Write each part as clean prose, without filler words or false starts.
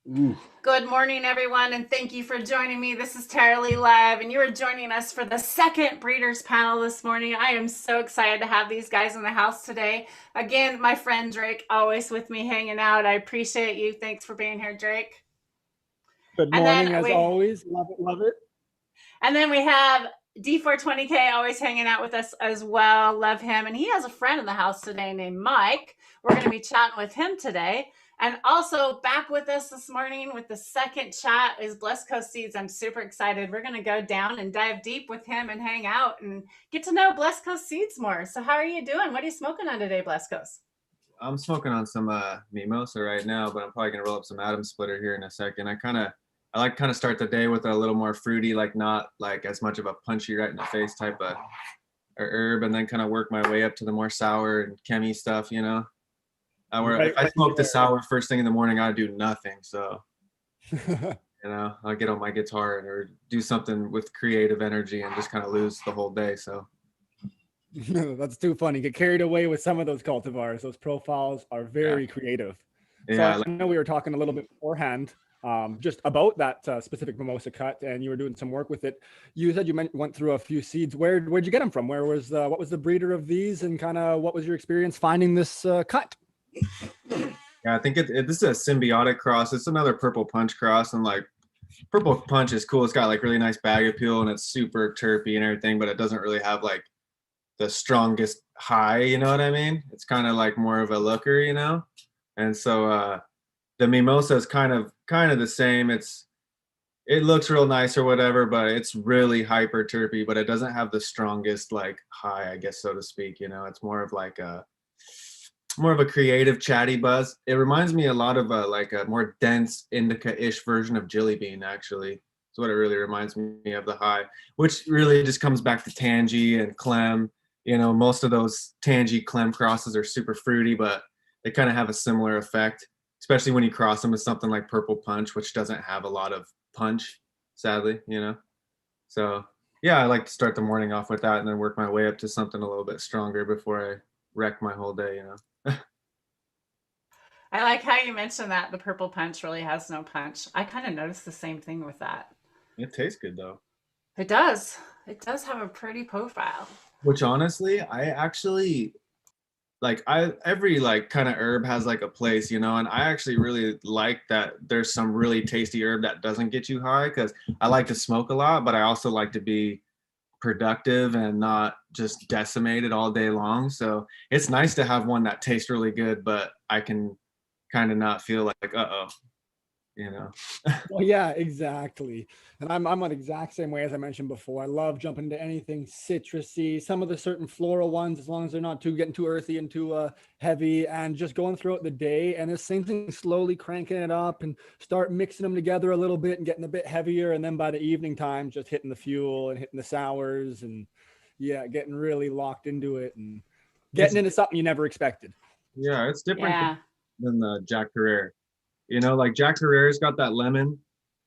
Ooh. Good morning, everyone, and thank you for joining me. This is Tara Lee Live, and you are joining us for the second Breeders panel this morning. I am so excited to have these guys in the house today. Again, my friend Drake, always with me hanging out. I appreciate you. Thanks for being here, Drake. Good And then morning, as we always. Love it, love it. and then we have D420K always hanging out with us as well. Love him. And he has a friend in the house today named Mike. We're going to be chatting with him today. And also back with us this morning with the second chat is Blessed Coast Seeds. I'm super excited. We're going to go down and dive deep with him and hang out and get to know Blessed Coast Seeds more. So how are you doing? What are you smoking on today, Blessed Coast? I'm smoking on some mimosa right now, but I'm probably gonna roll up some Atom Splitter here in a second. I like kind of start the day with a little more fruity, like not like as much of a punchy right in the face type of herb, and then kind of work my way up to the more sour and chemi stuff, you know. Where if I smoke the sour first thing in the morning, I do nothing. So I'll get on my guitar or do something with creative energy and just kind of lose the whole day. So That's too funny. Get carried away with some of those cultivars. Those profiles are very creative. Yeah, So I know we were talking a little bit beforehand just about that specific mimosa cut, and you were doing some work with it. You said you went through a few seeds. Where'd you get them from? What was the breeder of these, and kind of what was your experience finding this cut? Yeah, I think this is a symbiotic cross. It's another purple punch cross, and like purple punch is cool. It's got like really nice bag appeal, and it's super terpy and everything, but it doesn't really have like the strongest high. You know what I mean? It's kind of like more of a looker, you know. And so the mimosa is kind of the same. It looks real nice or whatever, but it's really hyper terpy, but it doesn't have the strongest like high, I guess, so to speak. You know, it's more of like a creative chatty buzz. It reminds me a lot of like a more dense indica-ish version of Jilly Bean, actually. That's what it really reminds me of, the high, which really just comes back to Tangy and Clem. You know, most of those Tangy Clem crosses are super fruity, but they kind of have a similar effect, especially when you cross them with something like Purple Punch, which doesn't have a lot of punch, sadly, you know. So yeah, I like to start the morning off with that and then work my way up to something a little bit stronger before I wreck my whole day, you know. I like how you mentioned that the purple punch really has no punch. I kind of noticed the same thing with that. It tastes good though. It does. It does have a pretty profile. Which honestly, I actually like every like kind of herb has like a place, you know, and I actually really like that there's some really tasty herb that doesn't get you high, because I like to smoke a lot, but I also like to be productive and not just decimated all day long. So it's nice to have one that tastes really good, but I can kind of not feel like uh-oh, you know. Well, yeah, exactly. And I'm the exact same way as I mentioned before. I love jumping into anything citrusy, some of the certain floral ones, as long as they're not getting too earthy and too heavy, and just going throughout the day. And the same thing, slowly cranking it up and start mixing them together a little bit and getting a bit heavier. And then by the evening time, just hitting the fuel and hitting the sours and yeah, getting really locked into it and getting into something you never expected. Yeah, it's different Yeah. than the Jack Herrera. You know, like Jack Herrera's got that lemon,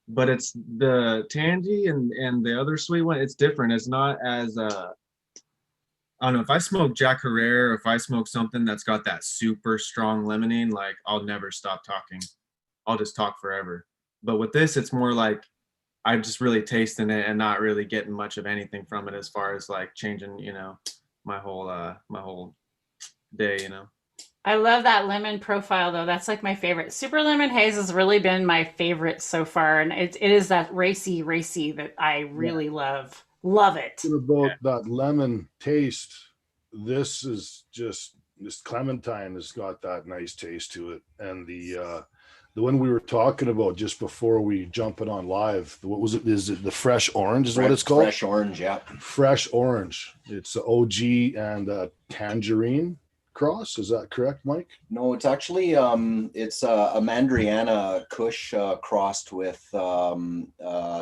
but it's the tangy and the other sweet one. It's different. It's not as I don't know. If I smoke Jack Herrera, or if I smoke something that's got that super strong lemonine, like I'll never stop talking. I'll just talk forever. But with this, it's more like I'm just really tasting it and not really getting much of anything from it as far as like changing, you know, my whole day, you know. I love that lemon profile though. That's like my favorite. Super Lemon Haze has really been my favorite so far. And it is that racy that I really love. Love it. About that lemon taste, this clementine has got that nice taste to it. And the one we were talking about just before we jump it on live, what was it? Is it the fresh orange is what it's called? Fresh orange, yeah. Fresh orange. It's the OG and tangerine cross. Is that correct, Mike? No, it's actually it's a Mandriana Kush crossed with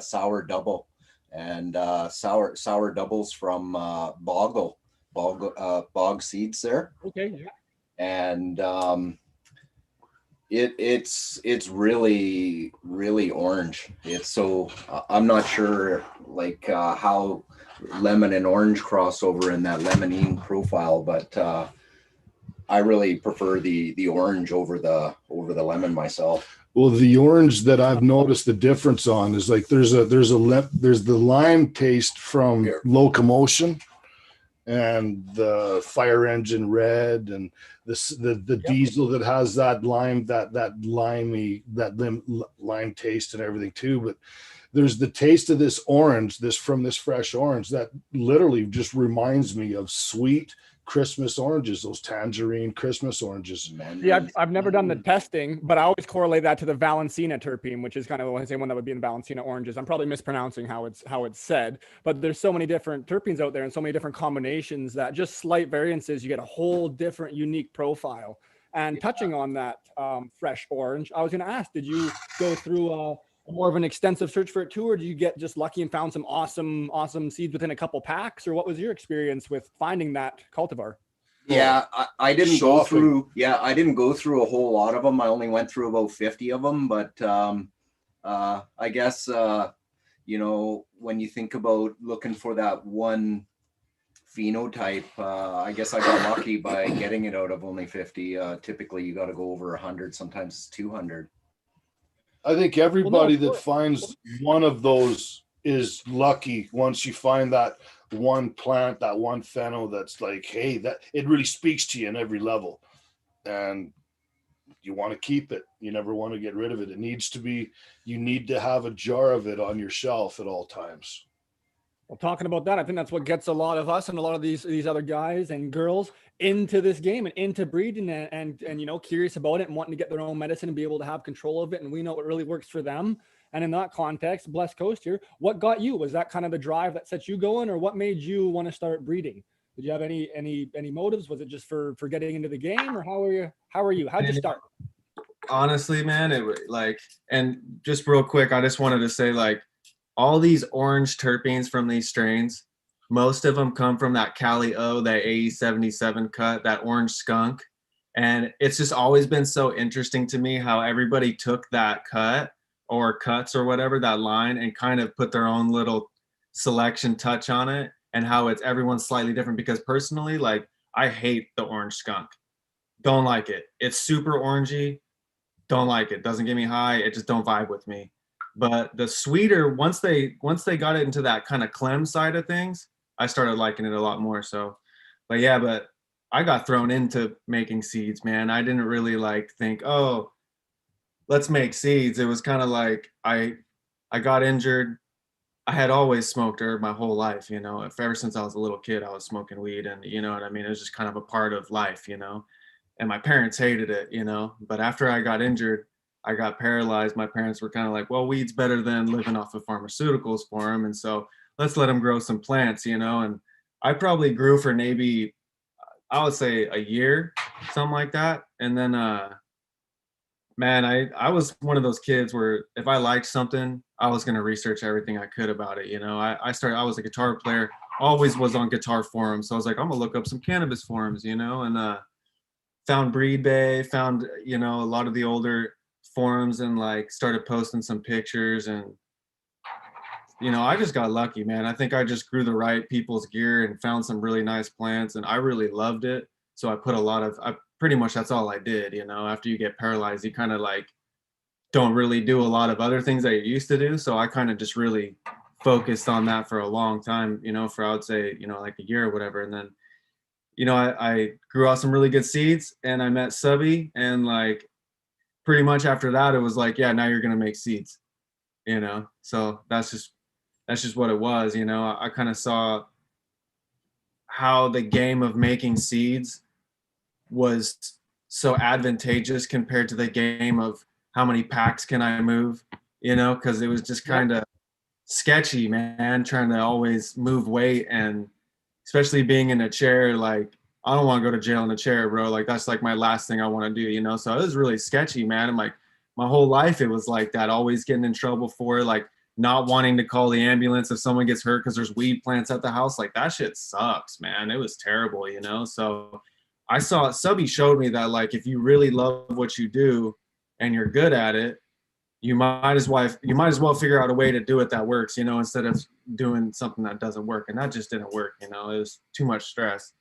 sour double, and sour doubles from Bog Seeds there. Okay, yeah. And it's really orange. It's so I'm not sure like how lemon and orange crossover in that lemonine profile, but I really prefer the orange over the lemon myself. Well, the orange that I've noticed the difference on is like there's the lime taste from Locomotion and the fire engine red and the diesel that has that lime lime taste and everything too. But there's the taste of this orange, this fresh orange that literally just reminds me of sweet Christmas oranges, those tangerine Christmas oranges. Yeah, I've never done the testing, but I always correlate that to the Valencina terpene, which is kind of the same one that would be in Valencina oranges. I'm probably mispronouncing how it's said, but there's so many different terpenes out there and so many different combinations that just slight variances, you get a whole different unique profile. And touching on that fresh orange, I was going to ask, did you go through more of an extensive search for it too, or did you get just lucky and found some awesome seeds within a couple packs, or what was your experience with finding that cultivar? Yeah, I didn't go through. Yeah, I didn't go through a whole lot of them. I only went through about 50 of them. But I guess you know, when you think about looking for that one phenotype, I guess I got lucky by getting it out of only 50. Typically, you got to go over 100. Sometimes it's 200. I think everybody that finds one of those is lucky once you find that one plant, that one pheno that's like, hey, that it really speaks to you in every level. And you want to keep it. You never want to get rid of it. It needs to be, you need to have a jar of it on your shelf at all times. Well, talking about that, I think that's what gets a lot of us and a lot of these other guys and girls into this game and into breeding and you know, curious about it and wanting to get their own medicine and be able to have control of it. And we know what really works for them. And in that context, Blessed Coast here, what got you? Was that kind of the drive that set you going, or what made you want to start breeding? Did you have any motives? Was it just for getting into the game, or how are you? How'd you start? Honestly, man, it was like, and just real quick, I just wanted to say, like, all these orange terpenes from these strains, most of them come from that Cali O, that AE77 cut, that orange skunk. And it's just always been so interesting to me how everybody took that cut or cuts or whatever, that line, and kind of put their own little selection touch on it, and how it's everyone's slightly different. Because personally, like, I hate the orange skunk. Don't like it. It's super orangey. Don't like it. Doesn't get me high. It just don't vibe with me. But the sweeter, once they got it into that kind of clem side of things, I started liking it a lot more. So, but yeah, but I got thrown into making seeds, man. I didn't really like think, oh, let's make seeds. It was kind of like I got injured. I had always smoked herb my whole life, you know. Ever since I was a little kid, I was smoking weed, and you know what I mean? It was just kind of a part of life, you know. And my parents hated it, you know. But after I got injured, I got paralyzed. My parents were kind of like, well, weed's better than living off of pharmaceuticals for him. And so let's let him grow some plants, you know. And I probably grew for maybe, I would say a year, something like that. And then, man, I was one of those kids where if I liked something, I was going to research everything I could about it. You know, I was a guitar player, always was on guitar forums. So I was like, I'm gonna look up some cannabis forums, you know, and found Breed Bay, found, you know, a lot of the older forums, and like started posting some pictures. And you know, I just got lucky, man. I think I just grew the right people's gear and found some really nice plants, and I really loved it. So I put pretty much that's all I did. You know, after you get paralyzed, you kind of like don't really do a lot of other things that you used to do. So I kind of just really focused on that for a long time, you know, for I would say, you know, like a year or whatever. And then, you know, I grew out some really good seeds, and I met Subby, and like pretty much after that, it was like, yeah, now you're going to make seeds, you know? So that's just what it was. You know, I kind of saw how the game of making seeds was so advantageous compared to the game of how many packs can I move, you know, because it was just kind of sketchy, man, trying to always move weight, and especially being in a chair. Like, I don't want to go to jail in a chair, bro. Like, that's like my last thing I want to do, you know? So it was really sketchy, man. And like my whole life, it was like that, always getting in trouble for it, like not wanting to call the ambulance if someone gets hurt because there's weed plants at the house. Like, that shit sucks, man. It was terrible, you know? So I saw Subby showed me that, like, if you really love what you do and you're good at it, you might as well figure out a way to do it that works, you know, instead of doing something that doesn't work. And that just didn't work, you know. It was too much stress.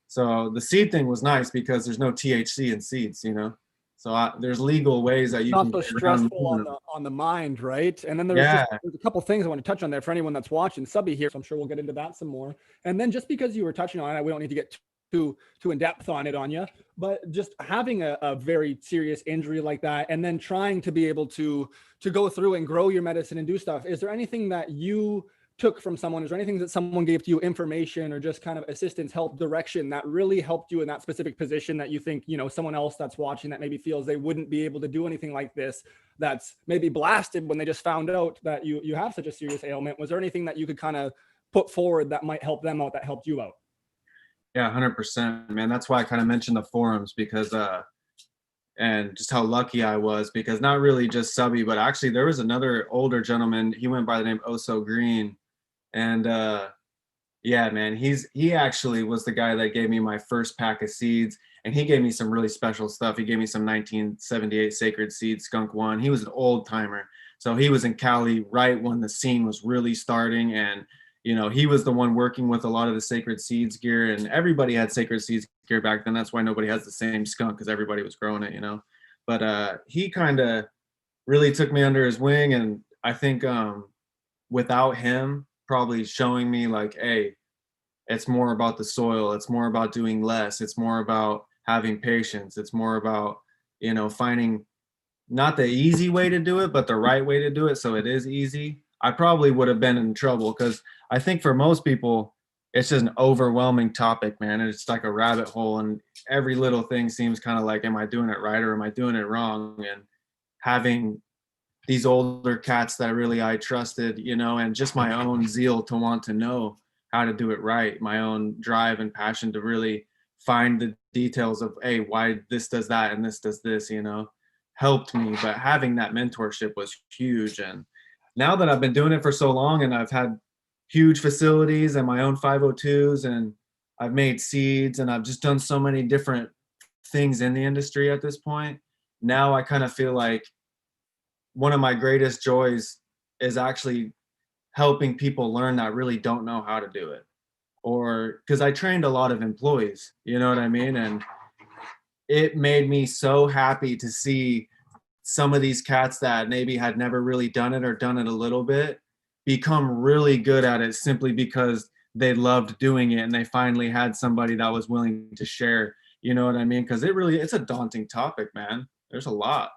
So the seed thing was nice because there's no THC in seeds, you know. So there's legal ways that you not can so get around stressful moving them. on the mind, right? And then there's a couple things I want to touch on there for anyone that's watching. Subby here, so I'm sure we'll get into that some more. And then just because you were touching on it, we don't need to get too in depth on it on you, but just having a very serious injury like that, and then trying to be able to go through and grow your medicine and do stuff. Is there anything that you took from someone? Is there anything that someone gave to you, information or just kind of assistance, help, direction that really helped you in that specific position that you think, you know, someone else that's watching that maybe feels they wouldn't be able to do anything like this, that's maybe blasted when they just found out that you have such a serious ailment? Was there anything that you could kind of put forward that might help them out, that helped you out? Yeah, 100%, man. That's why I kind of mentioned the forums, because and just how lucky I was, because not really just Subby, but actually there was another older gentleman. He went by the name Oso Green. And yeah, man, he actually was the guy that gave me my first pack of seeds, and he gave me some really special stuff. He gave me some 1978 Sacred Seed Skunk One. He was an old timer, so he was in Cali right when the scene was really starting, and you know, he was the one working with a lot of the Sacred Seeds gear, and everybody had Sacred Seeds gear back then. That's why nobody has the same skunk, because everybody was growing it, you know. But he kind of really took me under his wing, and I think without him probably showing me like, hey, it's more about the soil, it's more about doing less, it's more about having patience, it's more about, you know, finding not the easy way to do it, but the right way to do it so it is easy, I probably would have been in trouble. Because I think for most people it's just an overwhelming topic, man. It's like a rabbit hole, and every little thing seems kind of like, am I doing it right or am I doing it wrong? And having these older cats that really I trusted, you know, and just my own zeal to want to know how to do it right, my own drive and passion to really find the details of, hey, why this does that and this does this, you know, helped me. But having that mentorship was huge. And now that I've been doing it for so long, and I've had huge facilities and my own 502s, and I've made seeds, and I've just done so many different things in the industry at this point, now I kind of feel like one of my greatest joys is actually helping people learn that really don't know how to do it. Or because I trained a lot of employees, you know what I mean? And it made me so happy to see some of these cats that maybe had never really done it or done it a little bit become really good at it, simply because they loved doing it and they finally had somebody that was willing to share, you know what I mean? Because it's a daunting topic, man. There's a lot.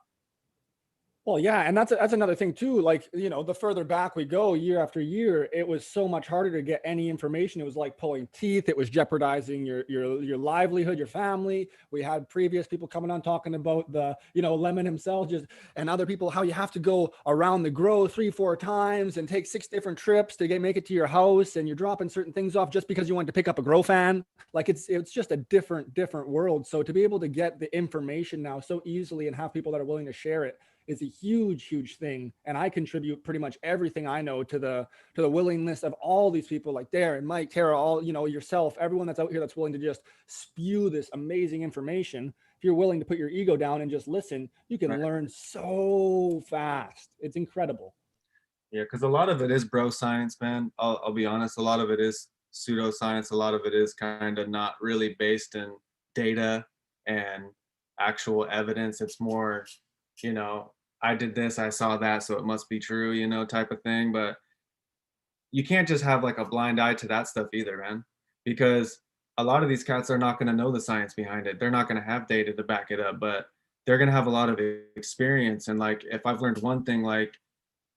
Well, yeah, and that's another thing too. Like, you know, the further back we go, year after year, it was so much harder to get any information. It was like pulling teeth. It was jeopardizing your livelihood, your family. We had previous people coming on talking about you know, Lemon himself, just, and other people, how you have to go around the grow 3-4 times and take 6 different trips to make it to your house, and you're dropping certain things off just because you want to pick up a grow fan. Like it's just a different world. So to be able to get the information now so easily and have people that are willing to share it is a huge thing. And I contribute pretty much everything I know to the willingness of all these people, like Darren, Mike, Tara, all, you know, yourself, everyone that's out here that's willing to just spew this amazing information. If you're willing to put your ego down and just listen, you can learn so fast. It's incredible. Yeah, because a lot of it is bro science, man. I'll be honest, a lot of it is pseudoscience. A lot of it is kind of not really based in data and actual evidence. It's more, you know, I did this, I saw that, so it must be true, you know, type of thing. But you can't just have like a blind eye to that stuff either, man, because a lot of these cats are not going to know the science behind it. They're not going to have data to back it up, but they're going to have a lot of experience. And like, if I've learned one thing, like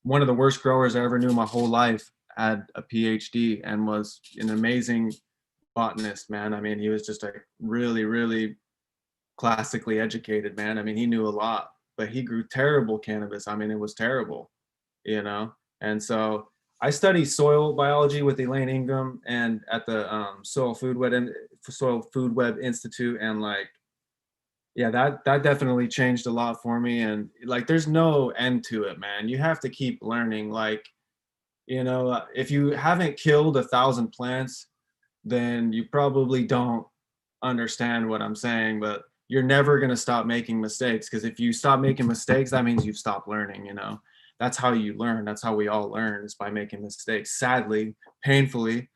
one of the worst growers I ever knew my whole life had a PhD and was an amazing botanist, man. I mean, he was just a really classically educated man. I mean, he knew a lot, but he grew terrible cannabis. I mean, it was terrible, you know? And so I study soil biology with Elaine Ingram and at the Soil Food Web Institute. And like, yeah, that definitely changed a lot for me. And like, there's no end to it, man. You have to keep learning. Like, you know, if you haven't killed 1,000 plants, then you probably don't understand what I'm saying, but you're never going to stop making mistakes, because if you stop making mistakes, that means you've stopped learning, you know. That's how you learn. That's how we all learn, is by making mistakes, sadly, painfully,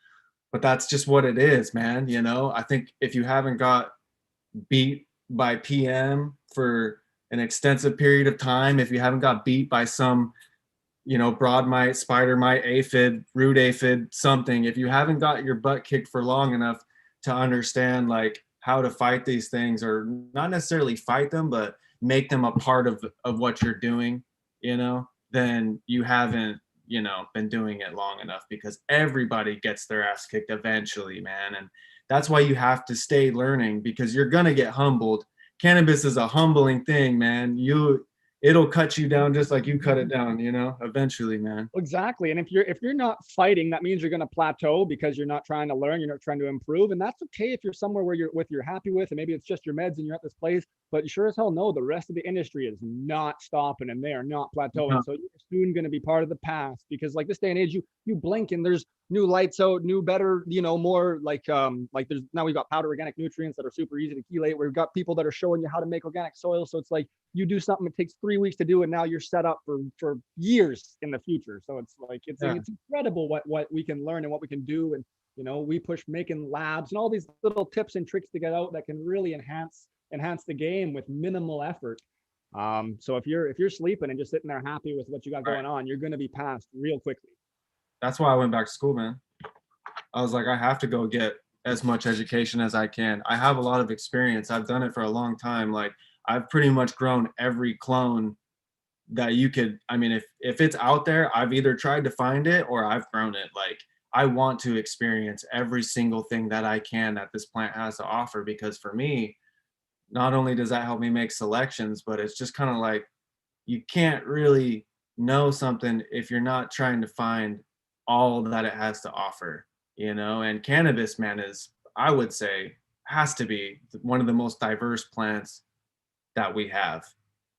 but that's just what it is, man. You know, I think if you haven't got beat by PM for an extensive period of time, if you haven't got beat by some, you know, broad mite, spider mite, aphid, root aphid, something, if you haven't got your butt kicked for long enough to understand like how to fight these things, or not necessarily fight them, but make them a part of what you're doing, you know, then you haven't, you know, been doing it long enough, because everybody gets their ass kicked eventually, man. And that's why you have to stay learning, because you're going to get humbled. Cannabis is a humbling thing, man. It'll cut you down just like you cut it down, you know, eventually, man. Exactly. And if you're not fighting, that means you're going to plateau, because you're not trying to learn, you're not trying to improve. And that's okay if you're somewhere where you're happy with, and maybe it's just your meds and you're at this place, but you sure as hell know the rest of the industry is not stopping and they are not plateauing. No. So you're soon going to be part of the past, because like this day and age, you blink and there's new lights out, new, better, you know, more like there's now we've got powder organic nutrients that are super easy to chelate. We've got people that are showing you how to make organic soil. So it's like you do something, it takes 3 weeks to do, and now you're set up for years in the future. So it's like it's incredible what we can learn and what we can do. And you know, we push making labs and all these little tips and tricks to get out that can really enhance the game with minimal effort. So if you're sleeping and just sitting there happy with what you got going on, you're going to be passed real quickly. That's why I went back to school, man. I was like, I have to go get as much education as I can. I have a lot of experience. I've done it for a long time. Like, I've pretty much grown every clone that you could. I mean, if it's out there, I've either tried to find it or I've grown it. Like, I want to experience every single thing that I can that this plant has to offer, because for me, not only does that help me make selections, but it's just kind of like, you can't really know something if you're not trying to find all that it has to offer, you know. And cannabis, man, is, I would say, has to be one of the most diverse plants that we have,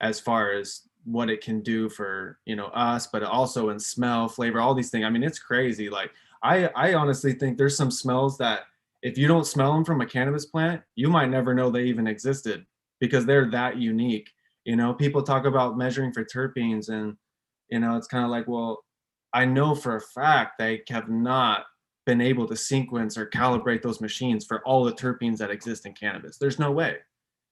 as far as what it can do for, you know, us, but also in smell, flavor, all these things. I mean, it's crazy. Like, I honestly think there's some smells that if you don't smell them from a cannabis plant, you might never know they even existed, because they're that unique. You know, people talk about measuring for terpenes, and, you know, it's kind of like, well, I know for a fact they have not been able to sequence or calibrate those machines for all the terpenes that exist in cannabis. There's no way,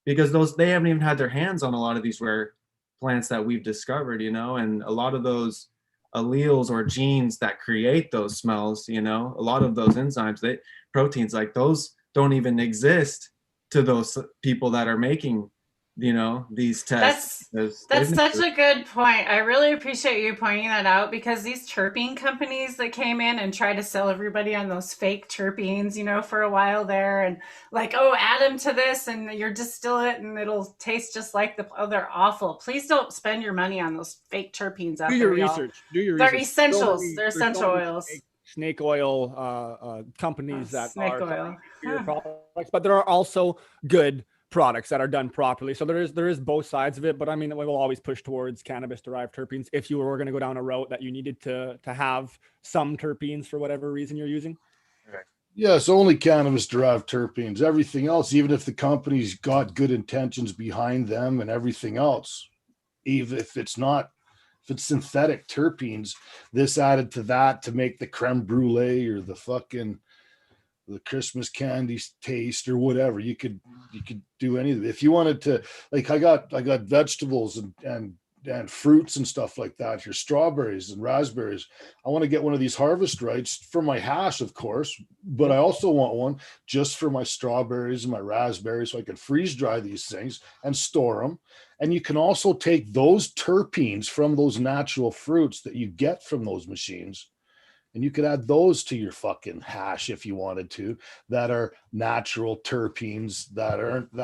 because they haven't even had their hands on a lot of these rare plants that we've discovered, you know. And a lot of those alleles or genes that create those smells, you know, a lot of those enzymes, proteins, like those don't even exist to those people that are making, you know, these tests. That's such a good point. I really appreciate you pointing that out, because these terpene companies that came in and tried to sell everybody on those fake terpenes, you know, for a while there, and like, oh, add them to this and you're distill it and it'll taste just like they're awful. Please don't spend your money on those fake terpenes out there. Do your research. They're essentials. They're essential oils. Snake oil companies that are Huh. products, but there are also good products that are done properly. So there is both sides of it, but I mean, we will always push towards cannabis derived terpenes if you were going to go down a route that you needed to have some terpenes for whatever reason you're using. Yes, only cannabis derived terpenes. Everything else, even if the company's got good intentions behind them and everything else, even if it's synthetic terpenes, this added to that to make the creme brulee or the Christmas candy taste or whatever, you could do anything. If you wanted to, like, I got vegetables and fruits and stuff like that, your strawberries and raspberries. I want to get one of these harvest rights for my hash, of course, but I also want one just for my strawberries and my raspberries, so I can freeze dry these things and store them. And you can also take those terpenes from those natural fruits that you get from those machines, and you could add those to your fucking hash if you wanted to, that are natural terpenes that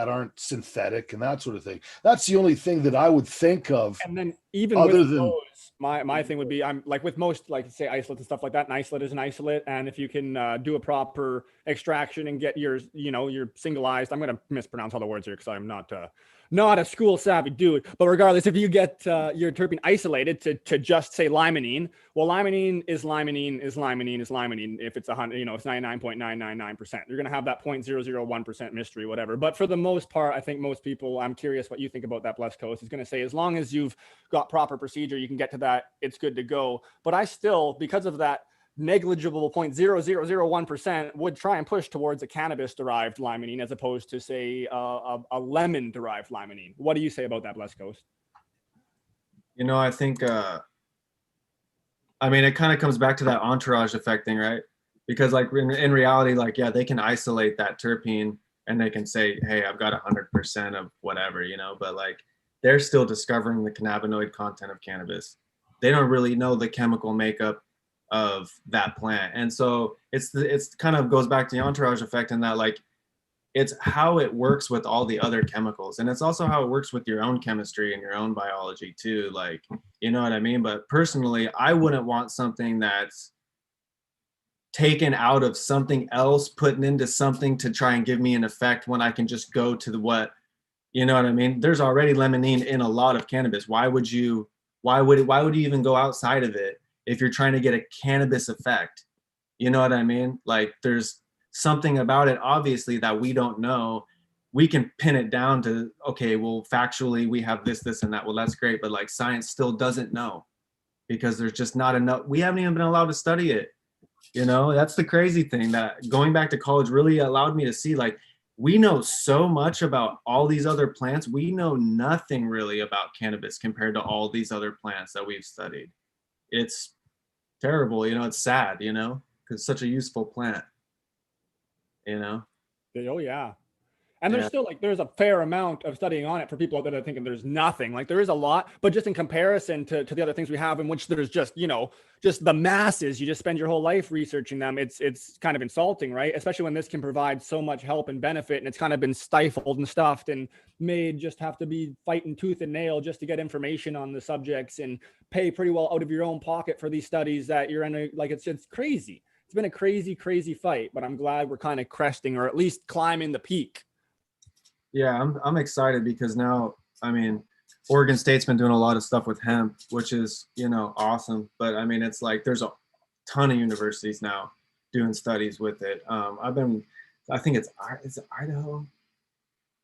aren't synthetic and that sort of thing. That's the only thing that I would think of. And then even other with than those, my thing would be, I'm like with most, like say isolate and stuff like that, an isolate is an isolate. And if you can do a proper extraction and get your singleized, I'm going to mispronounce all the words here because I'm not a school savvy dude, but regardless, if you get your terpene isolated to just say limonene, well, limonene is limonene is limonene is limonene. If it's 100, it's 99.999%. You're going to have that 0.001% mystery, whatever. But for the most part, I think most people, I'm curious what you think about that Blessed Coast, is going to say, as long as you've got proper procedure, you can get to that, it's good to go. But I still, because of that negligible 0.0001% would try and push towards a cannabis-derived limonene as opposed to, say, a lemon-derived limonene. What do you say about that, Blessed Coast? You know, I think, I mean, it kind of comes back to that entourage effect thing, right? Because like in reality, like, yeah, they can isolate that terpene and they can say, hey, I've got 100% of whatever, you know, but like they're still discovering the cannabinoid content of cannabis. They don't really know the chemical makeup of that plant. And so it's kind of goes back to the entourage effect in that like, it's how it works with all the other chemicals. And it's also how it works with your own chemistry and your own biology too. Like, you know what I mean? But personally, I wouldn't want something that's taken out of something else, putting into something to try and give me an effect when I can just go to the what, you know what I mean? There's already limonene in a lot of cannabis. Why would you even go outside of it if you're trying to get a cannabis effect? You know what I mean? Like there's something about it, obviously, that we don't know. We can pin it down to, okay, well, factually, we have this, and that. Well, that's great. But like science still doesn't know because there's just not enough. We haven't even been allowed to study it. You know, that's the crazy thing, that going back to college really allowed me to see, like, we know so much about all these other plants. We know nothing really about cannabis compared to all these other plants that we've studied. It's terrible. You know, it's sad, you know, because it's such a useful plant. You know? Oh, yeah. And there's still like, there's a fair amount of studying on it for people out there that are thinking there's nothing. Like there is a lot, but just in comparison to the other things we have, in which there's just, you know, just the masses, you just spend your whole life researching them. It's kind of insulting, right? Especially when this can provide so much help and benefit, and it's kind of been stifled and stuffed and made just have to be fighting tooth and nail just to get information on the subjects and pay pretty well out of your own pocket for these studies that you're in. Like it's crazy. It's been a crazy fight, but I'm glad we're kind of cresting, or at least climbing the peak. Yeah, I'm excited because now, I mean, Oregon State's been doing a lot of stuff with hemp, which is, you know, awesome. But I mean, it's like there's a ton of universities now doing studies with it. I think it's Idaho.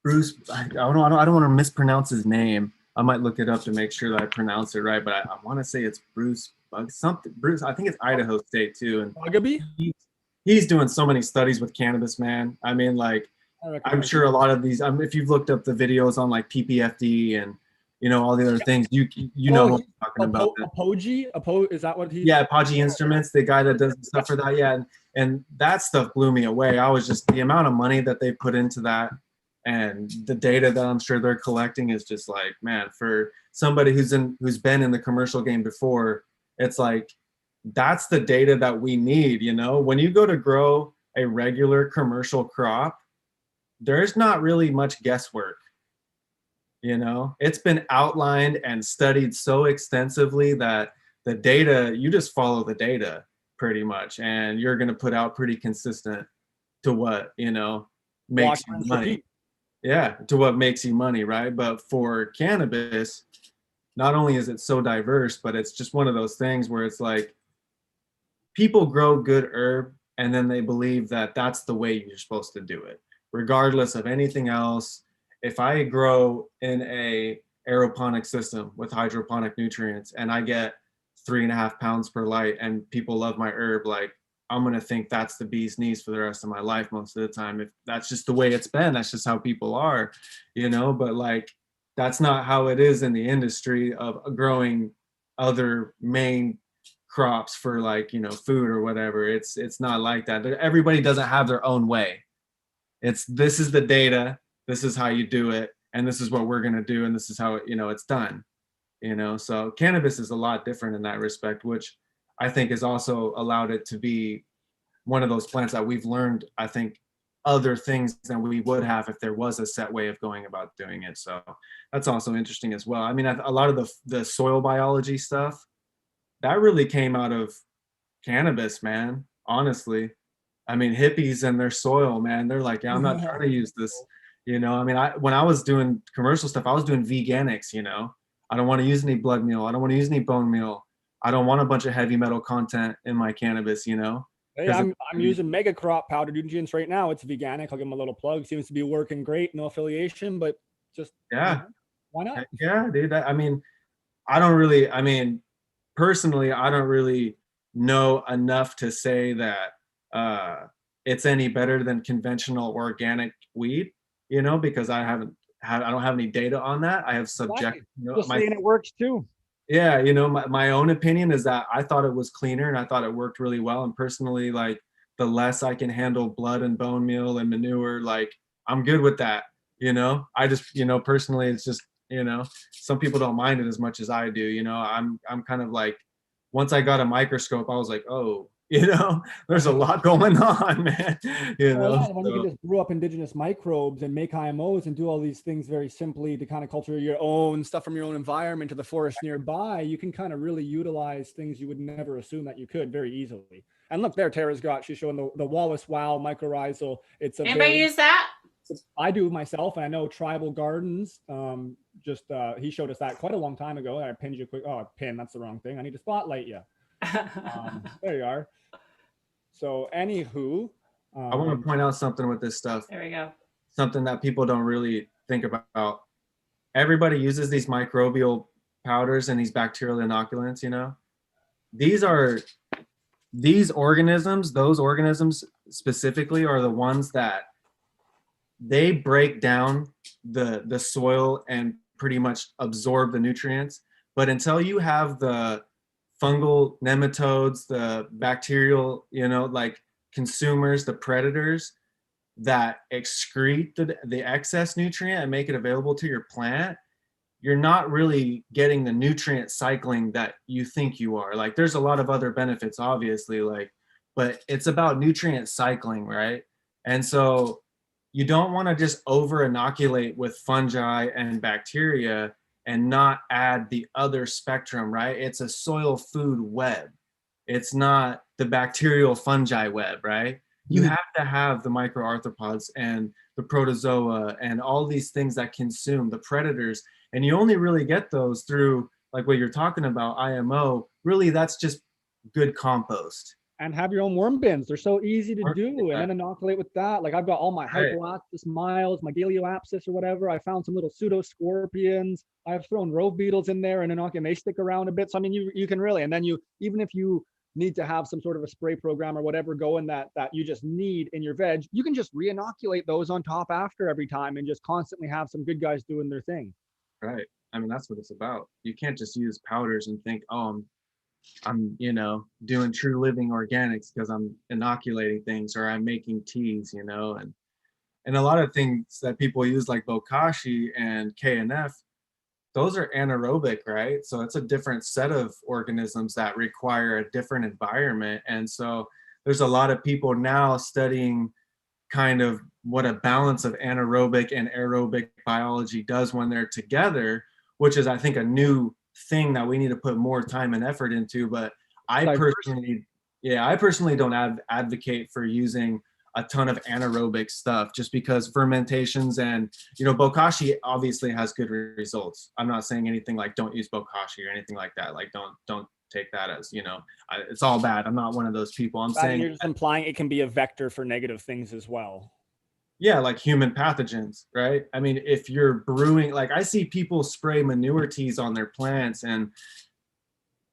Bruce, I don't want to mispronounce his name. I might look it up to make sure that I pronounce it right, but I want to say it's Bruce. I think it's Idaho State too. And Bugabee? He's doing so many studies with cannabis, man. I mean, like, I'm sure a lot of these, if you've looked up the videos on like PPFD and, you know, all the other things, you know what I'm talking about. Apogee? Is that what he's? Yeah, Apogee Instruments, the guy that does the stuff for that. Yeah. And that stuff blew me away. I was just, the amount of money that they put into that and the data that I'm sure they're collecting is just like, man, for somebody who's been in the commercial game before, it's like, that's the data that we need. You know, when you go to grow a regular commercial crop, there's not really much guesswork. You know, it's been outlined and studied so extensively that the data, you just follow the data pretty much, and you're going to put out pretty consistent to what, you know, makes you money. Yeah, to what makes you money, right? But for cannabis, not only is it so diverse, but it's just one of those things where it's like people grow good herb and then they believe that that's the way you're supposed to do it, regardless of anything else. If I grow in a aeroponic system with hydroponic nutrients and I get 3.5 pounds per light and people love my herb, like I'm going to think that's the bee's knees for the rest of my life most of the time. If that's just the way it's been, that's just how people are, you know, but like, that's not how it is in the industry of growing other main crops for like, you know, food or whatever. It's not like that. Everybody doesn't have their own way. This is the data, this is how you do it, and this is what we're going to do, and this is how, you know, it's done, you know. So cannabis is a lot different in that respect, which I think has also allowed it to be one of those plants that we've learned, I think, other things than we would have if there was a set way of going about doing it. So that's also interesting as well. I mean, a lot of the soil biology stuff, that really came out of cannabis, man, honestly. I mean, hippies and their soil, man, they're like, yeah, I'm not trying to use this, you know. I mean, when I was doing commercial stuff, I was doing veganics, you know. I don't want to use any blood meal. I don't want to use any bone meal. I don't want a bunch of heavy metal content in my cannabis, you know. Hey, I'm using Mega Crop powdered nutrients right now. It's veganic. I'll give them a little plug. Seems to be working great. No affiliation, but just, yeah, you know, why not? Yeah, dude. I mean, personally, I don't really know enough to say that it's any better than conventional organic weed, you know, because I don't have any data on that. I have subjective, you know, Just saying it works too. yeah, you know, my own opinion is that I thought it was cleaner and I thought it worked really well. And personally, like the less I can handle blood and bone meal and manure, like I'm good with that. You know, I just, you know, personally, it's just, you know, some people don't mind it as much as I do. You know, I'm kind of like, once I got a microscope, I was like, oh, you know, there's a lot going on, man. You Well, know, yeah, when you can just brew up indigenous microbes and make IMOs and do all these things very simply to kind of culture your own stuff from your own environment to the forest nearby, you can kind of really utilize things you would never assume that you could very easily. And look there, she's showing the Wallace Wow mycorrhizal. It's a Anybody use that? I do myself, and I know Tribal Gardens. He showed us that quite a long time ago. I pinned you quick. Oh, pin, that's the wrong thing. I need to spotlight you. There you are. So, anywho, I want to point out something with this stuff. There we go. Something that people don't really think about. Everybody uses these microbial powders and these bacterial inoculants, you know. These organisms, those organisms specifically, are the ones that they break down the soil and pretty much absorb the nutrients. But until you have the fungal nematodes, the bacterial, you know, like consumers, the predators that excrete the excess nutrient and make it available to your plant, you're not really getting the nutrient cycling that you think you are. Like there's a lot of other benefits, obviously, like, but it's about nutrient cycling, right? And so you don't want to just over inoculate with fungi and bacteria and not add the other spectrum, right? It's a soil food web. It's not the bacterial fungi web, right? You have to have the microarthropods and the protozoa and all these things that consume the predators. And you only really get those through, like what you're talking about, IMO. Really, that's just good compost. And have your own worm bins. They're so easy to do, and then inoculate with that. Like I've got all my hypoactis miles, my Galeoapsis or whatever. I found some little pseudo scorpions. I've thrown rove beetles in there and inoculate, and they stick around a bit. So I mean, you can really, and then even if you need to have some sort of a spray program or whatever going that you just need in your veg, you can just re-inoculate those on top after every time and just constantly have some good guys doing their thing. Right. I mean, that's what it's about. You can't just use powders and think, oh, I'm, you know, doing true living organics because I'm inoculating things or I'm making teas, you know, and a lot of things that people use like bokashi and KNF, those are anaerobic, right? So it's a different set of organisms that require a different environment. And so there's a lot of people now studying kind of what a balance of anaerobic and aerobic biology does when they're together, which is, I think, a new thing that we need to put more time and effort into. But I personally don't advocate for using a ton of anaerobic stuff just because fermentations and, you know, bokashi obviously has good results. I'm not saying anything like don't use bokashi or anything like that. Like don't take that as, you know, it's all bad. I'm not one of those people. I'm saying you're just implying it can be a vector for negative things as well. Yeah, like human pathogens, right? I mean, if you're brewing, like I see people spray manure teas on their plants, and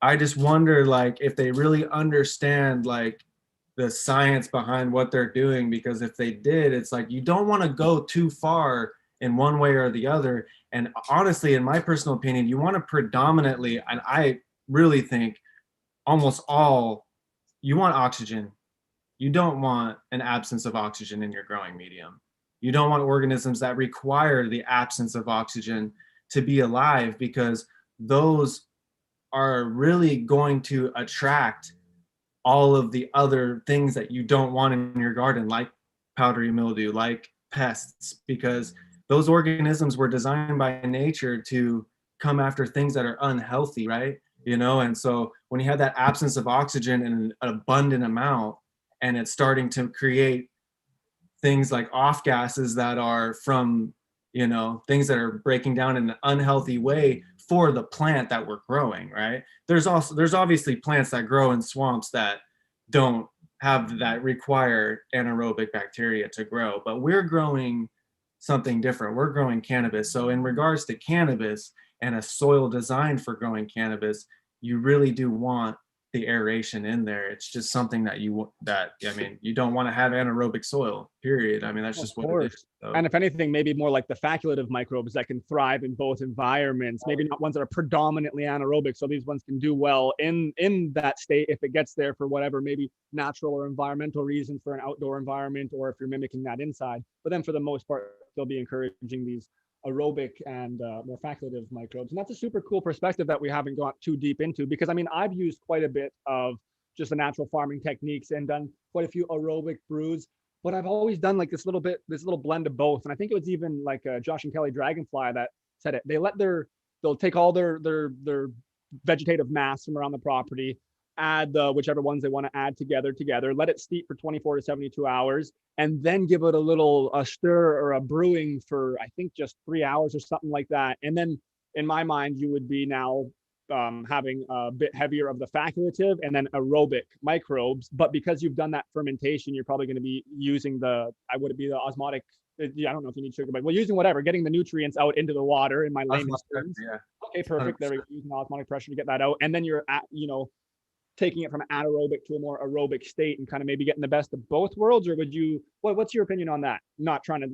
I just wonder, like, if they really understand, like, the science behind what they're doing, because if they did, it's like you don't want to go too far in one way or the other. And honestly, in my personal opinion, you want to predominantly, and I really think almost all, you want oxygen. You don't want an absence of oxygen in your growing medium. You don't want organisms that require the absence of oxygen to be alive, because those are really going to attract all of the other things that you don't want in your garden, like powdery mildew, like pests, because those organisms were designed by nature to come after things that are unhealthy, right? You know, and so when you have that absence of oxygen in an abundant amount, and it's starting to create things like off gases that are from, you know, things that are breaking down in an unhealthy way for the plant that we're growing, right? There's obviously plants that grow in swamps that don't have that require anaerobic bacteria to grow, but we're growing something different. We're growing cannabis. So in regards to cannabis and a soil designed for growing cannabis, you really do want the aeration in there. It's just something that you don't want to have anaerobic soil, period. I mean, that's just what it is. So. And if anything, maybe more like the facultative microbes that can thrive in both environments, maybe not ones that are predominantly anaerobic. So these ones can do well in that state if it gets there for whatever, maybe natural or environmental reasons for an outdoor environment, or if you're mimicking that inside. But then for the most part, they'll be encouraging these aerobic and more facultative microbes. And that's a super cool perspective that we haven't got too deep into, because I mean, I've used quite a bit of just the natural farming techniques and done quite a few aerobic brews, but I've always done like this little blend of both. And I think it was even like Josh and Kelly Dragonfly that said it. They'll take all their vegetative mass from around the property, add whichever ones they want to add together, let it steep for 24 to 72 hours, and then give it a stir or a brewing for, I think, just 3 hours or something like that. And then in my mind, you would be now having a bit heavier of the facultative and then aerobic microbes. But because you've done that fermentation, you're probably going to be using the osmotic, I don't know if you need sugar, but using whatever, getting the nutrients out into the water in my layman's terms. Yeah. Okay, perfect. 100%. There we go. Using osmotic pressure to get that out. And then you're taking it from anaerobic to a more aerobic state and kind of maybe getting the best of both worlds? Or what's your opinion on that? Not trying to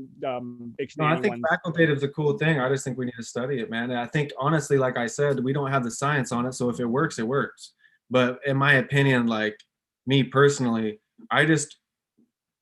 extend. No, I think facultative is a cool thing. I just think we need to study it, man. And I think honestly, like I said, we don't have the science on it. So if it works, it works. But in my opinion, like me personally, I just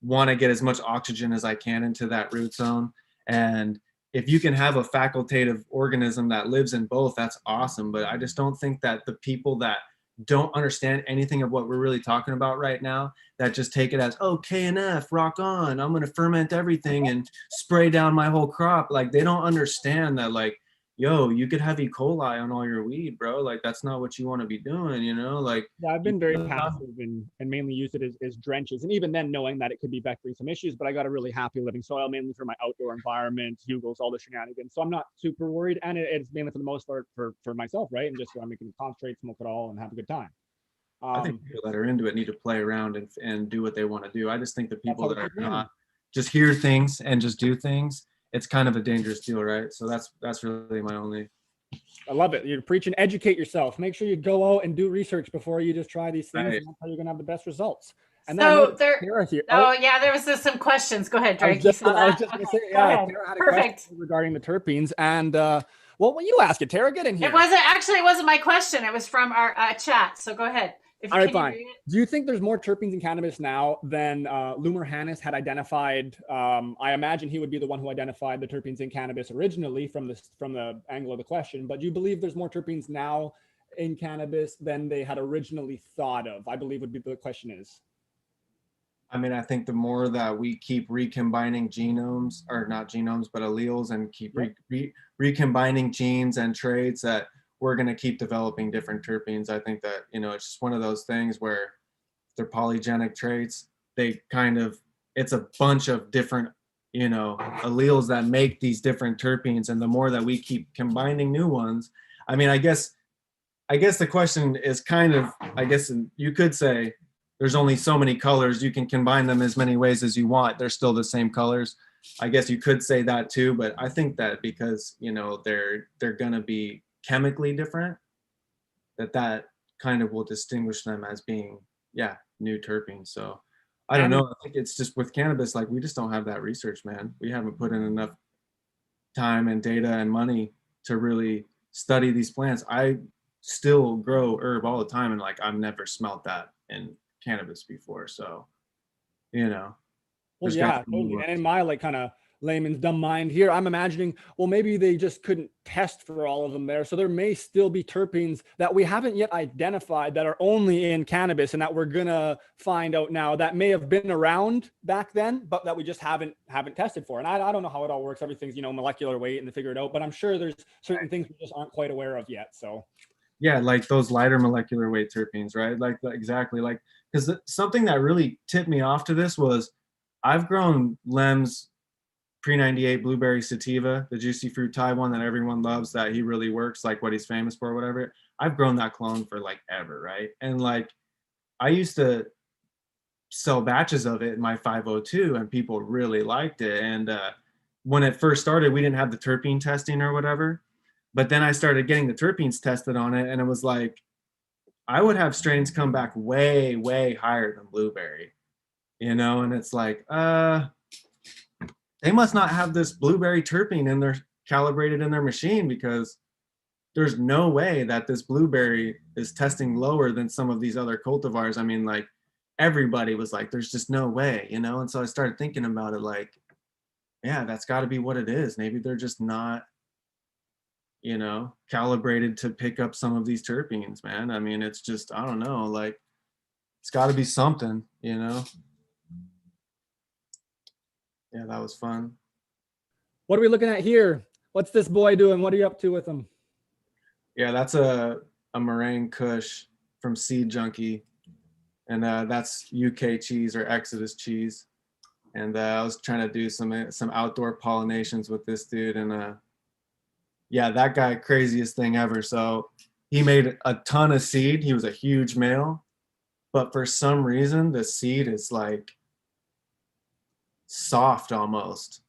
want to get as much oxygen as I can into that root zone. And if you can have a facultative organism that lives in both, that's awesome. But I just don't think that the people that don't understand anything of what we're really talking about right now, that just take it as, oh, KNF, rock on, I'm going to ferment everything and spray down my whole crop. Like, they don't understand that, like, yo, you could have E. coli on all your weed, bro. Like, that's not what you want to be doing, Like, yeah, I've been very passive and mainly used it as drenches. And even then, knowing that it could be vectoring some issues, but I got a really happy living soil, mainly for my outdoor environment, hugels, all the shenanigans. So I'm not super worried. And it's mainly for the most part for myself, right? And just so I'm making concentrate, smoke it all, and have a good time. I think people that are into it need to play around and do what they want to do. I just think the people that are not just hear things and just do things, it's kind of a dangerous deal, right? So that's really my only. I love it. You're preaching, educate yourself. Make sure you go out and do research before you just try these things. Right. And that's how you're gonna have the best results. And so there was some questions. Go ahead, Drake. I was just gonna say, Tara had a question regarding the terpenes, and well, you ask it, Tara. Get in here. It wasn't my question. It was from our chat. So go ahead. All right, fine. Do you think there's more terpenes in cannabis now than Lumer Hannes had identified? I imagine he would be the one who identified the terpenes in cannabis originally from the angle of the question. But do you believe there's more terpenes now in cannabis than they had originally thought of? I believe would be the question is. I mean, I think the more that we keep recombining genomes, or not genomes, but alleles, and keep recombining genes and traits, that we're going to keep developing different terpenes. I think that, it's just one of those things where they're polygenic traits. It's a bunch of different, alleles that make these different terpenes. And the more that we keep combining new ones, I mean, I guess the question is kind of, you could say there's only so many colors. You can combine them as many ways as you want. They're still the same colors. I guess you could say that too, but I think that because, they're going to be chemically different, that kind of will distinguish them as being new terpenes. So I don't know. I think it's just with cannabis, like, we just don't have that research, man. We haven't put in enough time and data and money to really study these plants. I still grow herb all the time, and like, I've never smelt that in cannabis before. So well, yeah, totally. And in my kind of layman's dumb mind here, I'm imagining, well, maybe they just couldn't test for all of them there. So there may still be terpenes that we haven't yet identified that are only in cannabis, and that we're gonna find out now that may have been around back then, but that we just haven't tested for. And I don't know how it all works. Everything's, molecular weight and to figure it out, but I'm sure there's certain things we just aren't quite aware of yet. So yeah, like those lighter molecular weight terpenes, right? Like exactly, like, because something that really tipped me off to this was I've grown Lem's Pre-98 blueberry sativa, the juicy fruit Thai one that everyone loves, that he really works, like what he's famous for or whatever. I've grown that clone for like ever, right? And like, I used to sell batches of it in my 502 and people really liked it. And when it first started, we didn't have the terpene testing or whatever. But then I started getting the terpenes tested on it, and it was like, I would have strains come back way, way higher than blueberry, you know, and it's like, they must not have this blueberry terpene in their calibrated in their machine, because there's no way that this blueberry is testing lower than some of these other cultivars. I mean, like, everybody was like, there's just no way, you know? And so I started thinking about it like, yeah, that's got to be what it is. Maybe they're just not, you know, calibrated to pick up some of these terpenes, man. I mean, it's just, I don't know, like, it's got to be something, you know? Yeah, that was fun. What are we looking at here? What's this boy doing? What are you up to with him? Yeah, that's a meringue Kush from Seed Junkie, and that's UK cheese or Exodus cheese. And I was trying to do some outdoor pollinations with this dude, and yeah, that guy, craziest thing ever. So he made a ton of seed. He was a huge male, but for some reason the seed is like soft almost.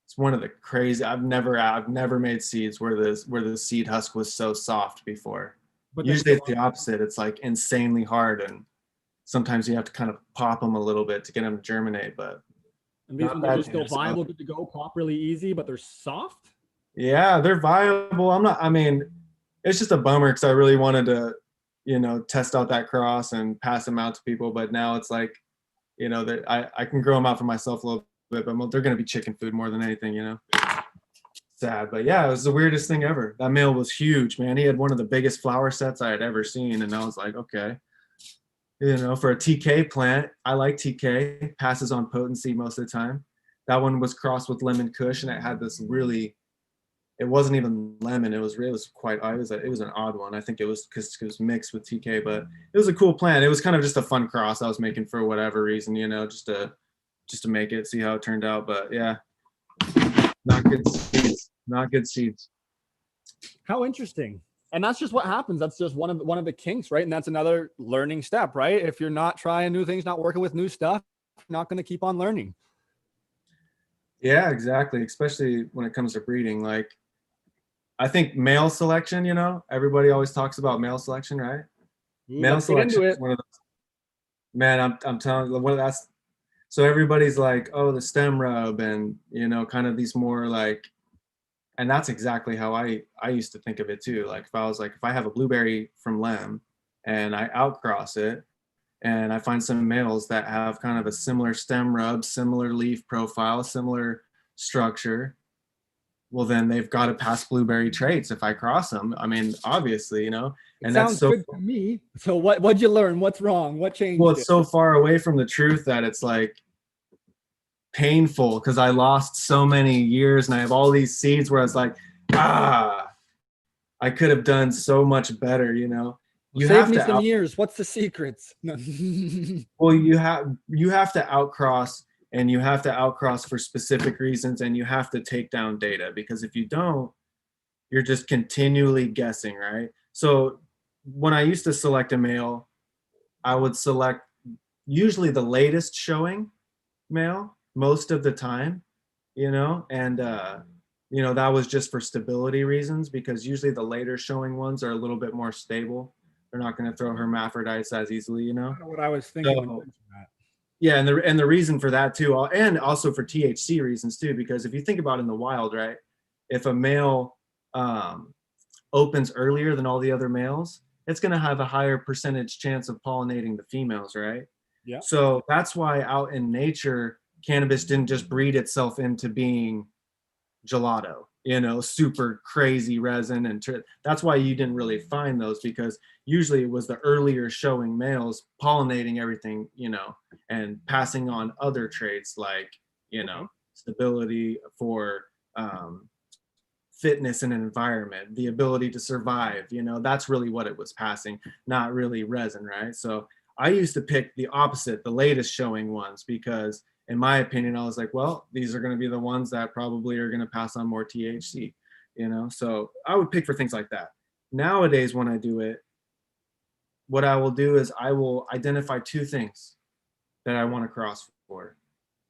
It's one of the crazy. I've never made seeds where the seed husk was so soft before. But usually it's the opposite. It's like insanely hard, and sometimes you have to kind of pop them a little bit to get them to germinate. But and these ones are still viable, good to go, pop really easy, but they're soft. Yeah, they're viable. I mean, it's just a bummer because I really wanted to, you know, test out that cross and pass them out to people. But now it's like, you know, that I can grow them out for myself a little bit, but they're going to be chicken food more than anything, you know. Sad, but yeah, it was the weirdest thing ever. That male was huge, man. He had one of the biggest flower sets I had ever seen, and I was like, okay, you know, for a TK plant, I like TK, passes on potency most of the time. That one was crossed with lemon kush, and it had this really, it wasn't even lemon. It was quite, it was an odd one. I think it was because it was mixed with TK, but it was a cool plant. It was kind of just a fun cross I was making for whatever reason, you know, just to make it, see how it turned out. But yeah, not good seeds. Not good seeds. How interesting. And that's just what happens. That's just one of the kinks, right? And that's another learning step, right? If you're not trying new things, not working with new stuff, you're not going to keep on learning. Yeah, exactly. Especially when it comes to breeding. Like, I think male selection, you know, everybody always talks about male selection, right? Male selection is one of those. Man, I'm telling you, what that's. So everybody's like, oh, the stem rub, and you know, kind of these more like, and that's exactly how I used to think of it too. Like if I have a blueberry from Lem and I outcross it and I find some males that have kind of a similar stem rub, similar leaf profile, similar structure, well, then they've got to pass blueberry traits if I cross them. I mean, obviously, you know, and sounds that's so good to me. So what'd you learn? What's wrong? What changed? Well, it's so far away from the truth that it's like painful, because I lost so many years and I have all these seeds where it's like, I could have done so much better, you know. You Save me some years. What's the secrets? Well, you have to outcross, and you have to outcross for specific reasons, and you have to take down data, because if you don't, you're just continually guessing, right? So when I used to select a male, I would select usually the latest showing male most of the time, you know, and you know, that was just for stability reasons, because usually the later showing ones are a little bit more stable. They're not going to throw hermaphrodites as easily, you know. What I was thinking. So, yeah, and the reason for that too, and also for THC reasons too, because if you think about it in the wild, right, if a male opens earlier than all the other males, it's going to have a higher percentage chance of pollinating the females, right? Yeah. So that's why out in nature, cannabis didn't just breed itself into being gelato, you know, super crazy resin, and that's why you didn't really find those, because usually it was the earlier showing males pollinating everything, you know, and passing on other traits like, you know, stability for fitness in an environment, the ability to survive, you know, that's really what it was passing, not really resin, right? So I used to pick the opposite, the latest showing ones, because in my opinion, I was like, well, these are going to be the ones that probably are going to pass on more THC, you know? So I would pick for things like that. Nowadays, when I do it, what I will do is I will identify two things that I want to cross for.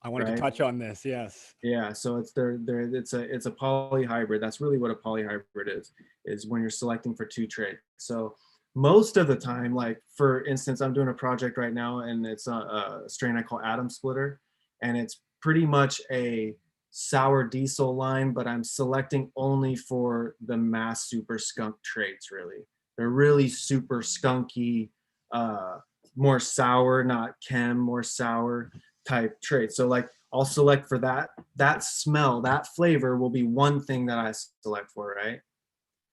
I wanted to touch on this. Yes. Yeah. So it's it's a polyhybrid. That's really what a polyhybrid is when you're selecting for two traits. So most of the time, like for instance, I'm doing a project right now and it's a strain I call Atom Splitter, and it's pretty much a sour diesel line, but I'm selecting only for the mass super skunk traits. Really, they're really super skunky, more sour, not chem, more sour type traits. So like I'll select for that smell, that flavor will be one thing that I select for, right?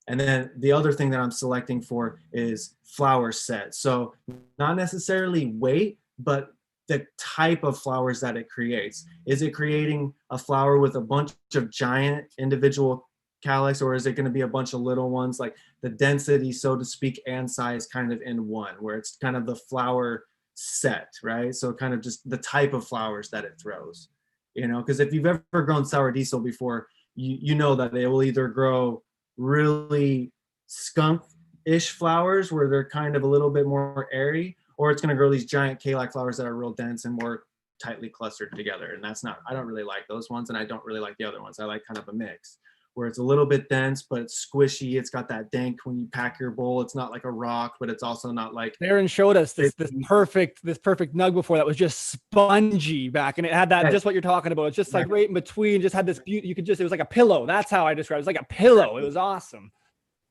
And then the other thing that I'm selecting for is flower set. So not necessarily weight, but the type of flowers that it creates. Is it creating a flower with a bunch of giant individual calyx, or is it going to be a bunch of little ones? Like the density, so to speak, and size kind of in one, where it's kind of the flower set, right? So kind of just the type of flowers that it throws, you know, because if you've ever grown sour diesel before, you know that they will either grow really skunk-ish flowers where they're kind of a little bit more airy, or it's going to grow these giant K-like flowers that are real dense and more tightly clustered together. And that's not, I don't really like those ones, and I don't really like the other ones. I like kind of a mix where it's a little bit dense, but it's squishy. It's got that dank when you pack your bowl. It's not like a rock, but it's also not like. Darren showed us this perfect nug before that was just spongy back, and it had that just what you're talking about. It's just like right in between, just had this beauty. You could just, it was like a pillow. That's how I describe it. It was like a pillow. It was awesome.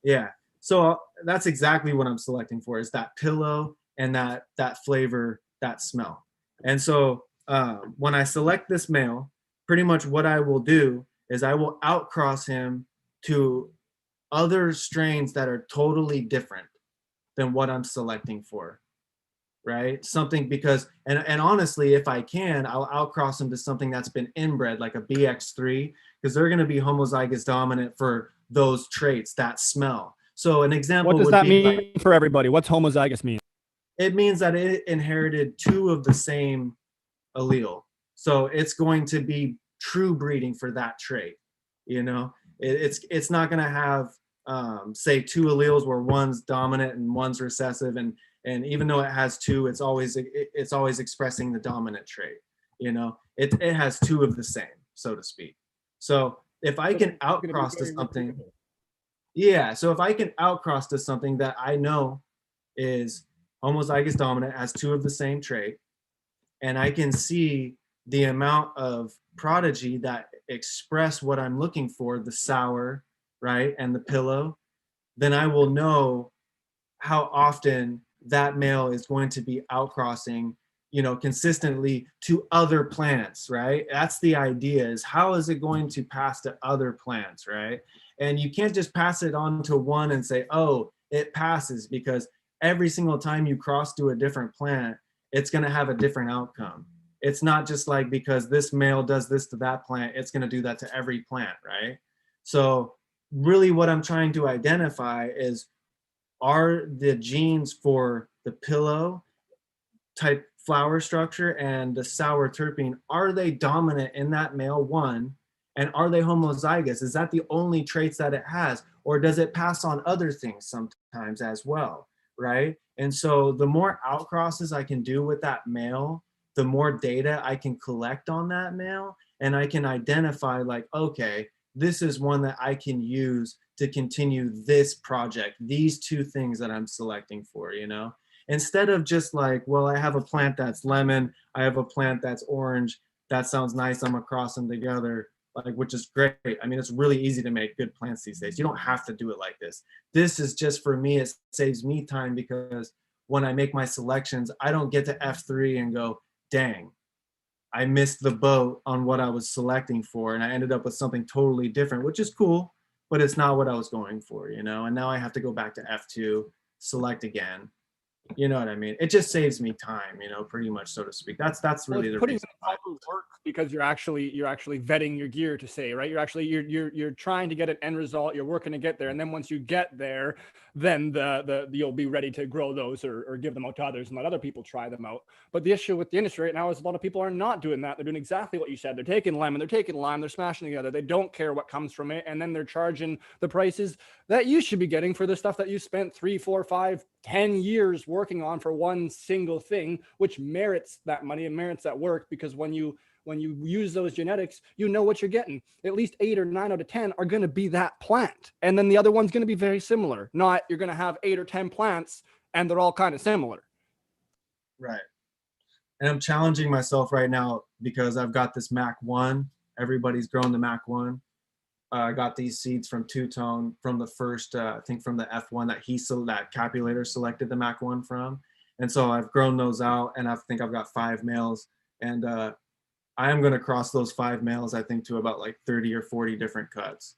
Yeah. So that's exactly what I'm selecting for, is that pillow and that flavor, that smell. And so when I select this male, pretty much what I will do is I will outcross him to other strains that are totally different than what I'm selecting for, right? Something because, and honestly, if I can, I'll outcross him to something that's been inbred, like a BX3, because they're going to be homozygous dominant for those traits, that smell. So an example what does would that be mean for everybody? What's homozygous mean? It means that it inherited two of the same allele. So it's going to be true breeding for that trait. You know, it's not going to have say two alleles where one's dominant and one's recessive, and even though it has two, it's always expressing the dominant trait. You know, it has two of the same, so to speak. So if I can outcross to something, yeah. So if I can outcross to something that I know is homozygous dominant, has two of the same trait, and I can see the amount of prodigy that express what I'm looking for, the sour, right, and the pillow, then I will know how often that male is going to be outcrossing, you know, consistently to other plants, right? That's the idea, is how is it going to pass to other plants, right? And you can't just pass it on to one and say, oh, it passes, because every single time you cross to a different plant, it's going to have a different outcome. It's not just like because this male does this to that plant, it's going to do that to every plant, right? So really what I'm trying to identify is, are the genes for the pillow type flower structure and the sour terpene, are they dominant in that male one? And are they homozygous? Is that the only traits that it has? Or does it pass on other things sometimes as well, right? And so the more outcrosses I can do with that male, the more data I can collect on that male, and I can identify like, okay, this is one that I can use to continue this project, these two things that I'm selecting for, you know? Instead of just like, well, I have a plant that's lemon, I have a plant that's orange, that sounds nice, I'm gonna cross them together, like, which is great. I mean, it's really easy to make good plants these days. You don't have to do it like this. This is just, for me, it saves me time, because when I make my selections, I don't get to F3 and go, dang, I missed the boat on what I was selecting for, and I ended up with something totally different, which is cool, but it's not what I was going for, you know? And now I have to go back to F2, select again. You know what I mean? It just saves me time, you know, pretty much, so to speak. That's really the reason. Work, because you're actually vetting your gear, to say, right? You're trying to get an end result. You're working to get there, and then once you get there, then you'll be ready to grow those or give them out to others and let other people try them out. But the issue with the industry right now is a lot of people are not doing that. They're doing exactly what you said. They're taking lemon, they're taking lime, they're smashing together. They don't care what comes from it, and then they're charging the prices that you should be getting for the stuff that you spent 3, 4, 5, 10 years working on for one single thing, which merits that money and merits that work. Because when you when you use those genetics, you know what you're getting. At least 8 or 9 out of 10 are going to be that plant. And then the other one's going to be very similar. Not you're going to have 8 or 10 plants and they're all kind of similar. Right. And I'm challenging myself right now because I've got this Mac 1. Everybody's grown the Mac 1. I got these seeds from Two-Tone from the first, I think from the F1 that Capulator selected the Mac 1 from. And so I've grown those out, and I think I've got 5 males. And I am going to cross those 5 males, I think, to about like 30 or 40 different cuts.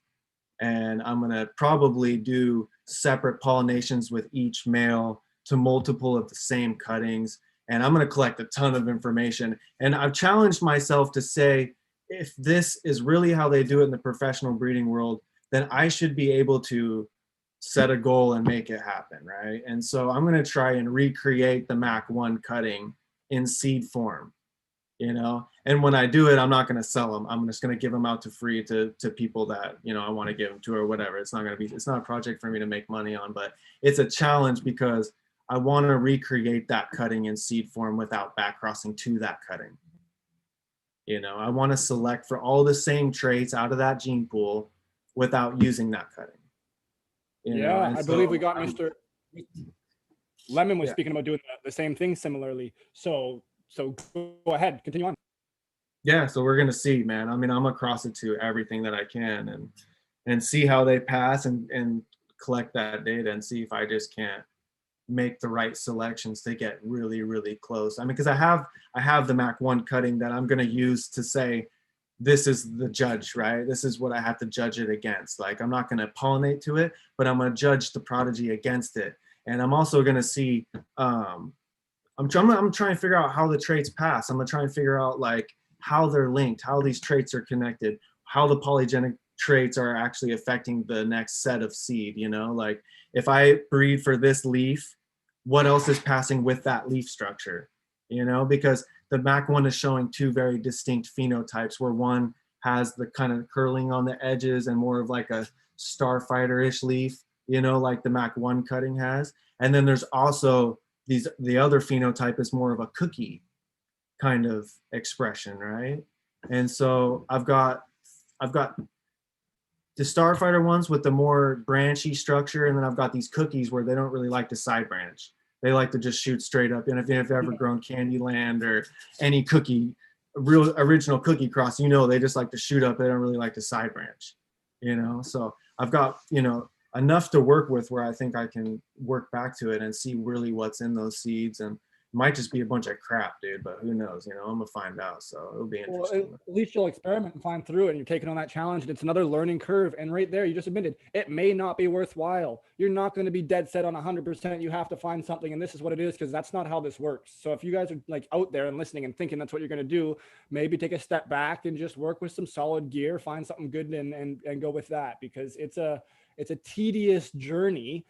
And I'm going to probably do separate pollinations with each male to multiple of the same cuttings. And I'm going to collect a ton of information. And I've challenged myself to say, if this is really how they do it in the professional breeding world, then I should be able to set a goal and make it happen, right? And so I'm going to try and recreate the Mac 1 cutting in seed form, you know? And when I do it, I'm not going to sell them. I'm just going to give them out to free to people that, you know, I want to give them to or whatever. It's not a project for me to make money on, but it's a challenge because I want to recreate that cutting in seed form without back crossing to that cutting. You know, I want to select for all the same traits out of that gene pool without using that cutting. I believe we got Mr. Lemon was speaking about doing the same thing similarly. So go ahead, continue on. Yeah, so we're gonna see, man. I mean, I'm gonna cross it to everything that I can and see how they pass and collect that data and see if I just can't make the right selections to get really, really close. I mean, because I have the Mac 1 cutting that I'm going to use to say, this is the judge, right? This is what I have to judge it against. Like, I'm not going to pollinate to it, but I'm going to judge the prodigy against it. And I'm also going to see, I'm trying to figure out how the traits pass. I'm going to try and figure out like how they're linked, how these traits are connected, how the polygenic traits are actually affecting the next set of seed, you know? Like, if I breed for this leaf, what else is passing with that leaf structure, you know, because the Mac 1 is showing 2 very distinct phenotypes where one has the kind of curling on the edges and more of like a starfighter-ish leaf, you know, like the Mac 1 cutting has. And then there's also the other phenotype is more of a cookie kind of expression, right? And so I've got the starfighter ones with the more branchy structure, and then I've got these cookies where they don't really like to side branch. They like to just shoot straight up. And if you've ever grown Candyland or any cookie, real original cookie cross, you know, they just like to shoot up. They don't really like to side branch, you know? So I've got, you know, enough to work with where I think I can work back to it and see really what's in those seeds. And it might just be a bunch of crap, dude, but who knows, you know, I'm gonna find out. So it'll be interesting. Well, at least you'll experiment and find through it, and you're taking on that challenge, and it's another learning curve. And right there, you just admitted it may not be worthwhile. You're not going to be dead set on 100%. You have to find something, and this is what it is, because that's not how this works. So if you guys are like out there and listening and thinking that's what you're going to do, maybe take a step back and just work with some solid gear, find something good, and go with that, because it's a tedious journey.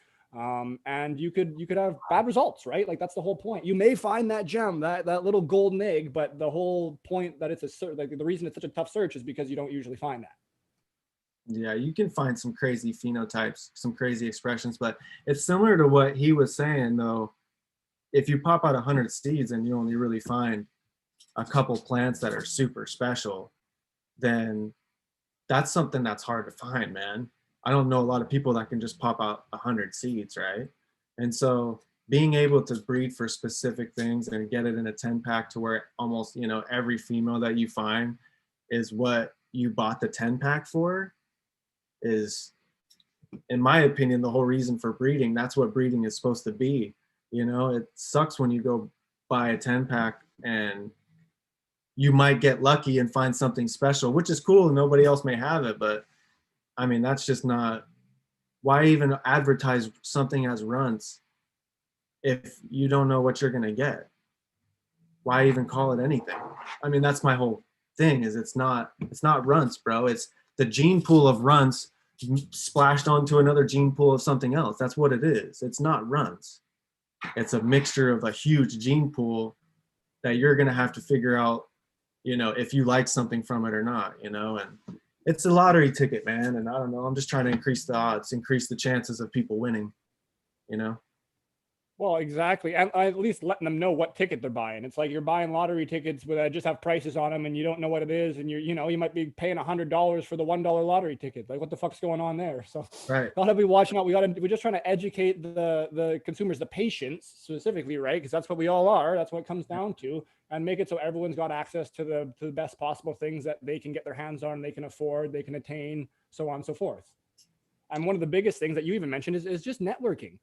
And you could have bad results, right? Like, that's the whole point. You may find that gem, that little golden egg, but the whole point that it's like the reason it's such a tough search is because you don't usually find that. Yeah, you can find some crazy phenotypes, some crazy expressions, but it's similar to what he was saying though. If you pop out 100 seeds and you only really find a couple plants that are super special, then that's something that's hard to find, man. I don't know a lot of people that can just pop out 100 seeds, right? And so being able to breed for specific things and get it in a 10 pack to where almost, you know, every female that you find is what you bought the 10 pack for is, in my opinion, the whole reason for breeding. That's what breeding is supposed to be. You know, it sucks when you go buy a 10 pack and you might get lucky and find something special, which is cool. Nobody else may have it, but I mean, that's just not, why even advertise something as runts if you don't know what you're going to get? Why even call it anything? I mean, that's my whole thing, is it's not runts, bro. It's the gene pool of runts splashed onto another gene pool of something else. That's what it is. It's not runts. It's a mixture of a huge gene pool that you're going to have to figure out, you know, if you like something from it or not, you know. And it's a lottery ticket, man. And I don't know, I'm just trying to increase the odds, increase the chances of people winning, you know? Well, exactly. And at least letting them know what ticket they're buying. It's like you're buying lottery tickets that just have prices on them and you don't know what it is. And you might be paying $100 for the $1 lottery ticket. Like what the fuck's going on there? So Right. gotta be watching out. We're just trying to educate the consumers, the patients specifically, right? Because that's what we all are. That's what it comes down to, and make it so everyone's got access to the best possible things that they can get their hands on, they can afford, they can attain, so on and so forth. And one of the biggest things that you even mentioned is just networking.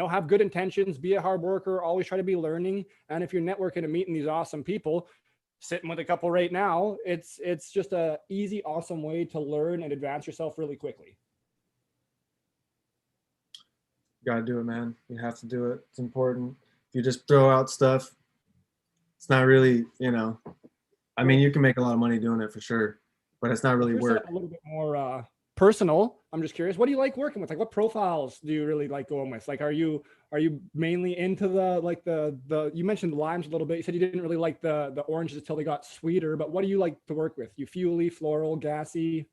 Have good intentions, be a hard worker, always try to be learning. And if you're networking and meeting these awesome people, sitting with a couple right now, it's just a easy, awesome way to learn and advance yourself really quickly. You gotta do it, man. You have to do it. It's important. If you just throw out stuff, it's not really, I mean, you can make a lot of money doing it for sure, but it's not really work. A little bit more personal. I'm just curious, what do you like working with? Like, what profiles do you really like going with? Like, are you mainly into the you mentioned the limes a little bit. You said you didn't really like the oranges until they got sweeter, but what do you like to work with? You fuely, floral, gassy?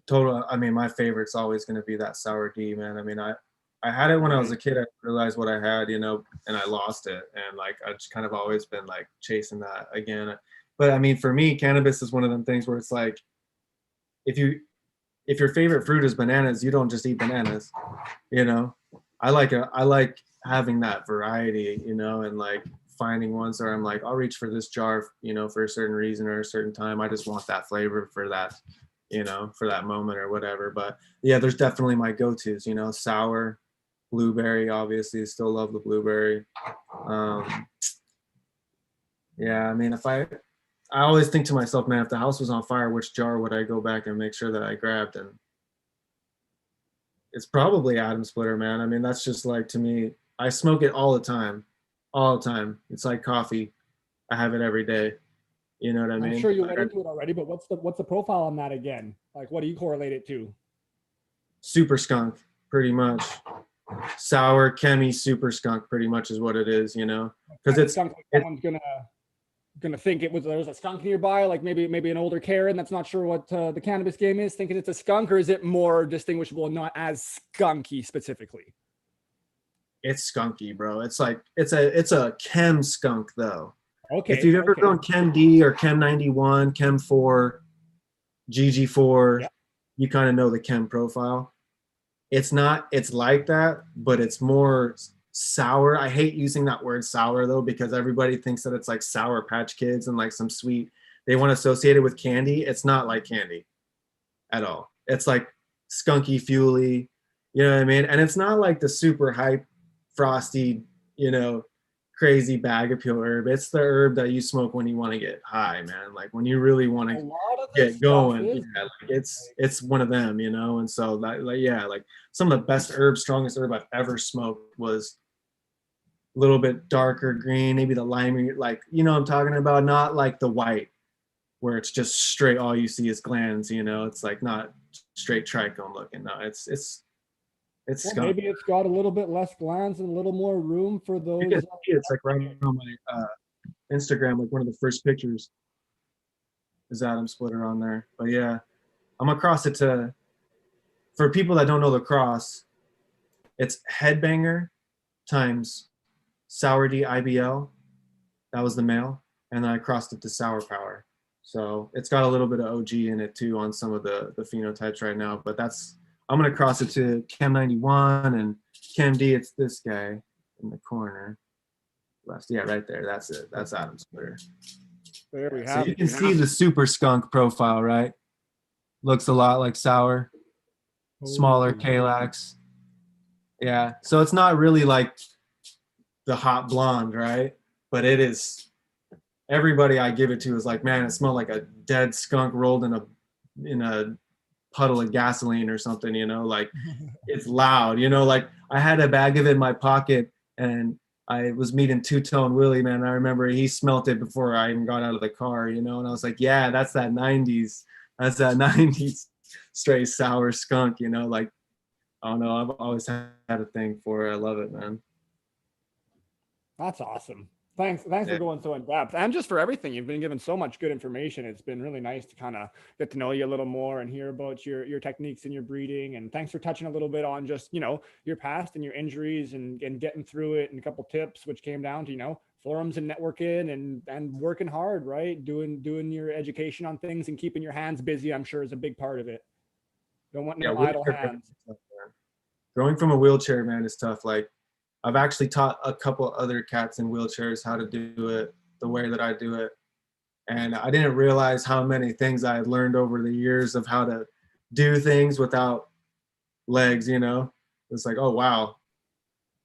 Total. I mean, my favorite's always going to be that sour D, man. I mean, I had it when I was a kid. I realized what I had, and I lost it. And like, I've just kind of always been like chasing that again. But I mean, for me, cannabis is one of them things where it's like, if your favorite fruit is bananas, you don't just eat bananas, I like having that variety, and like finding ones where I'm like, I'll reach for this jar, for a certain reason or a certain time. I just want that flavor for that, for that moment or whatever. But yeah, there's definitely my go-tos, sour, blueberry, obviously, still love the blueberry. Yeah, I mean, I always think to myself, man, if the house was on fire, which jar would I go back and make sure that I grabbed? And it's probably Atom Splitter, man. I mean, that's just like, to me, I smoke it all the time. It's like coffee. I have it every day. You know what I mean? I'm sure you went into it already, but what's the profile on that again? Like, what do you correlate it to? Super skunk, pretty much. Sour, chemi, super skunk, pretty much is what it is, because it's skunk. Like someone's gonna think there's a skunk nearby, like maybe an older Karen that's not sure what the cannabis game is, thinking it's a skunk, or is it more distinguishable and not as skunky specifically? It's skunky, bro. It's like it's a chem skunk though. Okay. If you've ever grown Chem D or Chem 91, Chem 4, GG4, yeah, you kind of know the chem profile. It's like that, but it's more sour. I hate using that word sour though, because everybody thinks that it's like Sour Patch Kids and like some sweet, they want to associate it with candy. It's not like candy at all. It's like skunky, fuely, you know what I mean? And it's not like the super hype, frosty, crazy bag appeal herb. It's the herb that you smoke when you want to get high, man. Like when you really want to get going. Yeah, like it's one of them, and so like some of the best herbs, strongest herb I've ever smoked was a little bit darker green, maybe the limey, like, I'm talking about, not like the white where it's just straight, all you see is glands, it's like not straight trichome looking. No, it's well, maybe it's got a little bit less glands and a little more room for those. You can see it's like right on my Instagram, like one of the first pictures is Atom Splitter on there. But yeah, I'm across it for people that don't know the cross, it's Headbanger times Sour D IBL. That was the male. And then I crossed it to Sour Power. So it's got a little bit of OG in it too on some of the phenotypes right now. But I'm going to cross it to Chem 91 and Chem D. It's this guy in the corner. Left. Yeah, right there. That's it. That's Atom Splitter. There we have it. So you can see the super skunk profile, right? Looks a lot like sour. Smaller Kalax. Yeah. So it's not really like the hot blonde, right? But it is. Everybody I give it to is like, man, it smelled like a dead skunk rolled in a puddle of gasoline or something, like it's loud, like I had a bag of it in my pocket and I was meeting Two-Tone Willie, man. I remember he smelt it before I even got out of the car, and I was like, yeah, that's that 90s straight sour skunk, like, I don't know, I've always had a thing for it. I love it, man. That's awesome. Thanks for going so in depth, and just for everything. You've been given so much good information. It's been really nice to kind of get to know you a little more and hear about your techniques and your breeding. And thanks for touching a little bit on just, your past and your injuries and getting through it, and a couple tips, which came down to, forums and networking and working hard, right? Doing your education on things and keeping your hands busy, I'm sure, is a big part of it. Don't want no idle hands. Growing from a wheelchair, man, is tough. Like, I've actually taught a couple other cats in wheelchairs how to do it the way that I do it. And I didn't realize how many things I had learned over the years of how to do things without legs, It's like, oh, wow.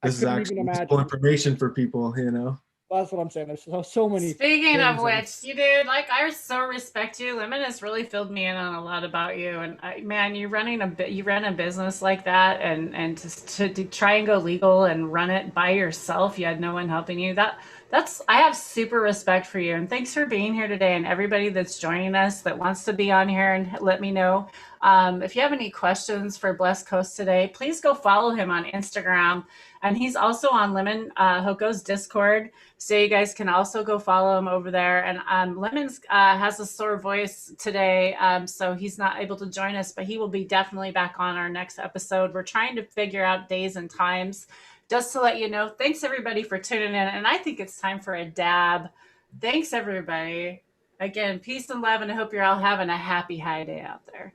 This is actually useful information for people, That's what I'm saying. There's so many. Speaking of which, you dude, I so respect you. Lemon has really filled me in on a lot about you. And man, you run a business like that, and to try and go legal and run it by yourself. You had no one helping you. I have super respect for you. And thanks for being here today, and everybody that's joining us that wants to be on here, and let me know. If you have any questions for Blessed Coast today, please go follow him on Instagram. And he's also on Lemon Hoko's Discord. So you guys can also go follow him over there. And Lemons has a sore voice today, so he's not able to join us, but he will be definitely back on our next episode. We're trying to figure out days and times. Just to let you know, thanks everybody for tuning in. And I think it's time for a dab. Thanks everybody. Again, peace and love, and I hope you're all having a happy high day out there.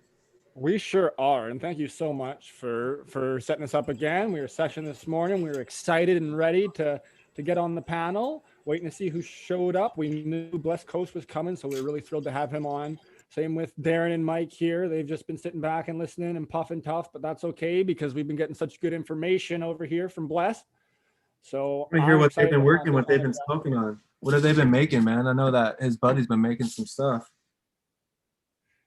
We sure are. And thank you so much for setting us up again. We were session this morning. We were excited and ready to get on the panel, waiting to see who showed up. We knew Blessed Coast was coming, so we were really thrilled to have him on. Same with Darren and Mike here. They've just been sitting back and listening and puffing tough, but that's okay because we've been getting such good information over here from Blessed. So I hear what they've been working, what they've been smoking on. What have they been making, man? I know that his buddy's been making some stuff.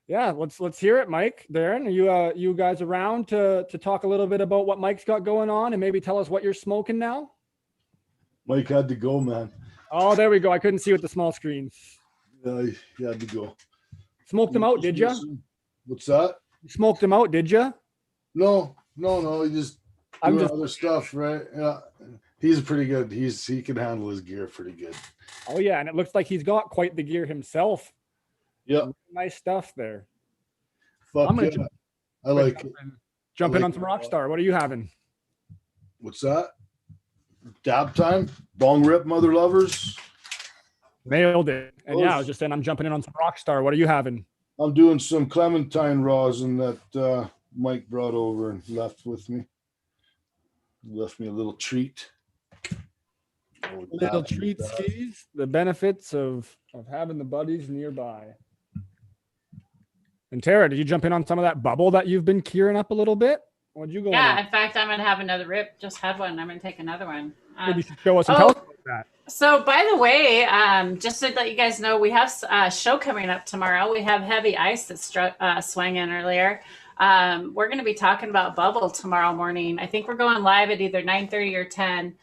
Yeah, let's hear it, Mike. Darren, are you guys around to talk a little bit about what Mike's got going on and maybe tell us what you're smoking now? Mike had to go, man. Oh, there we go. I couldn't see with the small screen. Yeah, he had to go. Smoked him out, did you? What's that? You smoked him out, did you? No. He just doing other stuff, right? Yeah, he's pretty good. He can handle his gear pretty good. Oh yeah, and it looks like he's got quite the gear himself. Yeah, nice stuff there. Fuck yeah. I like it. Jump in on some Rockstar. What are you having? What's that? Dab time? Bong rip, mother lovers. Nailed it. And yeah, I was just saying I'm jumping in on some Rockstar. What are you having? I'm doing some Clementine rosin that Mike brought over and left with me. Left me a little treat. Little treat skis. The benefits of having the buddies nearby. And Tara, did you jump in on some of that bubble that you've been curing up a little bit? What'd you go on? Yeah, in fact, I'm going to have another rip. Just had one. I'm going to take another one. Maybe you should show us and tell us about that. So, by the way, just to let you guys know, we have a show coming up tomorrow. We have Heavy Ice that swung in earlier. We're going to be talking about bubble tomorrow morning. I think we're going live at either 9:30 or 10.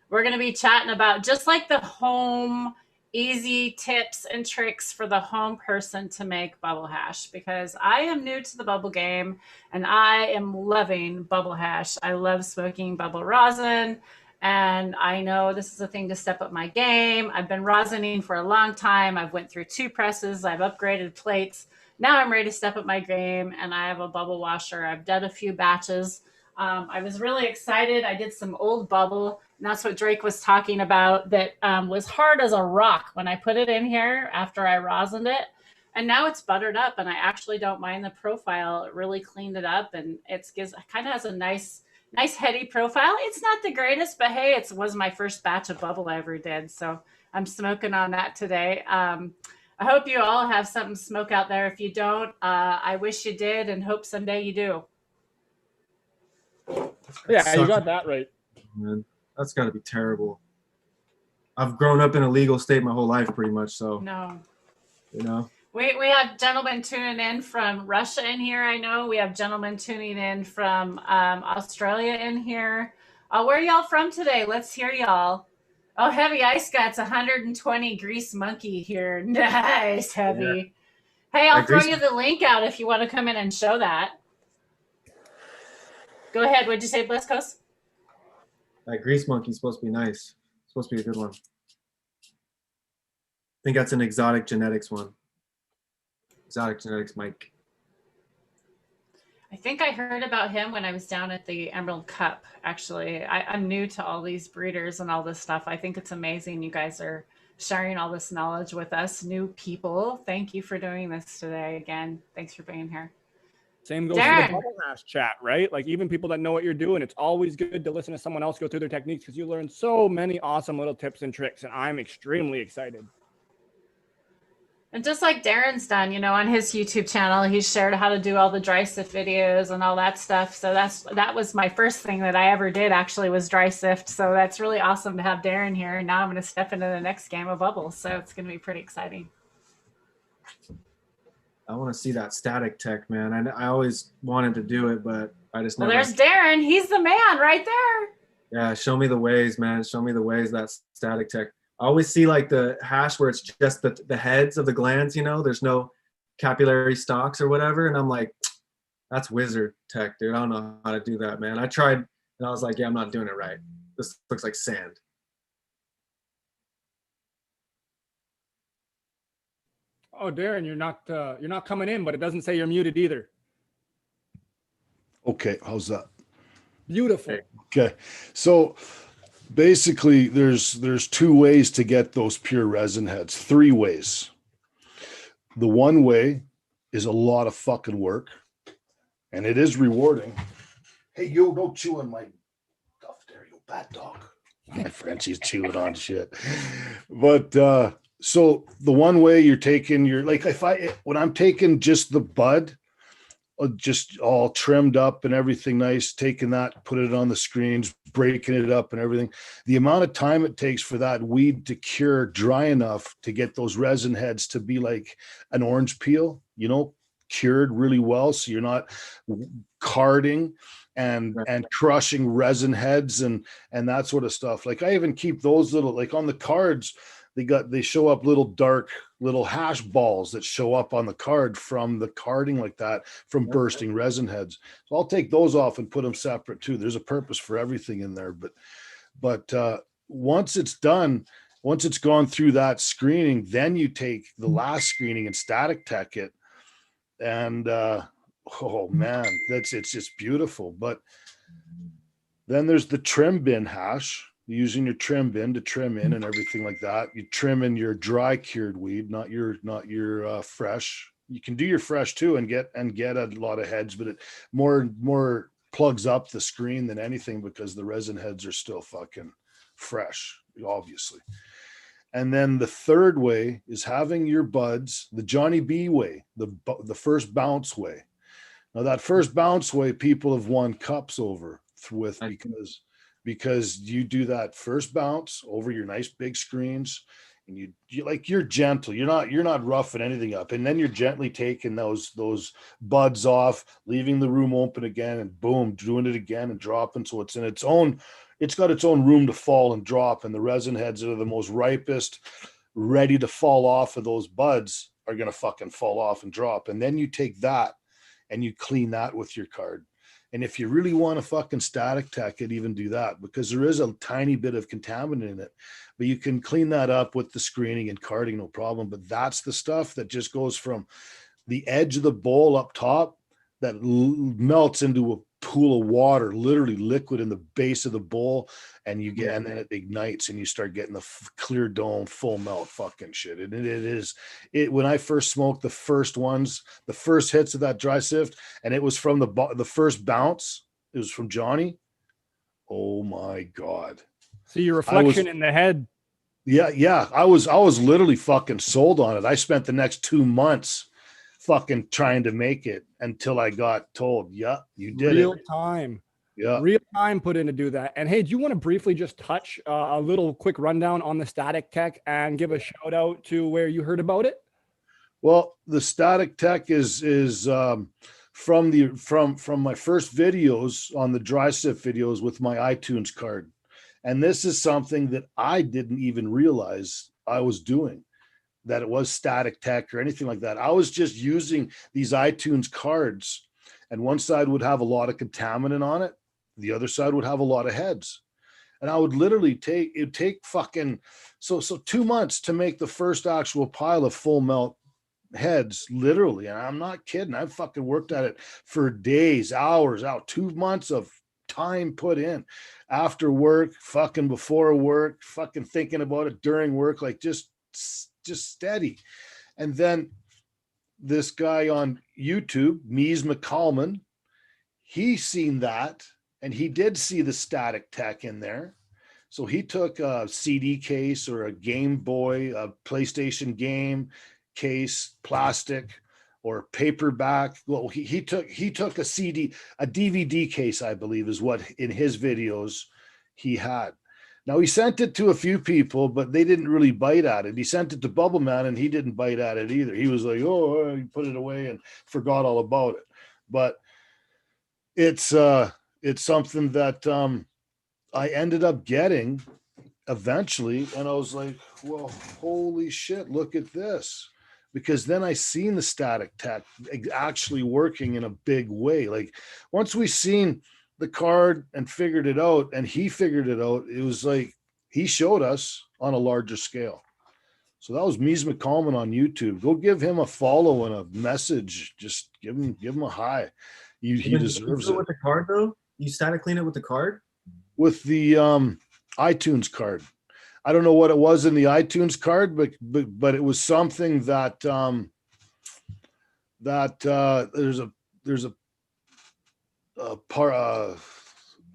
We're going to be chatting about just like the home easy tips and tricks for the home person to make bubble hash, because I am new to the bubble game and I am loving bubble hash. I love smoking bubble rosin, and I know this is a thing to step up my game. I've been rosining for a long time. I've went through 2 presses. I've upgraded plates. Now I'm ready to step up my game, and I have a bubble washer. I've done a few batches. I was really excited. I did some old bubble, and that's what Drake was talking about, that was hard as a rock when I put it in here after I rosined it. And now it's buttered up, and I actually don't mind the profile. It really cleaned it up, and it kind of has a nice heady profile. It's not the greatest, but hey, it was my first batch of bubble I ever did. So I'm smoking on that today. I hope you all have something to smoke out there. If you don't, I wish you did, and hope someday you do. Yeah, you got that right. Man, that's got to be terrible. I've grown up in a legal state my whole life, pretty much. So no, we have gentlemen tuning in from Russia in here. I know we have gentlemen tuning in from Australia in here. Where are y'all from today? Let's hear y'all. Oh, Heavy Ice Gut's 120 Grease Monkey here. Nice, Heavy. Yeah. Hey, I'll throw you the link out if you want to come in and show that. Go ahead. What'd you say, Blessed Coast? That Grease Monkey's supposed to be nice. Supposed to be a good one. I think that's an exotic genetics one. Exotic genetics, Mike. I think I heard about him when I was down at the Emerald Cup. Actually, I'm new to all these breeders and all this stuff. I think it's amazing you guys are sharing all this knowledge with us new people. Thank you for doing this today. Again, thanks for being here. Same goes for the bubble hash chat, right? Like even people that know what you're doing, it's always good to listen to someone else go through their techniques because you learn so many awesome little tips and tricks, and I'm extremely excited. And just like Darren's done, you know, on his YouTube channel, he's shared how to do all the dry sift videos and all that stuff. So that was my first thing that I ever did actually was dry sift. So that's really awesome to have Darren here. And now I'm going to step into the next game of bubbles. So it's going to be pretty exciting. I want to see that static tech, man. I always wanted to do it, but I just never. Well, there's Darren. He's the man right there. Yeah, show me the ways, man. Show me the ways that static tech. I always see like the hash where it's just the heads of the glands, you know, there's no capillary stalks or whatever. And I'm like, that's wizard tech, dude. I don't know how to do that, man. I tried and I was like, yeah, I'm not doing it right. This looks like sand. Oh, Darren, you're not coming in, but it doesn't say you're muted either. Okay, how's that? Beautiful. Okay, so basically there's two ways to get those pure resin heads, three ways. The one way is a lot of fucking work and it is rewarding. Hey, yo, don't chew on my stuff there, you bad dog. My Frenchie's chewing on shit. But so the one way you're taking your, like when I'm taking just the bud, just all trimmed up and everything nice, taking that, put it on the screens, breaking it up and everything. The amount of time it takes for that weed to cure dry enough to get those resin heads to be like an orange peel, you know, cured really well. So you're not carding and crushing resin heads and that sort of stuff. Like I even keep those little, like on the cards, they show up little dark little hash balls that show up on the card from the carding like that, from bursting resin heads. So I'll take those off and put them separate too. There's a purpose for everything in there. But once it's done, once it's gone through that screening, then you take the last screening and static tech it. And oh man, it's just beautiful. But then there's the trim bin hash. Using your trim bin to trim in and everything like that. You trim in your dry cured weed, not your fresh. You can do your fresh too and get a lot of heads, but it more plugs up the screen than anything because the resin heads are still fucking fresh, obviously. And then the third way is having your buds, the Johnny B way, the first bounce way. Now that first bounce way, people have won cups over with because you do that first bounce over your nice big screens and you're gentle, you're not roughing anything up, and then you're gently taking those buds off, leaving the room open again, and boom, doing it again and dropping, so it's got its own room to fall and drop, and the resin heads that are the most ripest, ready to fall off of those buds are going to fucking fall off and drop. And then you take that and you clean that with your card. And if you really want to fucking static tech it, even do that, because there is a tiny bit of contaminant in it, but you can clean that up with the screening and carding, no problem. But that's the stuff that just goes from the edge of the bowl up top that melts into a pool of water, literally liquid in the base of the bowl, and then it ignites and you start getting the clear dome, full melt fucking shit. And it is when I first smoked the first ones, the first hits of that dry sift, and it was from the first bounce, it was from Johnny. Oh my God. See your reflection in the head. Yeah. I was literally fucking sold on it. I spent the next 2 months fucking trying to make it until I got told, yeah, you did real time. Yeah. Real time put in to do that. And hey, do you want to briefly just touch a little quick rundown on the static tech and give a shout out to where you heard about it? Well, the static tech is from my first videos on the dry sift videos with my iTunes card. And this is something that I didn't even realize I was doing, that it was static tech or anything like that. I was just using these iTunes cards, and one side would have a lot of contaminant on it. The other side would have a lot of heads. And I would literally take fucking, so 2 months to make the first actual pile of full melt heads, literally. And I'm not kidding. I've fucking worked at it for days, hours out, 2 months of time put in after work, fucking before work, fucking thinking about it during work, like just steady. And then this guy on YouTube, Mies McCallman, he seen that, and he did see the static tech in there. So he took a CD case or a Game Boy, a PlayStation game case, plastic or paperback. Well, he took a DVD case, I believe, is what in his videos he had. Now he sent it to a few people, but they didn't really bite at it. He sent it to Bubble Man, and he didn't bite at it either. He was like, "Oh," he put it away and forgot all about it. But it's something that I ended up getting eventually, and I was like, "Well, holy shit, look at this." Because then I seen the static tech actually working in a big way. Like once we seen the card and figured it out, and he figured it out, it was like he showed us on a larger scale. So that was Mies McCallman on YouTube. Go give him a follow and a message. Just give him a hi. He deserves it. With the card though, you static clean it with the card. With the iTunes card. I don't know what it was in the iTunes card, but it was something that there's an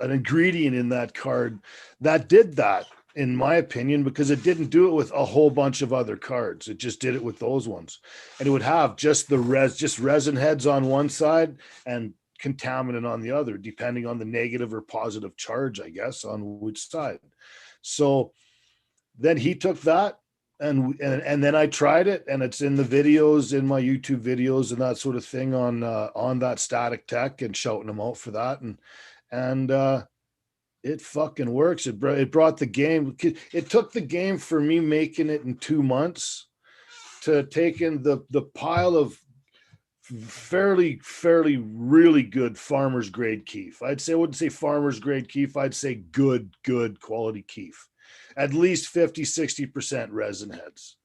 ingredient in that card that did that, in my opinion, because it didn't do it with a whole bunch of other cards. It just did it with those ones, and it would have just resin heads on one side and contaminant on the other, depending on the negative or positive charge, I guess, on which side. So then he took that, and then I tried it, and it's in the videos, in my YouTube videos and that sort of thing on that static tech, and shouting them out for that. And it fucking works. It brought the game. It took the game for me making it in 2 months to taking the pile of fairly really good farmer's grade keef. I wouldn't say farmer's grade keef. I'd say good quality keef. At least 50-60% resin heads,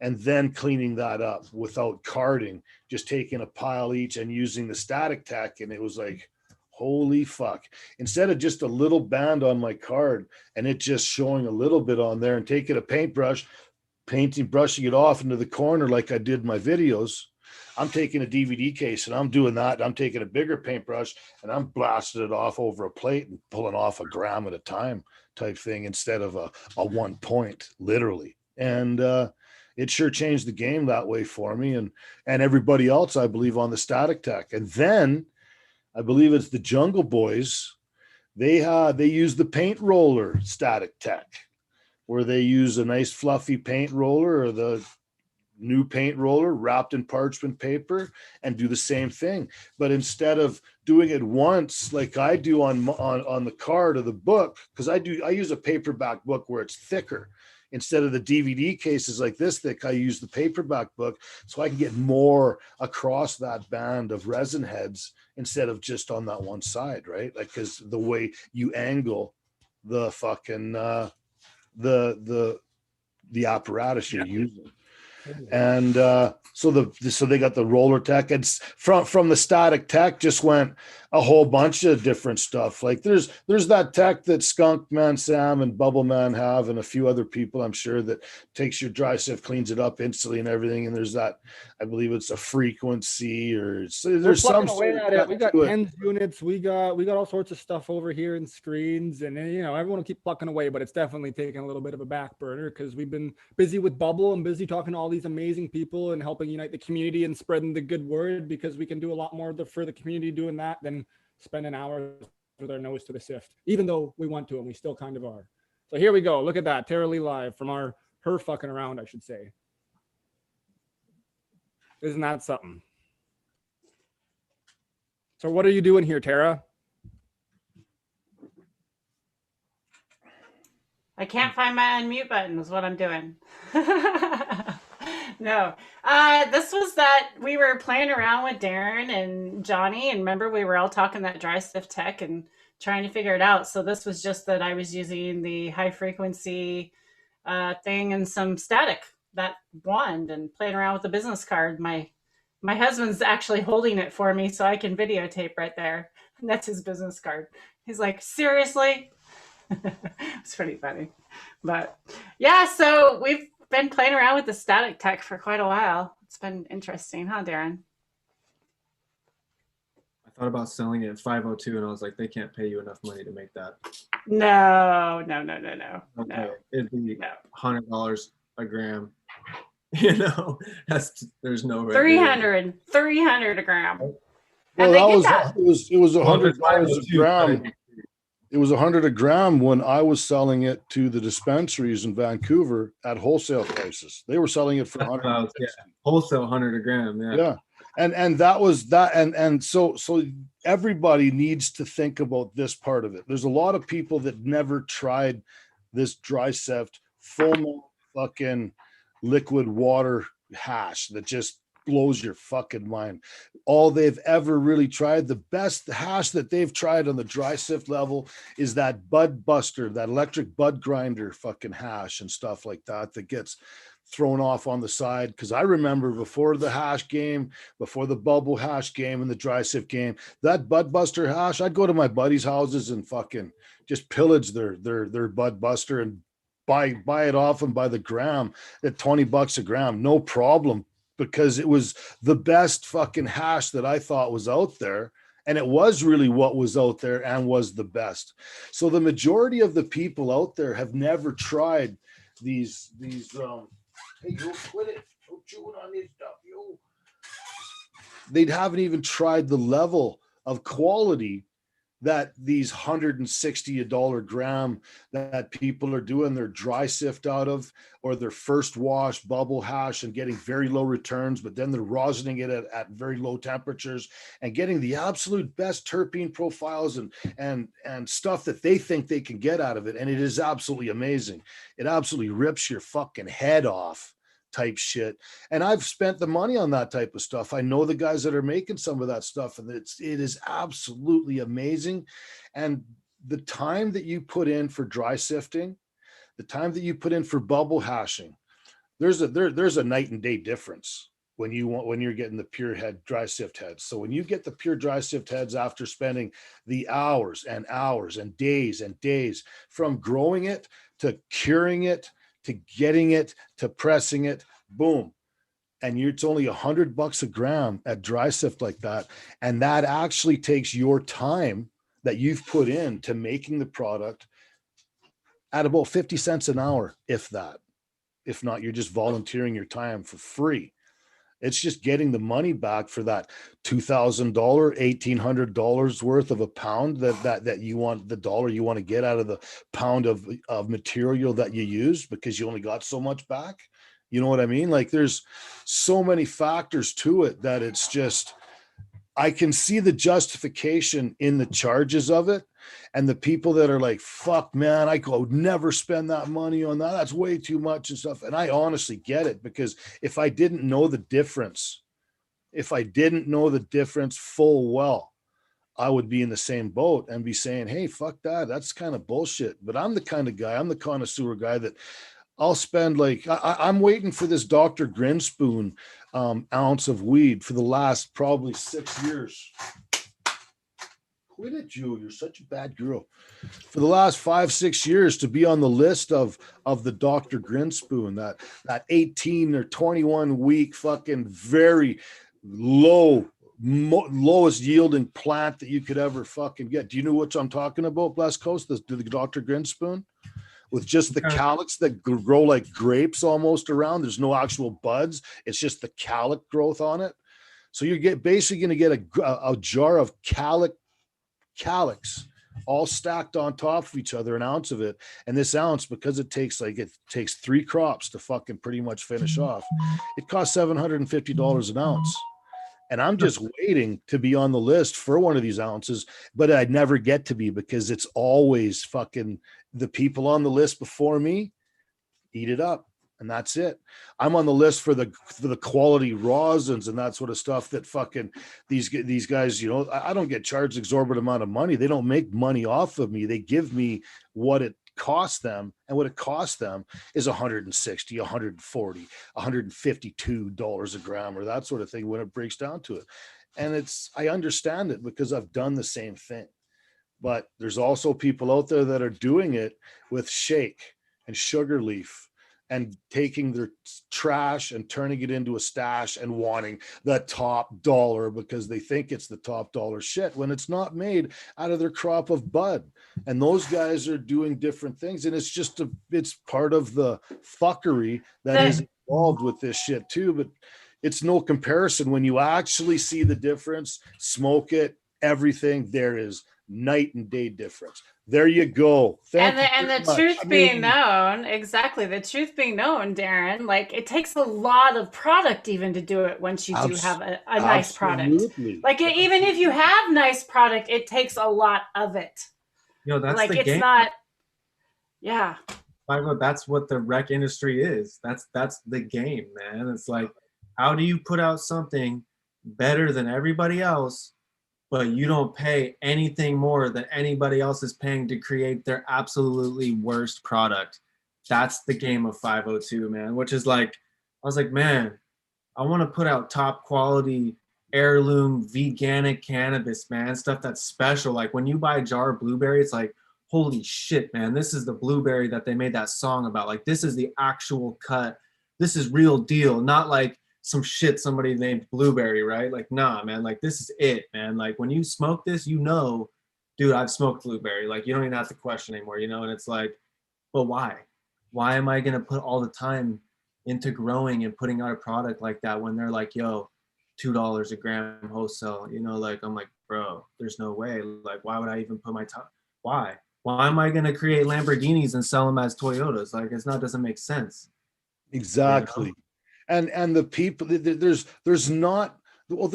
and then cleaning that up without carding, just taking a pile each and using the static tech. And it was like, holy fuck, instead of just a little band on my card and it just showing a little bit on there, and taking a paintbrush, brushing it off into the corner like I did in my videos, I'm taking a DVD case and I'm doing that. I'm taking a bigger paintbrush and I'm blasting it off over a plate and pulling off a gram at a time type thing, instead of a 1 point, literally. And it sure changed the game that way for me and everybody else, I believe, on the static tech. And then I believe it's the Jungle Boys. They use the paint roller static tech, where they use a nice fluffy paint roller, or the new paint roller wrapped in parchment paper, and do the same thing. But instead of doing it once like I do on the card of the book, because I use a paperback book where it's thicker. Instead of the DVD cases like this thick, I use the paperback book so I can get more across that band of resin heads instead of just on that one side, right? Like, because the way you angle the fucking the apparatus you're using. And so they got the roller tech, and from the static tech just went a whole bunch of different stuff. Like there's that tech that Skunk Man Sam and Bubble Man have, and a few other people, I'm sure, that takes your dry sift, cleans it up instantly and everything. And there's that, I believe it's a frequency, or there's some away at it. We got TENS units, we got all sorts of stuff over here in screens, and everyone will keep plucking away, but it's definitely taking a little bit of a back burner because we've been busy with Bubble and busy talking to all these amazing people and helping unite the community and spreading the good word, because we can do a lot more for the community doing that than spending hours with our nose to the sift, even though we want to, and we still kind of are. So here we go. Look at that. Tara Lee live from her fucking around, I should say. Isn't that something? So what are you doing here, Tara? I can't find my unmute button is what I'm doing. No, this was that we were playing around with Darren and Johnny, and remember we were all talking that dry sift tech and trying to figure it out. So this was just that I was using the high frequency thing and some static, that wand, and playing around with the business card. My husband's actually holding it for me so I can videotape right there. And that's his business card. He's like, seriously? It's pretty funny. But yeah, so we've been playing around with the static tech for quite a while. It's been interesting, huh, Darren? I thought about selling it at 502, and I was like, they can't pay you enough money to make that. No. Okay, it'd be No. $100 a gram. You know, there's no way. 300 a gram. Well, And that that. was it was $100 a gram. $502. It was $100 a gram when I was selling it to the dispensaries in Vancouver at wholesale prices. They were selling it for $100. Yeah, wholesale 100 a gram. Yeah. Yeah. And that was that. And so everybody needs to think about this part of it. There's a lot of people that never tried this dry sift full fucking liquid water hash that just blows your fucking mind. All they've ever really tried, the best hash that they've tried on the dry sift level is that bud buster, that electric bud grinder fucking hash and stuff like that gets thrown off on the side. Because I remember before the hash game, before the bubble hash game and the dry sift game, that bud buster hash, I'd go to my buddies' houses and fucking just pillage their bud buster and buy it off them by the gram at $20 a gram, no problem, because it was the best fucking hash that I thought was out there. And it was really what was out there and was the best. So the majority of the people out there have never tried these hey, you quit it. Don't chew it on this stuff, you. They haven't even tried the level of quality that these $160 gram that people are doing their dry sift out of, or their first wash bubble hash and getting very low returns, but then they're rosining it at very low temperatures and getting the absolute best terpene profiles and stuff that they think they can get out of it. And it is absolutely amazing. It absolutely rips your fucking head off type shit. And I've spent the money on that type of stuff. I know the guys that are making some of that stuff, and it is absolutely amazing. And the time that you put in for dry sifting, the time that you put in for bubble hashing, there's a night and day difference when you're getting the pure head dry sift heads. So when you get the pure dry sift heads after spending the hours and hours and days from growing it to curing it to getting it, to pressing it, boom. And it's only $100 a gram at dry sift like that. And that actually takes your time that you've put in to making the product at about 50 cents an hour, if that. If not, you're just volunteering your time for free. It's just getting the money back for that $2,000, $1,800 worth of a pound that you want, the dollar you want to get out of the pound of material that you use, because you only got so much back. You know what I mean? Like, there's so many factors to it that it's just, I can see the justification in the charges of it. And the people that are like, fuck, man, I could never spend that money on that. That's way too much and stuff. And I honestly get it, because if I didn't know the difference, full well, I would be in the same boat and be saying, hey, fuck that. That's kind of bullshit. But I'm the kind of guy, I'm the connoisseur guy that I'll spend like, I'm waiting for this Dr. Grinspoon ounce of weed for the last probably 6 years. Quit it, Joe. You're such a bad girl. For the last 5-6 years to be on the list of the Dr. Grinspoon, that 18 or 21 week fucking very lowest yielding plant that you could ever fucking get. Do you know what I'm talking about, Blessed Coast? The Dr. Grinspoon? With just the calyx that grow like grapes almost around. There's no actual buds. It's just the calyx growth on it. So you're basically going to get a jar of calyx all stacked on top of each other, an ounce of it. And this ounce, because it takes 3 crops to fucking pretty much finish off, it costs $750 an ounce. And I'm just waiting to be on the list for one of these ounces, but I'd never get to be, because it's always fucking the people on the list before me eat it up. and that's it. I'm on the list for the quality rosins and that sort of stuff that fucking these guys, you know, I don't get charged exorbitant amount of money. They don't make money off of me. They give me what it costs them, and what it costs them is 160, 140, 152 dollars a gram or that sort of thing when it breaks down to it. And I understand it because I've done the same thing. But there's also people out there that are doing it with shake and sugar leaf and taking their trash and turning it into a stash and wanting the top dollar because they think it's the top dollar shit when it's not made out of their crop of bud. And those guys are doing different things. And it's part of the fuckery that is involved with this shit too. But it's no comparison when you actually see the difference, smoke it, everything. There is night and day difference. There you go. And the truth being known, exactly. The truth being known, Darren, like it takes a lot of product even to do it once you do have a nice product. Like even if you have nice product, it takes a lot of it. You know, that's like the it's game. Not, yeah. That's what the rec industry is. That's the game, man. It's like, how do you put out something better than everybody else, but you don't pay anything more than anybody else is paying to create their absolutely worst product? That's the game of 502, man, which is like, I was like, man, I want to put out top quality heirloom veganic cannabis, man, stuff that's special. Like when you buy a jar of blueberry, it's like, holy shit, man, this is the blueberry that they made that song about. Like, this is the actual cut. This is real deal, not like some shit somebody named Blueberry, right? Like, nah, man, like this is it, man. Like when you smoke this, you know, dude, I've smoked Blueberry. Like you don't even have to question anymore, you know? And it's like, but why? Why am I gonna put all the time into growing and putting out a product like that when they're like, yo, $2 a gram wholesale, you know? Like, I'm like, bro, there's no way. Like, why would I even put my time? Why am I gonna create Lamborghinis and sell them as Toyotas? Like, doesn't make sense. Exactly. You know? And the people, there's not, well,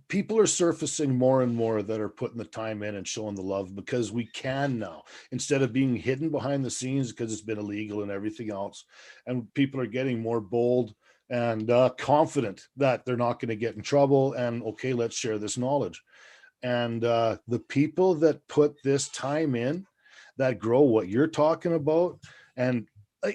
people are surfacing more and more that are putting the time in and showing the love because we can now, instead of being hidden behind the scenes because it's been illegal and everything else. And people are getting more bold and confident that they're not going to get in trouble. And okay, let's share this knowledge. And the people that put this time in, that grow what you're talking about, and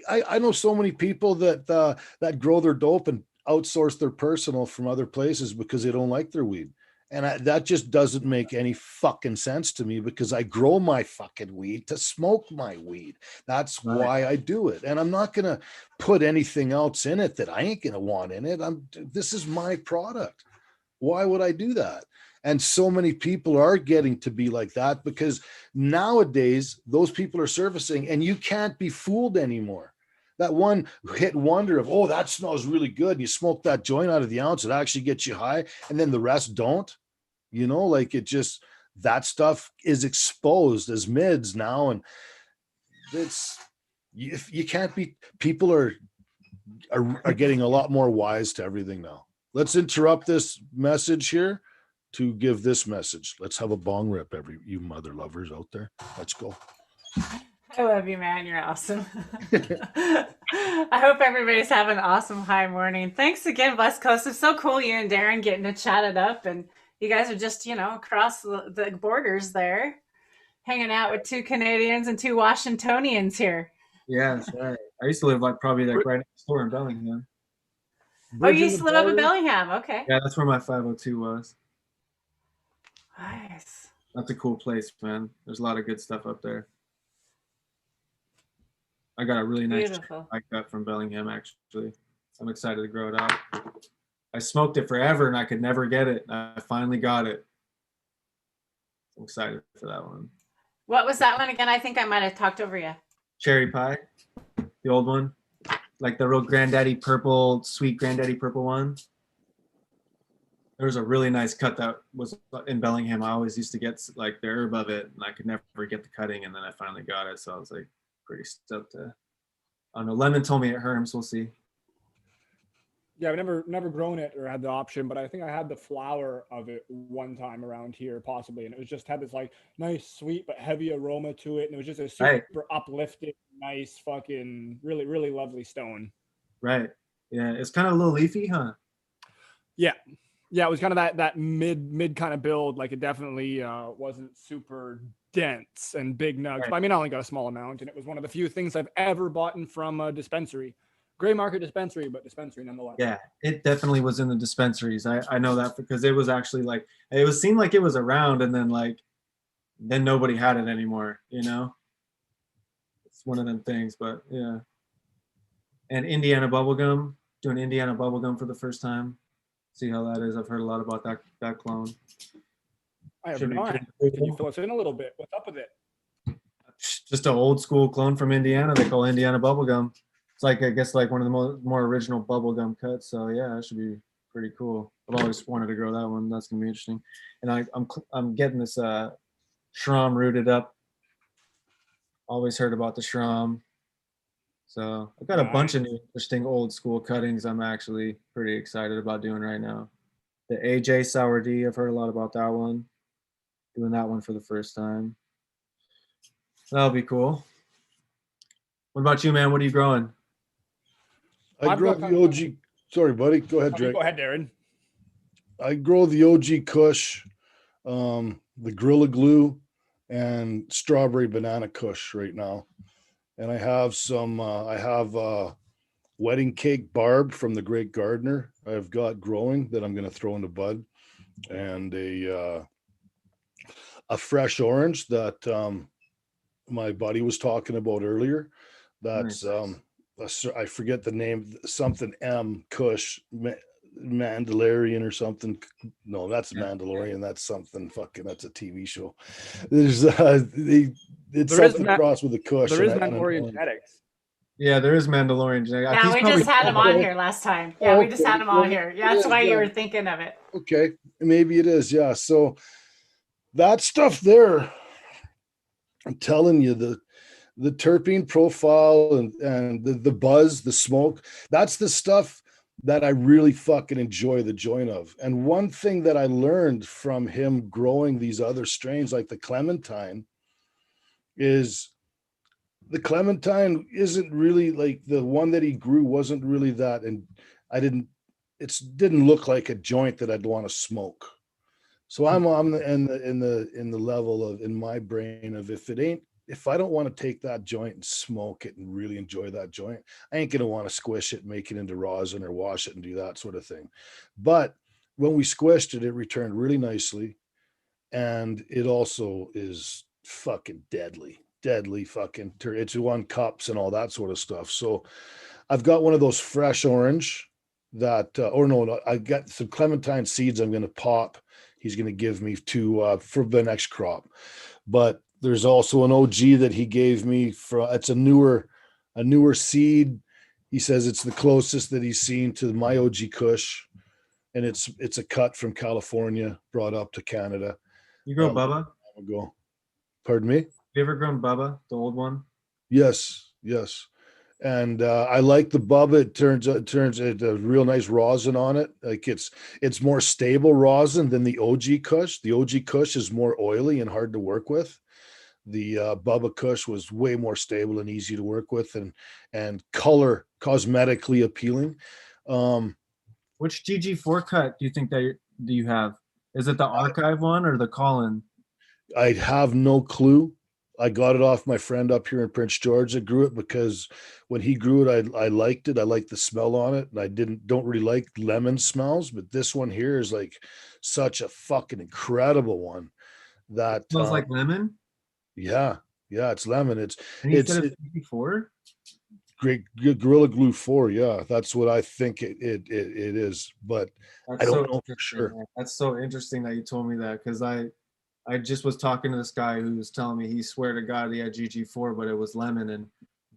I know so many people that grow their dope and outsource their personal from other places because they don't like their weed. And that just doesn't make any fucking sense to me because I grow my fucking weed to smoke my weed. That's why I do it. And I'm not going to put anything else in it that I ain't going to want in it. This is my product. Why would I do that? And so many people are getting to be like that because nowadays those people are surfacing and you can't be fooled anymore. That one hit wonder of, oh, that smells really good. And you smoke that joint out of the ounce, it actually gets you high. And then the rest don't, you know, like it just, that stuff is exposed as mids now. And you can't be, people are getting a lot more wise to everything now. Let's interrupt this message here to give this message. Let's have a bong rip, you mother lovers out there. Let's go. I love you, man. You're awesome. I hope everybody's having an awesome high morning. Thanks again, West Coast. It's so cool you and Darren getting to chat it up, and you guys are just, you know, across the borders there, hanging out with 2 Canadians and 2 Washingtonians here. Yeah, that's right. I used to live right next door in Bellingham. Oh, you used to live up in Bellingham. Okay. Yeah, that's where my 502 was. Nice. That's a cool place, man. There's a lot of good stuff up there. I got a really nice like that from Bellingham, actually. I'm excited to grow it out. I smoked it forever and I could never get it. I finally got it. I'm excited for that one. What was that one again? I think I might have talked over you. Cherry pie, the old one. Like the real granddaddy purple, sweet granddaddy purple one. There was a really nice cut that was in Bellingham. I always used to get like the herb of it and I could never get the cutting, and then I finally got it. So I was like pretty stoked to, I don't know, Lemon told me it herms, we'll see. Yeah, I've never grown it or had the option, but I think I had the flower of it one time around here, possibly, and it was just had this like nice, sweet but heavy aroma to it, and it was just a super Right. uplifting, nice, fucking, really, really lovely stone. Right. Yeah, it's kind of a little leafy, huh? Yeah, yeah, it was kind of that mid kind of build. Like it definitely wasn't super dense and big nugs. Right. But I mean, I only got a small amount, and it was one of the few things I've ever bought from a dispensary. Gray market dispensary, but dispensary nonetheless. Yeah, it definitely was in the dispensaries. I know that because it was actually like seemed like it was around, and then nobody had it anymore. You know, it's one of them things. But yeah, and Indiana bubblegum, doing Indiana bubblegum for the first time. See how that is. I've heard a lot about that clone. I have Should be not. pretty Can you cool. fill us in a little bit? What's up with it? Just an old school clone from Indiana. They call Indiana bubblegum. It's like, I guess, like one of the more original bubblegum cuts. So yeah, that should be pretty cool. I've always wanted to grow that one. That's gonna be interesting. And I'm getting this Shroom rooted up. Always heard about the Shroom. So I've got a bunch of new interesting old school cuttings I'm actually pretty excited about doing right now. The AJ Sour D, I've heard a lot about that one. Doing that one for the first time. That'll be cool. What about you, man? What are you growing? I grow the OG. Sorry, buddy. Go ahead, Drake. Go ahead, Darren. I grow the OG Kush, the Gorilla Glue, and strawberry banana Kush right now. And I have some. I have wedding cake barb from the Great Gardener. I've got growing that I'm going to throw into bud, and a fresh orange that my buddy was talking about earlier. That's I forget the name, something M Kush Mandalorian or something. No, that's Mandalorian. That's something fucking. That's a TV show. There's it's something crossed with a Kush. There is Mandalorian genetics. Yeah, there is Mandalorian genetics. Yeah, we just had him on here last time. Yeah, we just had him on here. Yeah, that's why you were thinking of it. Okay, maybe it is. Yeah, so that stuff there, I'm telling you, the terpene profile and the buzz, the smoke, that's the stuff that I really fucking enjoy the joint of. And one thing that I learned from him growing these other strains like the Clementine is the Clementine isn't really like the one that he grew wasn't really that. And it didn't look like a joint that I'd want to smoke. So I'm on in the level of, in my brain, of if I don't want to take that joint and smoke it and really enjoy that joint, I ain't going to want to squish it, make it into rosin or wash it and do that sort of thing. But when we squished it, it returned really nicely. And it also is fucking deadly fucking, it's 1 cups and all that sort of stuff. So I've got one of those fresh orange that, I got some Clementine seeds I'm going to pop. He's going to give me for the next crop. But there's also an OG that he gave me it's a newer seed. He says it's the closest that he's seen to my OG Kush. And it's a cut from California, brought up to Canada. You grow Bubba? Ago. Pardon me? You ever grown Bubba, the old one? Yes. And I like the Bubba. It turns a real nice rosin on it. Like it's more stable rosin than the OG Kush. The OG Kush is more oily and hard to work with. The Bubba Kush was way more stable and easy to work with, and cosmetically appealing. Which GG4 cut do you think do you have? Is it the archive one or the Colin? I have no clue. I got it off my friend up here in Prince George that grew it, because when he grew it, I liked it. I liked the smell on it, and I don't really like lemon smells, but this one here is like such a fucking incredible one. That it smells like lemon. Yeah, it's lemon. It's GG4. Great Gorilla Glue 4. Yeah, that's what I think it is, but I don't know for sure. Man. That's so interesting that you told me that, because I just was talking to this guy who was telling me he swear to God he had GG4, but it was lemon. And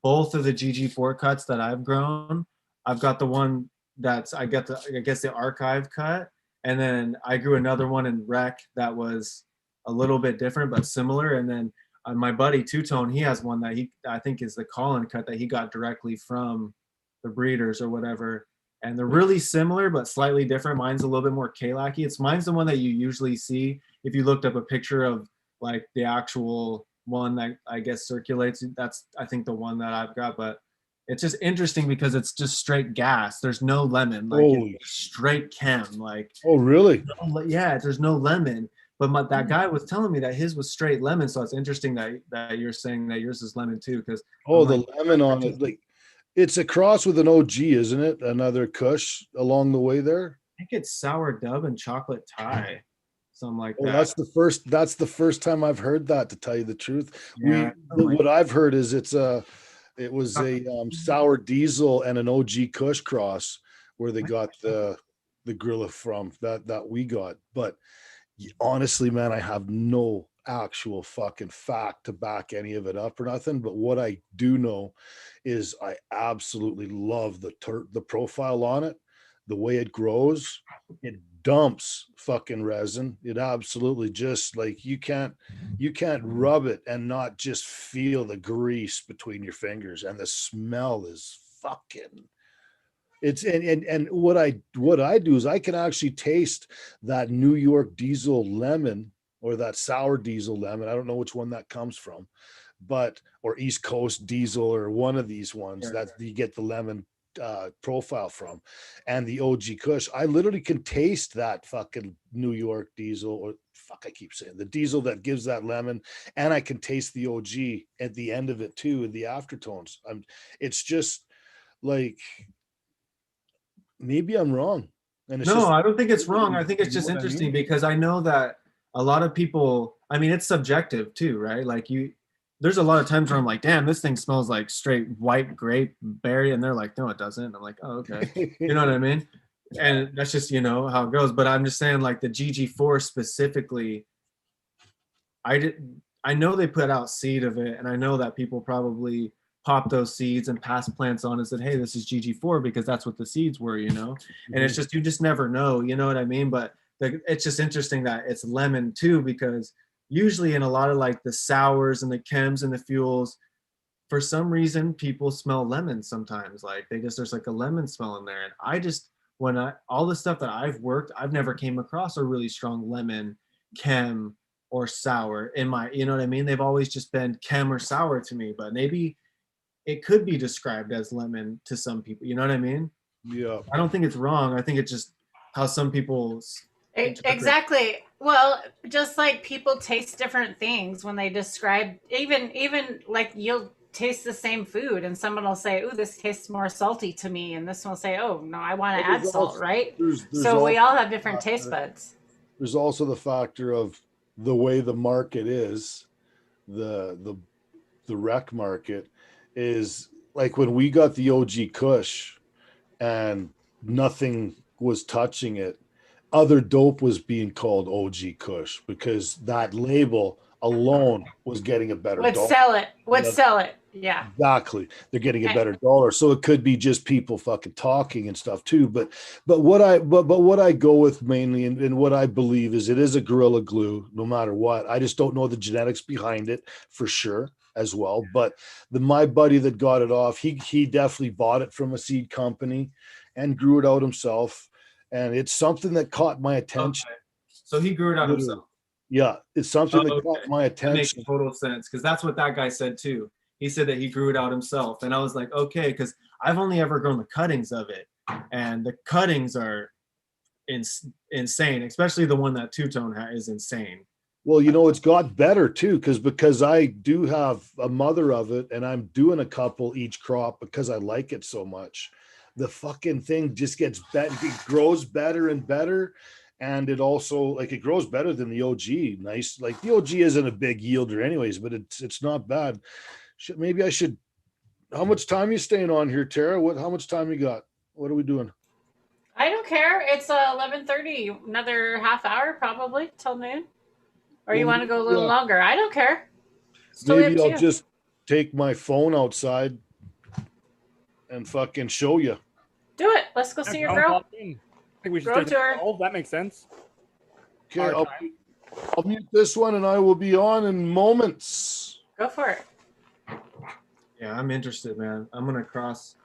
both of the GG4 cuts that I've grown, I've got the one that's I guess the archive cut, and then I grew another one in rec that was a little bit different but similar, and then my buddy Two Tone, he has one that I think is the Colin cut that he got directly from the breeders or whatever. and they're really similar but slightly different. Mine's a little bit more K-lacky. Mine's the one that you usually see if you looked up a picture of like the actual one that I guess circulates. That's I think the one that I've got, but it's just interesting because it's just straight gas. There's no lemon, like it's straight chem. Like, oh really? Yeah, there's no lemon. But that guy was telling me that his was straight lemon, so it's interesting that you're saying that yours is lemon too. Because the lemon on it, like it's a cross with an OG, isn't it? Another Kush along the way there. I think it's sour dub and chocolate Thai, something like that. That's the first time I've heard that. To tell you the truth, Yeah, what I've heard is it was a sour diesel and an OG Kush cross where they got the Gorilla from that we got. But honestly, man, I have no actual fucking fact to back any of it up or nothing. But what I do know is I absolutely love the profile on it, the way it grows. It dumps fucking resin. It absolutely just like you can't rub it and not just feel the grease between your fingers, and the smell is fucking. It's and what I do is I can actually taste that New York diesel lemon or that sour diesel lemon. I don't know which one that comes from, but or East Coast diesel or one of these ones that you get the lemon profile from, and the OG Kush. I literally can taste that fucking New York diesel, or I keep saying the diesel that gives that lemon, and I can taste the OG at the end of it too in the aftertones. It's just like, maybe I'm wrong. And no, I don't think it's wrong. I think it's just interesting because I know that a lot of people, I mean, it's subjective too, right? Like there's a lot of times where I'm like, damn, this thing smells like straight white grape berry. And they're like, no, it doesn't. And I'm like, oh, okay. You know what I mean? And that's just, how it goes. But I'm just saying, like the GG4 specifically, I know they put out seed of it. And I know that people probably popped those seeds and passed plants on and said, hey, this is GG4 because that's what the seeds were, And it's just, you just never know, you know what I mean? But it's just interesting that it's lemon too, because usually in a lot of like the sours and the chems and the fuels, for some reason, people smell lemon sometimes. Like there's like a lemon smell in there. And all the stuff that I've worked, I've never came across a really strong lemon, chem, or sour in my, you know what I mean? They've always just been chem or sour to me, but maybe it could be described as lemon to some people. You know what I mean? Yeah. I don't think it's wrong. I think it's just how some people exactly. Well, just like people taste different things when they describe, even like you'll taste the same food and someone will say, "Ooh, this tastes more salty to me," and this one will say, "Oh no, I want to add salt," right? So we all have different taste buds. There's also the factor of the way the market is, the rec market is like when we got the OG Kush and nothing was touching it. Other dope was being called OG Kush because that label alone was getting a better dollar. Sell it. Yeah. Exactly. They're getting a better dollar. So it could be just people fucking talking and stuff too. But what I go with mainly and what I believe is it is a Gorilla Glue no matter what. I just don't know the genetics behind it for sure as well. But my buddy that got it off, he definitely bought it from a seed company and grew it out himself. And it's something that caught my attention. Okay. So he grew it out himself. Yeah, it's something that caught my attention. That makes total sense because that's what that guy said too. He said that he grew it out himself, and I was like, okay, because I've only ever grown the cuttings of it, and the cuttings are insane, especially the one that two-tone is insane. Well, it's got better too, because I do have a mother of it, and I'm doing a couple each crop because I like it so much. The fucking thing just gets better. It grows better and better. And it also like it grows better than the OG. Nice. Like the OG isn't a big yielder anyways, but it's not bad. Maybe I should. How much time you staying on here, Tara? How much time you got? What are we doing? I don't care. It's 11:30. Another half hour probably till noon. Or you want to go a little longer? I don't care. Maybe I'll just take my phone outside and fucking show you. Do it. Let's go see your girl. I think we should take a call. That makes sense. Okay, I'll mute this one and I will be on in moments. Go for it. Yeah, I'm interested, man. I'm gonna cross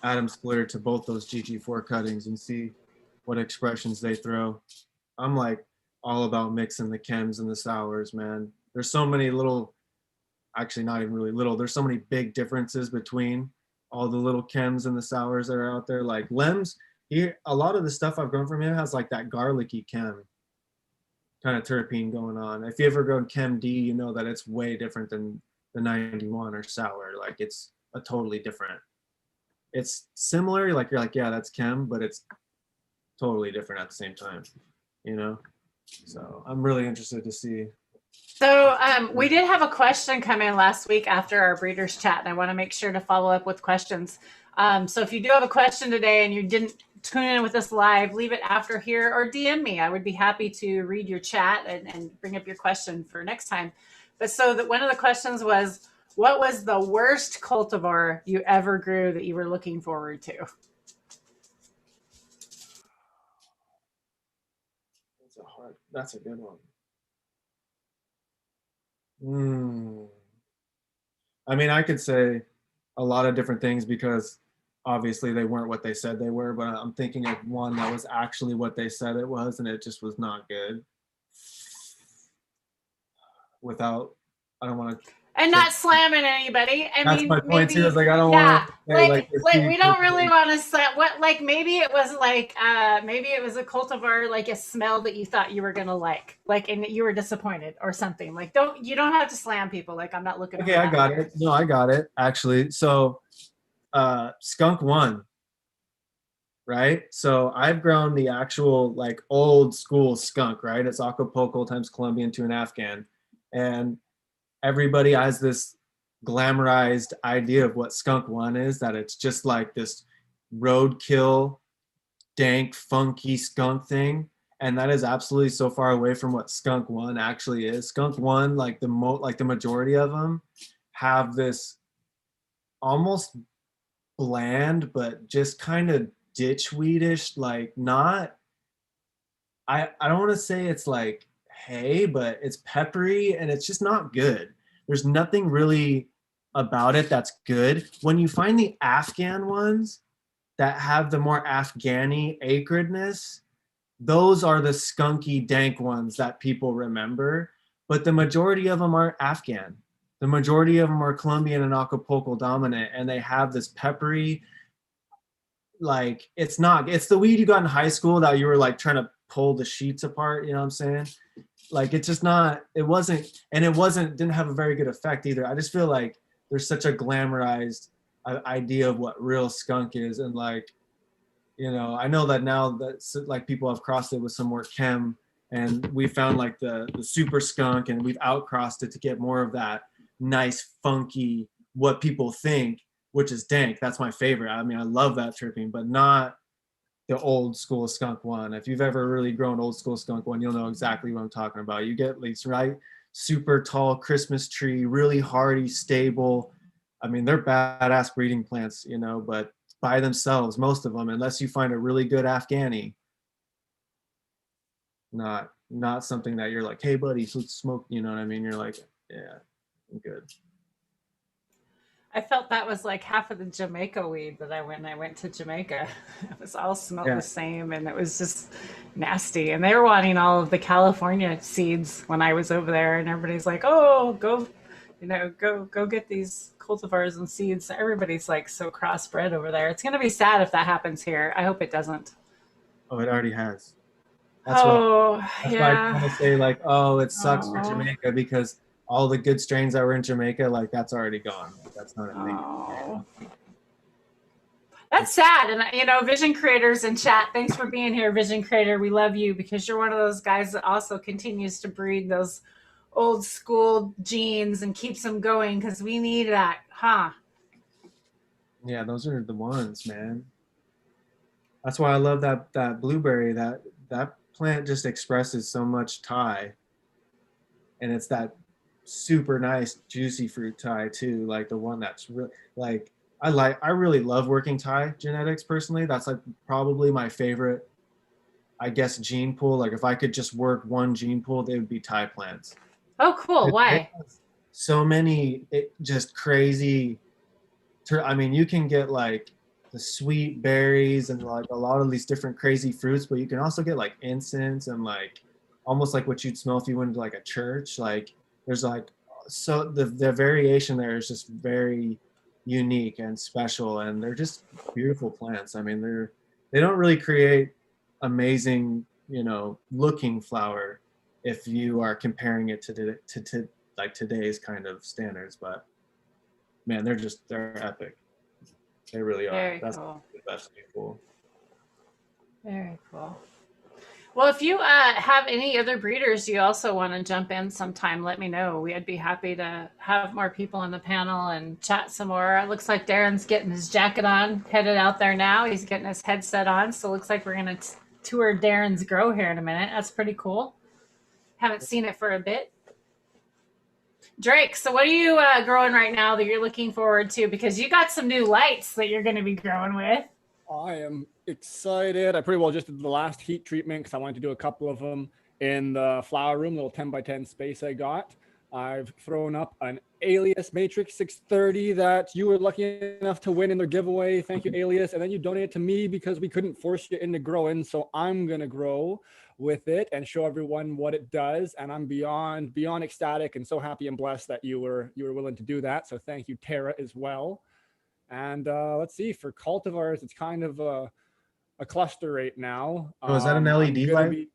atom splitter to both those GT4 cuttings and see what expressions they throw. I'm like all about mixing the chems and the sours, man. There's so many little, actually not even really little, there's so many big differences between all the little chems and the sours that are out there. Like Lem's, a lot of the stuff I've grown from him has like that garlicky chem kind of terpene going on. If you ever grown Chem D, you know that it's way different than the 91 or sour. Like it's a totally different. It's similar, like you're like, yeah, that's chem, but it's totally different at the same time, you know? So I'm really interested to see. So we did have a question come in last week after our breeders chat, and I want to make sure to follow up with questions. So if you do have a question today and you didn't tune in with us live, leave it after here or DM me. I would be happy to read your chat and bring up your question for next time. But so that one of the questions was, what was the worst cultivar you ever grew that you were looking forward to? That's a good one. I mean, I could say a lot of different things because obviously they weren't what they said they were, but I'm thinking of one that was actually what they said it was, and it just was not good. Without, I don't want to. And not slamming anybody. I That's mean, my point maybe, too. Is like I don't yeah, want to like we don't really want to slam. What, like maybe it was like maybe it was a cultivar, like a smell that you thought you were gonna like, and you were disappointed or something. Like you don't have to slam people. Like I'm not looking. Okay, I got it. No, I got it actually. So, Skunk One. Right? So I've grown the actual like old school skunk, right? It's Acapulco times Colombian to an Afghan. And everybody has this glamorized idea of what Skunk One is, that it's just like this roadkill, dank, funky skunk thing. And that is absolutely so far away from what Skunk One actually is. Skunk One, like the majority of them, have this almost bland, but just kind of ditchweedish, like not, I don't want to say it's like hay, but it's peppery and it's just not good. There's nothing really about it that's good. When you find the Afghan ones that have the more Afghani acridness, those are the skunky dank ones that people remember, but the majority of them aren't Afghan. The majority of them are Colombian and Acapulco dominant, and they have this peppery, like it's the weed you got in high school that you were like trying to pull the sheets apart, you know what I'm saying? Like it's just not, didn't have a very good effect either. I just feel like there's such a glamorized idea of what real skunk is, and like, you know, I know that now that like people have crossed it with some more chem, and we found like the super skunk, and we've outcrossed it to get more of that nice funky what people think, which is dank. That's my favorite. I mean, I love that terpene, but not the old school Skunk One. If you've ever really grown old school Skunk One, you'll know exactly what I'm talking about. You get these right super tall Christmas tree, really hardy, stable. I mean, they're badass breeding plants, you know, but by themselves, most of them, unless you find a really good Afghani, not something that you're like, hey buddy, let's smoke, you know what I mean? You're like, yeah, I'm good. I felt that was like half of the Jamaica weed that I went to Jamaica. It was all smelled the same, and it was just nasty. And they were wanting all of the California seeds when I was over there, and everybody's like, "Oh, go get these cultivars and seeds." Everybody's like so crossbred over there. It's gonna be sad if that happens here. I hope it doesn't. Oh, it already has. That's why I want to say like, oh, it sucks for Jamaica because all the good strains that were in Jamaica, like that's already gone. That's not a thing. That's sad. And you know, Vision Creators in chat, thanks for being here, Vision Creator. We love you because you're one of those guys that also continues to breed those old school genes and keeps them going, because we need that, huh? Yeah, those are the ones, man. That's why I love that blueberry. That plant just expresses so much Thai, and it's that super nice juicy fruit Thai too, like the one that's really like I really love working Thai genetics personally. That's like probably my favorite, I guess, gene pool. Like if I could just work one gene pool, they would be Thai plants. Oh, cool. Why? So many just crazy. I mean, you can get like the sweet berries and like a lot of these different crazy fruits, but you can also get like incense and like almost like what you'd smell if you went to like a church. Like there's like, so the variation there is just very unique and special, and they're just beautiful plants. I mean, they don't really create amazing, you know, looking flower if you are comparing it to like today's kind of standards, but man, they're epic. They really are. Very That's cool. that's pretty cool. Very cool. Well, if you have any other breeders you also want to jump in sometime, let me know. We'd be happy to have more people on the panel and chat some more. It looks like Darren's getting his jacket on, headed out there now. He's getting his headset on. So it looks like we're going to tour Darren's grow here in a minute. That's pretty cool. Haven't seen it for a bit. Drake, so what are you growing right now that you're looking forward to? Because you got some new lights that you're going to be growing with. I am excited. I pretty well just did the last heat treatment because I wanted to do a couple of them in the flower room, little 10 by 10 space I got. I've thrown up an Alias Matrix 630 that you were lucky enough to win in their giveaway. Thank you, Alias. And then you donated to me because we couldn't force you into growing. So I'm going to grow with it and show everyone what it does. And I'm beyond ecstatic and so happy and blessed that you were willing to do that. So thank you, Tara, as well. And let's see, for cultivars, it's kind of a cluster right now. Oh, is that an LED light?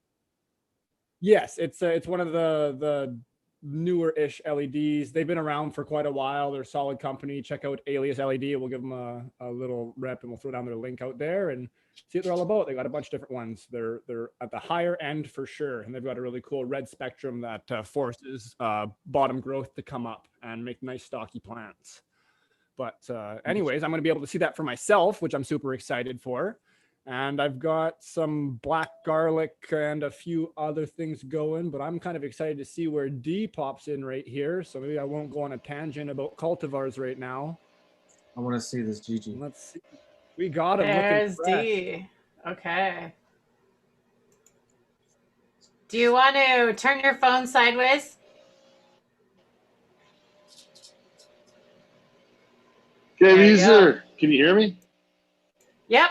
Yes, it's one of the newer-ish LEDs. They've been around for quite a while. They're a solid company. Check out Alias LED. We'll give them a little rep and we'll throw down their link out there and see what they're all about. They got a bunch of different ones. They're at the higher end for sure, and they've got a really cool red spectrum that forces bottom growth to come up and make nice stocky plants. But anyways, I'm going to be able to see that for myself, which I'm super excited for. And I've got some black garlic and a few other things going, but I'm kind of excited to see where D pops in right here. So maybe I won't go on a tangent about cultivars right now. I want to see this Gigi. Let's see. We got him. There's D. Okay. Do you want to turn your phone sideways? Okay, these are, can you hear me? Yep.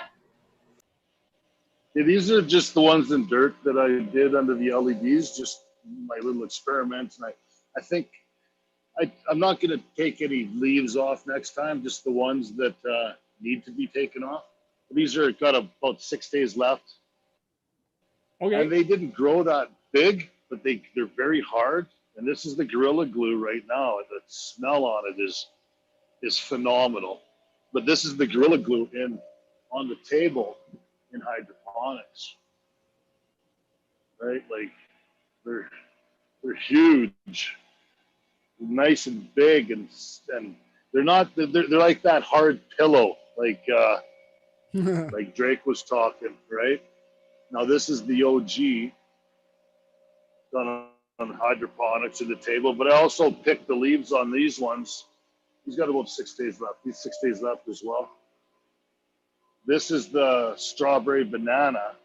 Yeah, these are just the ones in dirt that I did under the LEDs, just my little experiments. And I think I'm not going to take any leaves off next time, just the ones that need to be taken off. These are got about 6 days left. Okay. And they didn't grow that big, but they're very hard. And this is the Gorilla Glue right now. And the smell on it is phenomenal. But this is the Gorilla Glue on the table in hydroponics, right? Like they're huge, nice and big, and they're like that hard pillow, like like Drake was talking, right? Now this is the OG done on hydroponics at the table, but I also picked the leaves on these ones. He's got about 6 days left. He's 6 days left as well. This is the strawberry banana.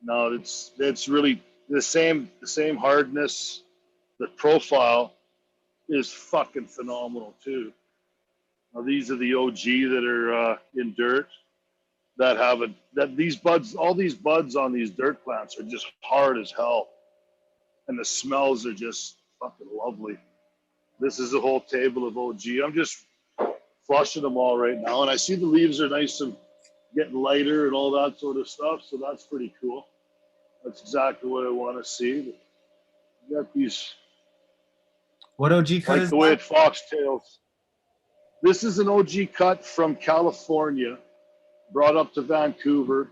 No, it's really the same hardness. The profile is fucking phenomenal too. Now these are the OG that are in dirt that have these buds. All these buds on these dirt plants are just hard as hell, and the smells are just fucking lovely. This is a whole table of OG. I'm just flushing them all right now, and I see the leaves are nice and getting lighter and all that sort of stuff, so that's pretty cool. That's exactly what I want to see. You got these. What OG cut like is the way it foxtails. This is an OG cut from California, brought up to Vancouver,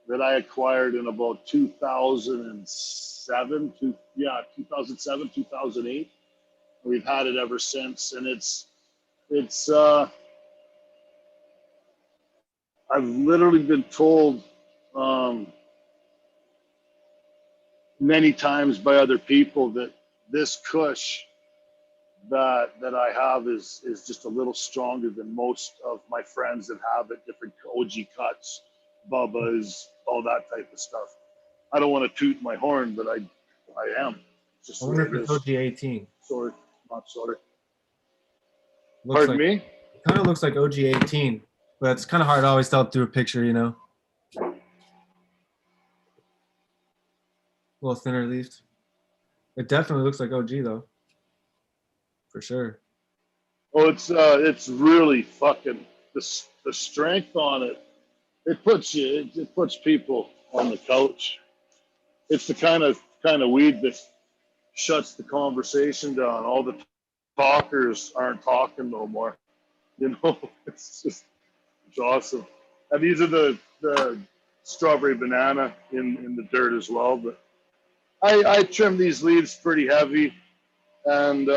that I acquired in about 2007, 2008. We've had it ever since, and it's I've literally been told many times by other people that this Kush that I have is just a little stronger than most of my friends that have it, different OG cuts, Bubba's, all that type of stuff. I don't want to toot my horn, but I am. Just I wonder if it's OG 18. Sorry, not sorry. Looks Pardon me? It kind of looks like OG 18. but it's kind of hard to always tell through a picture, you know. A little thinner leafed. It definitely looks like OG though, for sure. Oh, it's really fucking the strength on it. It puts people on the couch. It's the kind of weed that shuts the conversation down. All the talkers aren't talking no more. You know, it's awesome. And these are the strawberry banana in the dirt as well. But I trim these leaves pretty heavy, and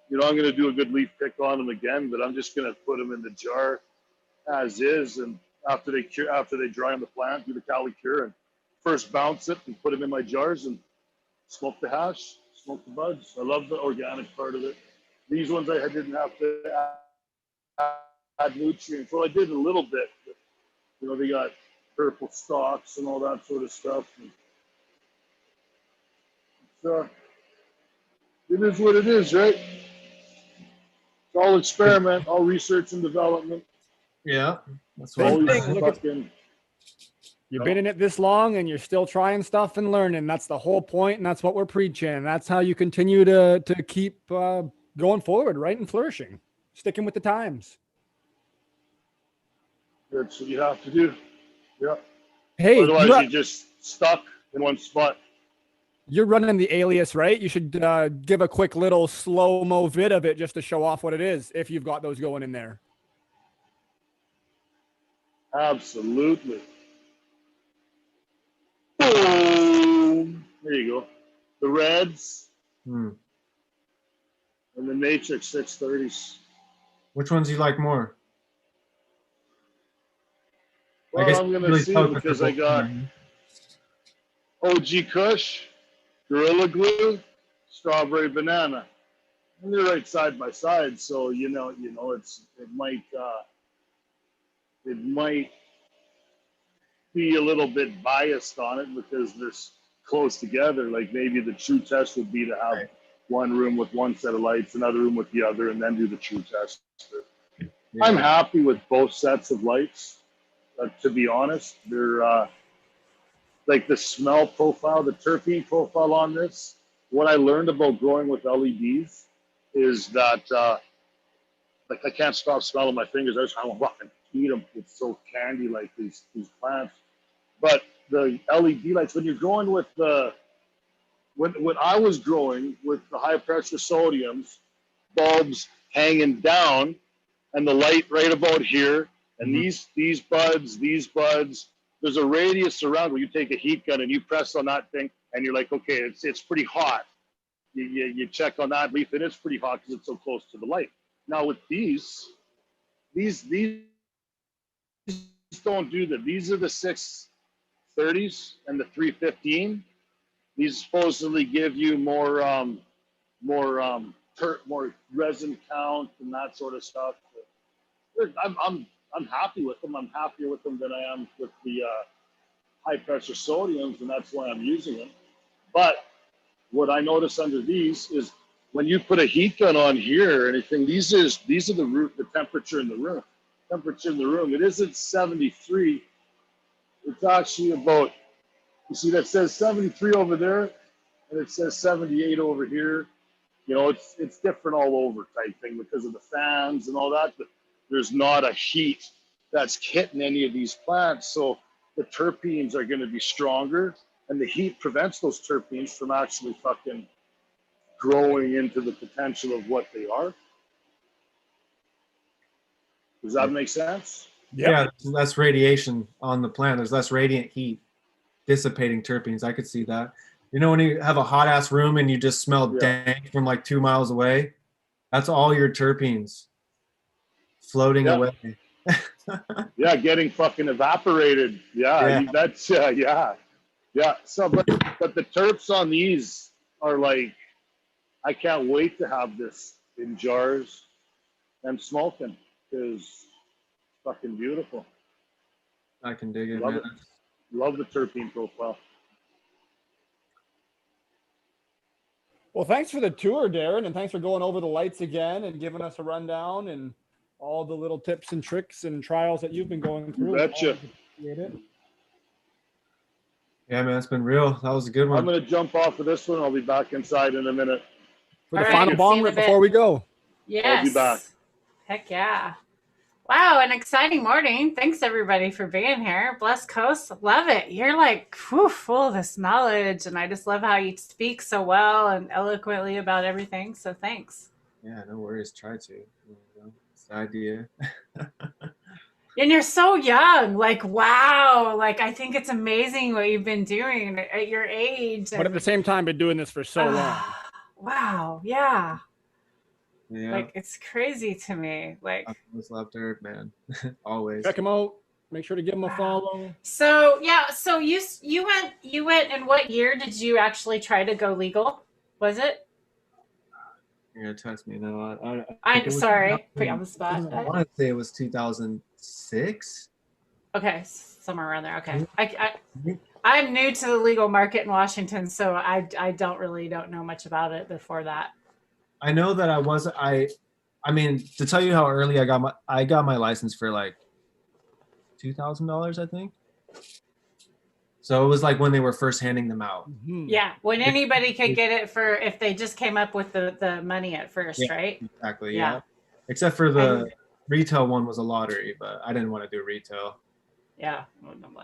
you know, I'm going to do a good leaf pick on them again. But I'm just going to put them in the jar as is, and after they dry on the plant, do the cali cure, and first bounce it and put them in my jars and smoke the hash, smoke the buds. I love the organic part of it. These ones I didn't have to add nutrients. Well, I did a little bit, but, you know, they got purple stalks and all that sort of stuff. And so it is what it is, right? It's all experiment, all research and development. Yeah, that's Same what thing. Look at, you've been in it this long and you're still trying stuff and learning. That's the whole point, and that's what we're preaching. That's how you continue to keep going forward, right, and flourishing, sticking with the times. That's what you have to do. Yeah. Hey, Otherwise, you're just stuck in one spot. You're running the alias, right? You should give a quick little slow-mo vid of it just to show off what it is, if you've got those going in there. Absolutely. Boom. There you go. The Reds and the Matrix 630s. Which ones do you like more? Well, I guess I'm going to really see focus because on I got OG Kush, Gorilla Glue, Strawberry Banana. And they're right side by side, so it might be a little bit biased on it because they're close together. Like maybe the true test would be to have one room with one set of lights, another room with the other, and then do the true test. Yeah. I'm happy with both sets of lights. To be honest, they're like the smell profile, the terpene profile on this. What I learned about growing with LEDs is that like I can't stop smelling my fingers. I just want to fucking eat them. It's so candy like these plants. But the LED lights, when you're growing with when I was growing with the high pressure sodiums, bulbs hanging down, and the light right about here, and these buds, there's a radius around where you take a heat gun and you press on that thing, and you're like, okay, it's pretty hot. You check on that leaf, and it's pretty hot because it's so close to the light. Now with these don't do that. These are the 630s and the 315. These supposedly give you more resin count and that sort of stuff. I'm happy with them. I'm happier with them than I am with the high pressure sodiums, and that's why I'm using them. But what I notice under these is when you put a heat gun on here or anything, these are the temperature in the room. Temperature in the room. It isn't 73. It's actually about, you see that says 73 over there, and it says 78 over here. You know, it's different all over type thing because of the fans and all that, but there's not a heat that's hitting any of these plants. So the terpenes are going to be stronger, and the heat prevents those terpenes from actually fucking growing into the potential of what they are. Does that make sense? Yep. Yeah, there's less radiation on the plant. There's less radiant heat dissipating terpenes. I could see that. You know, when you have a hot ass room and you just smell dank from like 2 miles away, that's all your terpenes floating away. Yeah, getting fucking evaporated. That's yeah. So, but the terps on these are like, I can't wait to have this in jars and smoking because it's fucking beautiful. I can dig it, Love man. it. Love the terpene profile. Well, thanks for the tour, Darren, and thanks for going over the lights again and giving us a rundown and all the little tips and tricks and trials that you've been going through. Betcha. Appreciate it. Yeah, man, it's been real. That was a good one. I'm going to jump off of this one. I'll be back inside in a minute. For the All right, final see bong you in a right before bit. we go. Yes. I'll be back. Heck yeah. Wow, an exciting morning. Thanks everybody for being here. Blessed Coast, love it. You're like full of this knowledge, and I just love how you speak so well and eloquently about everything. So thanks. Yeah, no worries. Try to. You know, it's the idea. And you're so young. Like, wow. Like, I think it's amazing what you've been doing at your age. But at the same time, been doing this for so long. Wow. Yeah. Yeah. Like, it's crazy to me. Like, I always loved her, man. Always. Check him out. Make sure to give him a follow. so yeah. So you went. And what year did you actually try to go legal? Was it? You're gonna test me now. I'm sorry. Put you on the spot. I want to say it was 2006. Okay, somewhere around there. Okay, I'm new to the legal market in Washington, so I don't know much about it before that. I know that I mean, to tell you how early I got my license for like $2,000, I think. So it was like when they were first handing them out. Mm-hmm. Yeah, when anybody could get it for if they just came up with the money at first, Yeah, right? Exactly. Yeah. Yeah. Except for the retail one was a lottery, but I didn't want to do retail. Yeah,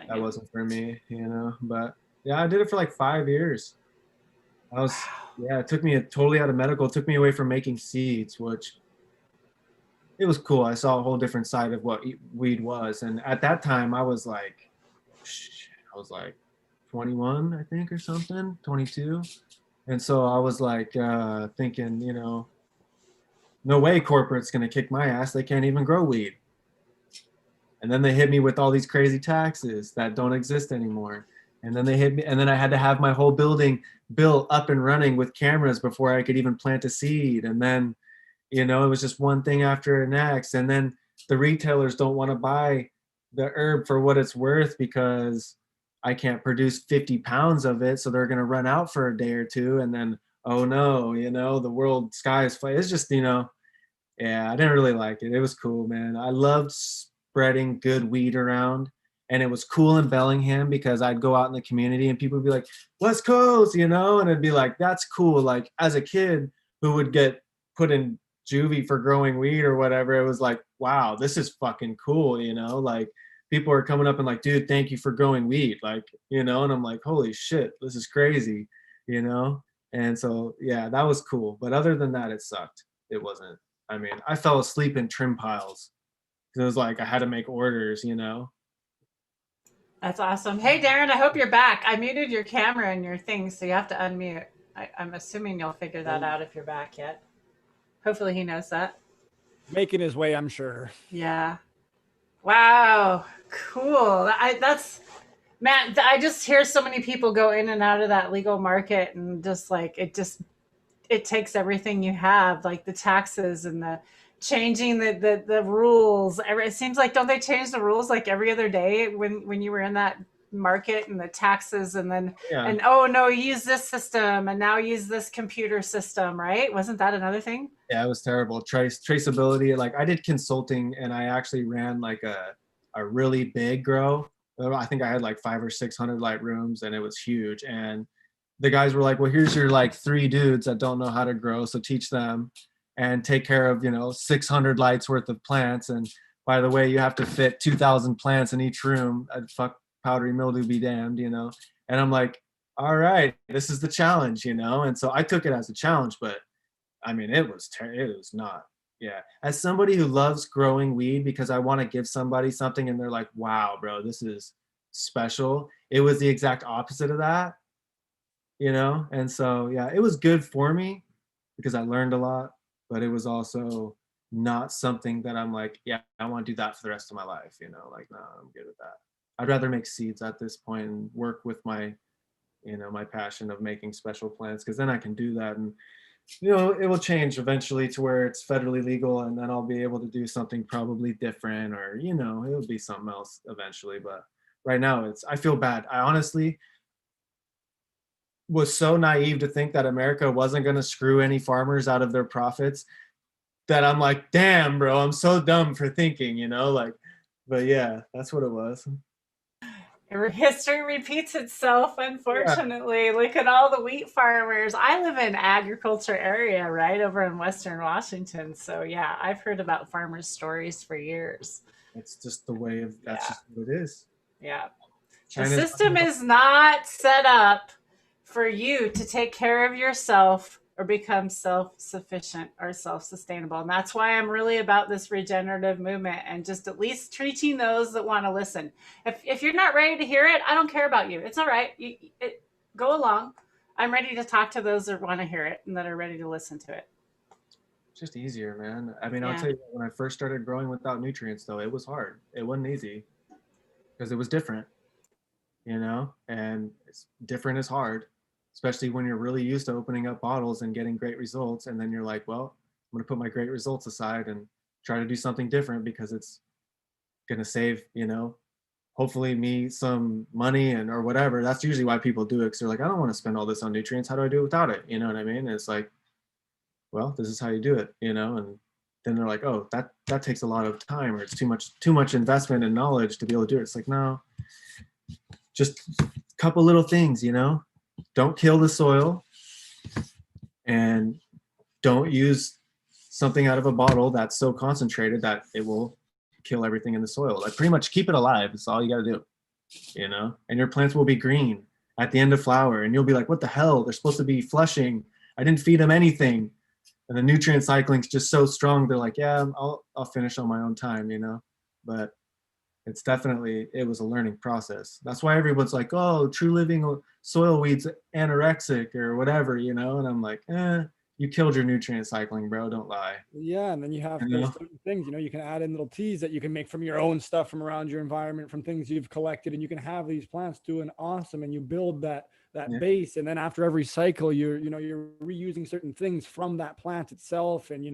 That wasn't for me, you know. But yeah, I did it for like 5 years. It took me totally out of medical. It took me away from making seeds, which it was cool. I saw a whole different side of what weed was. And at that time I was like 21, I think, or something, 22. And so I was like thinking, you know, no way corporate's going to kick my ass. They can't even grow weed. And then they hit me with all these crazy taxes that don't exist anymore. And then they hit me, and then I had to have my whole building built up and running with cameras before I could even plant a seed. And then, you know, it was just one thing after the next. And then the retailers don't want to buy the herb for what it's worth because I can't produce 50 pounds of it. So they're going to run out for a day or two. And then, oh no, you know, the world sky is flat. It's just, you know, yeah, I didn't really like it. It was cool, man. I loved spreading good weed around. And it was cool in Bellingham because I'd go out in the community and people would be like, West Coast, you know, and it'd be like, that's cool. Like as a kid who would get put in juvie for growing weed or whatever, it was like, wow, this is fucking cool, you know, like people are coming up and like, dude, thank you for growing weed. Like, you know, and I'm like, holy shit, this is crazy, you know? And so, yeah, that was cool. But other than that, it sucked. It wasn't, I mean, I fell asleep in trim piles because it was like, I had to make orders, you know? That's awesome. Hey, Darren, I hope you're back. I muted your camera and your thing, so you have to unmute. I'm assuming you'll figure that out if you're back yet. Hopefully he knows that. Making his way, I'm sure. Yeah. Wow. Cool. That's, man, I just hear so many people go in and out of that legal market and just like, it takes everything you have, like the taxes and the changing the rules. It seems like, don't they change the rules like every other day when you were in that market and the taxes and then, and oh no, use this system and now use this computer system, right? Wasn't that another thing? Yeah, it was terrible. Traceability. Like I did consulting and I actually ran like a really big grow. I think I had like 500 or 600 light rooms and it was huge. And the guys were like, well, here's your like 3 dudes that don't know how to grow. So teach them and take care of, you know, 600 lights worth of plants. And by the way, you have to fit 2,000 plants in each room. Fuck powdery mildew be damned, you know? And I'm like, all right, this is the challenge, you know? And so I took it as a challenge, but I mean, it was not. Yeah. As somebody who loves growing weed because I want to give somebody something and they're like, wow, bro, this is special. It was the exact opposite of that, you know? And so, yeah, it was good for me because I learned a lot, but it was also not something that I'm like, yeah, I want to do that for the rest of my life, you know? Like, no, I'm good with that. I'd rather make seeds at this point and work with my, you know, my passion of making special plants because then I can do that and, you know, it will change eventually to where it's federally legal and then I'll be able to do something probably different or, you know, it'll be something else eventually. But right now I feel bad. I honestly was so naive to think that America wasn't going to screw any farmers out of their profits that I'm like, damn, bro, I'm so dumb for thinking, you know, like, but yeah, that's what it was. History repeats itself, Yeah. unfortunately. Look at all the wheat farmers. I live in agriculture area, right over in Western Washington. So yeah, I've heard about farmers' stories for years. It's just the way of, that's Yeah. just what it is. Yeah. The China's system is not set up for you to take care of yourself or become self-sufficient or self-sustainable. And that's why I'm really about this regenerative movement and just at least treating those that want to listen. If you're not ready to hear it, I don't care about you. It's all right. Go along. I'm ready to talk to those that want to hear it and that are ready to listen to it. just easier, man. I mean, I'll Yeah. tell you, when I first started growing without nutrients, though, it was hard. It wasn't easy because it was different, you know, and it's different is hard, especially when you're really used to opening up bottles and getting great results. And then you're like, well, I'm going to put my great results aside and try to do something different because it's going to save, you know, hopefully me some money and or whatever. That's usually why people do it, because they're like, I don't want to spend all this on nutrients. How do I do it without it? You know what I mean? And it's like, well, this is how you do it, you know. And then they're like, oh, that takes a lot of time, or it's too much investment and knowledge to be able to do it. It's like, no, just a couple little things, you know. Don't kill the soil, and don't use something out of a bottle that's so concentrated that it will kill everything in the soil. Like, pretty much keep it alive. That's all you got to do, you know. And your plants will be green at the end of flower, and you'll be like, what the hell? They're supposed to be flushing. I didn't feed them anything. And the nutrient cycling is just so strong. They're like, yeah, I'll finish on my own time, you know. But it's definitely, it was a learning process. That's why everyone's like, oh, True Living soil weeds anorexic or whatever, you know. And I'm like, you killed your nutrient cycling, bro. Don't lie. Yeah, and then you have You those know? certain things, you know, you can add in little teas that you can make from your own stuff from around your environment, from things you've collected, and you can have these plants doing awesome, and you build that Yeah. base. And then after every cycle, you're reusing certain things from that plant itself, and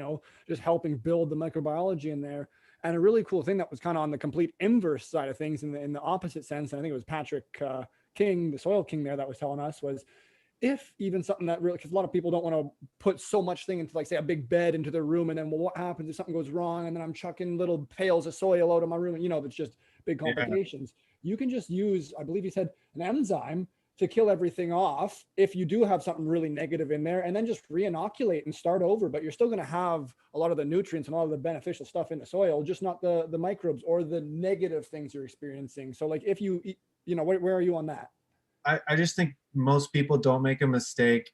just helping build the microbiology in there. And a really cool thing that was kind of on the complete inverse side of things, in the opposite sense, and I think it was Patrick King, the soil king there, that was telling us, was if even something that really, because a lot of people don't want to put so much thing into, like, say, a big bed into their room, and then, well, what happens if something goes wrong, and then I'm chucking little pails of soil out of my room, and that's just big complications. Yeah. You can just use, I believe he said, an enzyme to kill everything off if you do have something really negative in there, and then just re-inoculate and start over. But you're still going to have a lot of the nutrients and all of the beneficial stuff in the soil, just not the microbes or the negative things you're experiencing. So, like, if you where are you on that? I just think most people don't make a mistake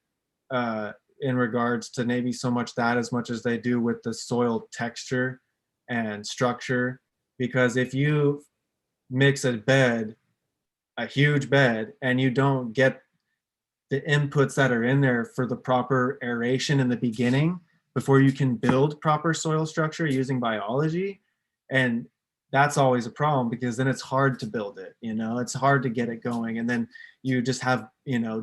in regards to maybe so much that as much as they do with the soil texture and structure. Because if you mix a huge bed, and you don't get the inputs that are in there for the proper aeration in the beginning before you can build proper soil structure using biology, and that's always a problem, because then it's hard to build it, it's hard to get it going. And then you just have,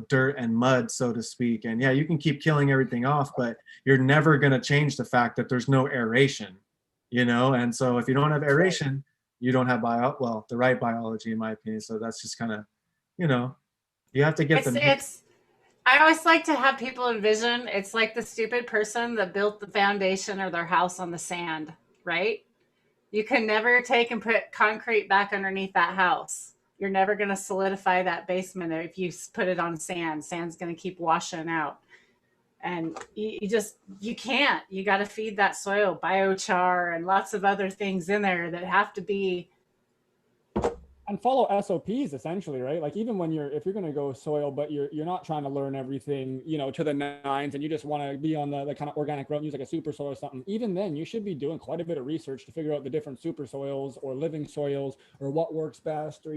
dirt and mud, so to speak. And yeah, you can keep killing everything off, but you're never going to change the fact that there's no aeration, And so if you don't have aeration, you don't have the right biology, in my opinion. So that's just kind of, you have to get I always like to have people envision, it's like the stupid person that built the foundation or their house on the sand, right? You can never take and put concrete back underneath that house. You're never going to solidify that basement if you put it on sand. Sand's going to keep washing out. And you can't. You got to feed that soil biochar and lots of other things in there that have to be. And follow SOPs, essentially, right? Like, even when if you're going to go soil, but you're not trying to learn everything, to the nines, and you just want to be on the kind of organic route and use like a super soil or something, even then you should be doing quite a bit of research to figure out the different super soils or living soils, or what works best, or,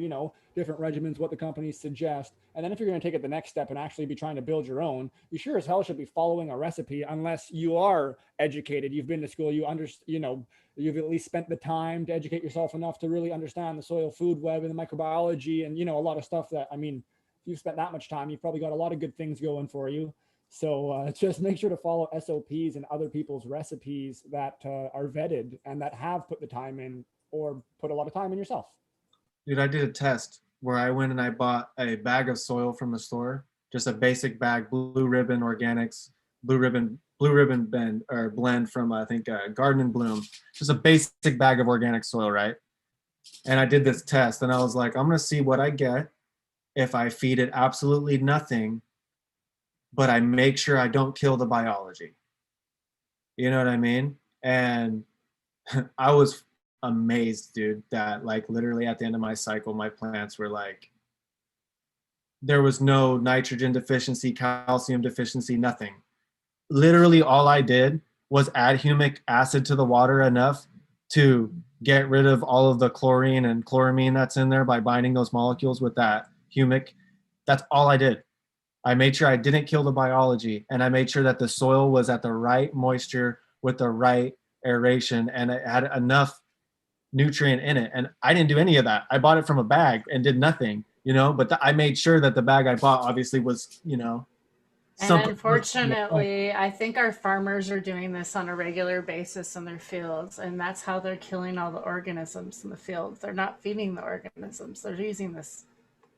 different regimens, what the companies suggest. And then if you're going to take it the next step and actually be trying to build your own, you sure as hell should be following a recipe, unless you are educated, you've been to school, you've at least spent the time to educate yourself enough to really understand the soil food web and the microbiology, and a lot of stuff that, if you've spent that much time, you've probably got a lot of good things going for you. So just make sure to follow SOPs and other people's recipes that are vetted and that have put the time in, or put a lot of time in yourself. Dude, I did a test where I went and I bought a bag of soil from the store, just a basic bag, Blue Ribbon Organics, Blue Ribbon Blue Ribbon blend from I think Garden and Bloom, just a basic bag of organic soil, right? And I did this test, and I was like, I'm gonna see what I get if I feed it absolutely nothing, but I make sure I don't kill the biology. You know what I mean? And I was amazed, dude, that like literally at the end of my cycle, my plants were like, there was no nitrogen deficiency, calcium deficiency, nothing. Literally all I did was add humic acid to the water enough to get rid of all of the chlorine and chloramine that's in there by binding those molecules with that humic. That's all I did. I made sure I didn't kill the biology, and I made sure that the soil was at the right moisture with the right aeration, and it had enough nutrient in it. And I didn't do any of that. I bought it from a bag and did nothing, you know, but I made sure that the bag I bought obviously was, you know, and unfortunately, I think our farmers are doing this on a regular basis in their fields, and that's how they're killing all the organisms in the fields. They're not feeding the organisms. They're using this.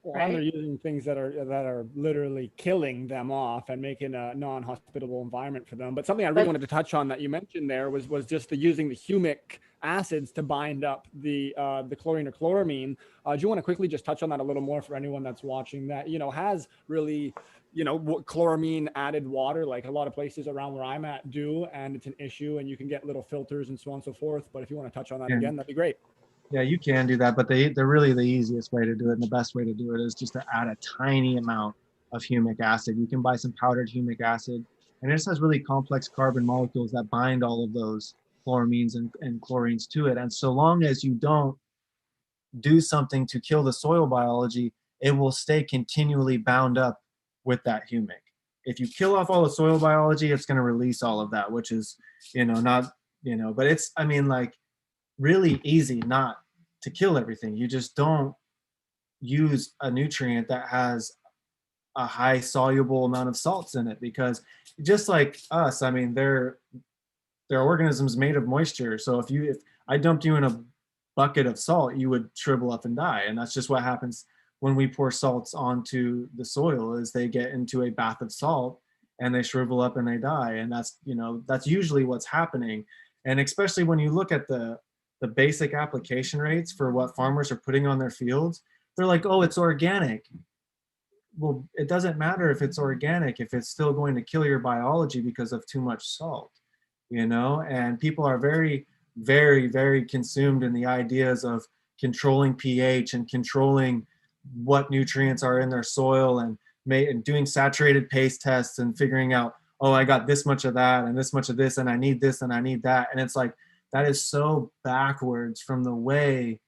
Well, right? and they're using things that are literally killing them off and making a non-hospitable environment for them. But something I really wanted to touch on that you mentioned there was just the using the humic acids to bind up the chlorine or chloramine. Do you want to quickly just touch on that a little more for anyone that's watching that, you know, has really, you know, chloramine added water, like a lot of places around where I'm at do, and it's an issue, and you can get little filters and so on and so forth. But if you want to touch on that again, that'd be great. Yeah, you can do that, but they're really the easiest way to do it, and the best way to do it is just to add a tiny amount of humic acid. You can buy some powdered humic acid, and it just has really complex carbon molecules that bind all of those chloramines and chlorines to it. And so long as you don't do something to kill the soil biology, it will stay continually bound up with that humic. If you kill off all the soil biology, it's going to release all of that, which is, you know, not, you know, but it's, I mean, like, really easy not to kill everything. You just don't use a nutrient that has a high soluble amount of salts in it, because just like us, I mean, they're organisms made of moisture. So if I dumped you in a bucket of salt, you would shrivel up and die. And that's just what happens when we pour salts onto the soil, is they get into a bath of salt and they shrivel up and they die. And that's, you know, that's usually what's happening. And especially when you look at the basic application rates for what farmers are putting on their fields, they're like, oh, it's organic. Well, it doesn't matter if it's organic if it's still going to kill your biology because of too much salt, you know? And people are very, very, very consumed in the ideas of controlling pH and controlling what nutrients are in their soil, and doing saturated paste tests and figuring out, oh, I got this much of that and this much of this, and I need this and I need that. And it's like, that is so backwards from the way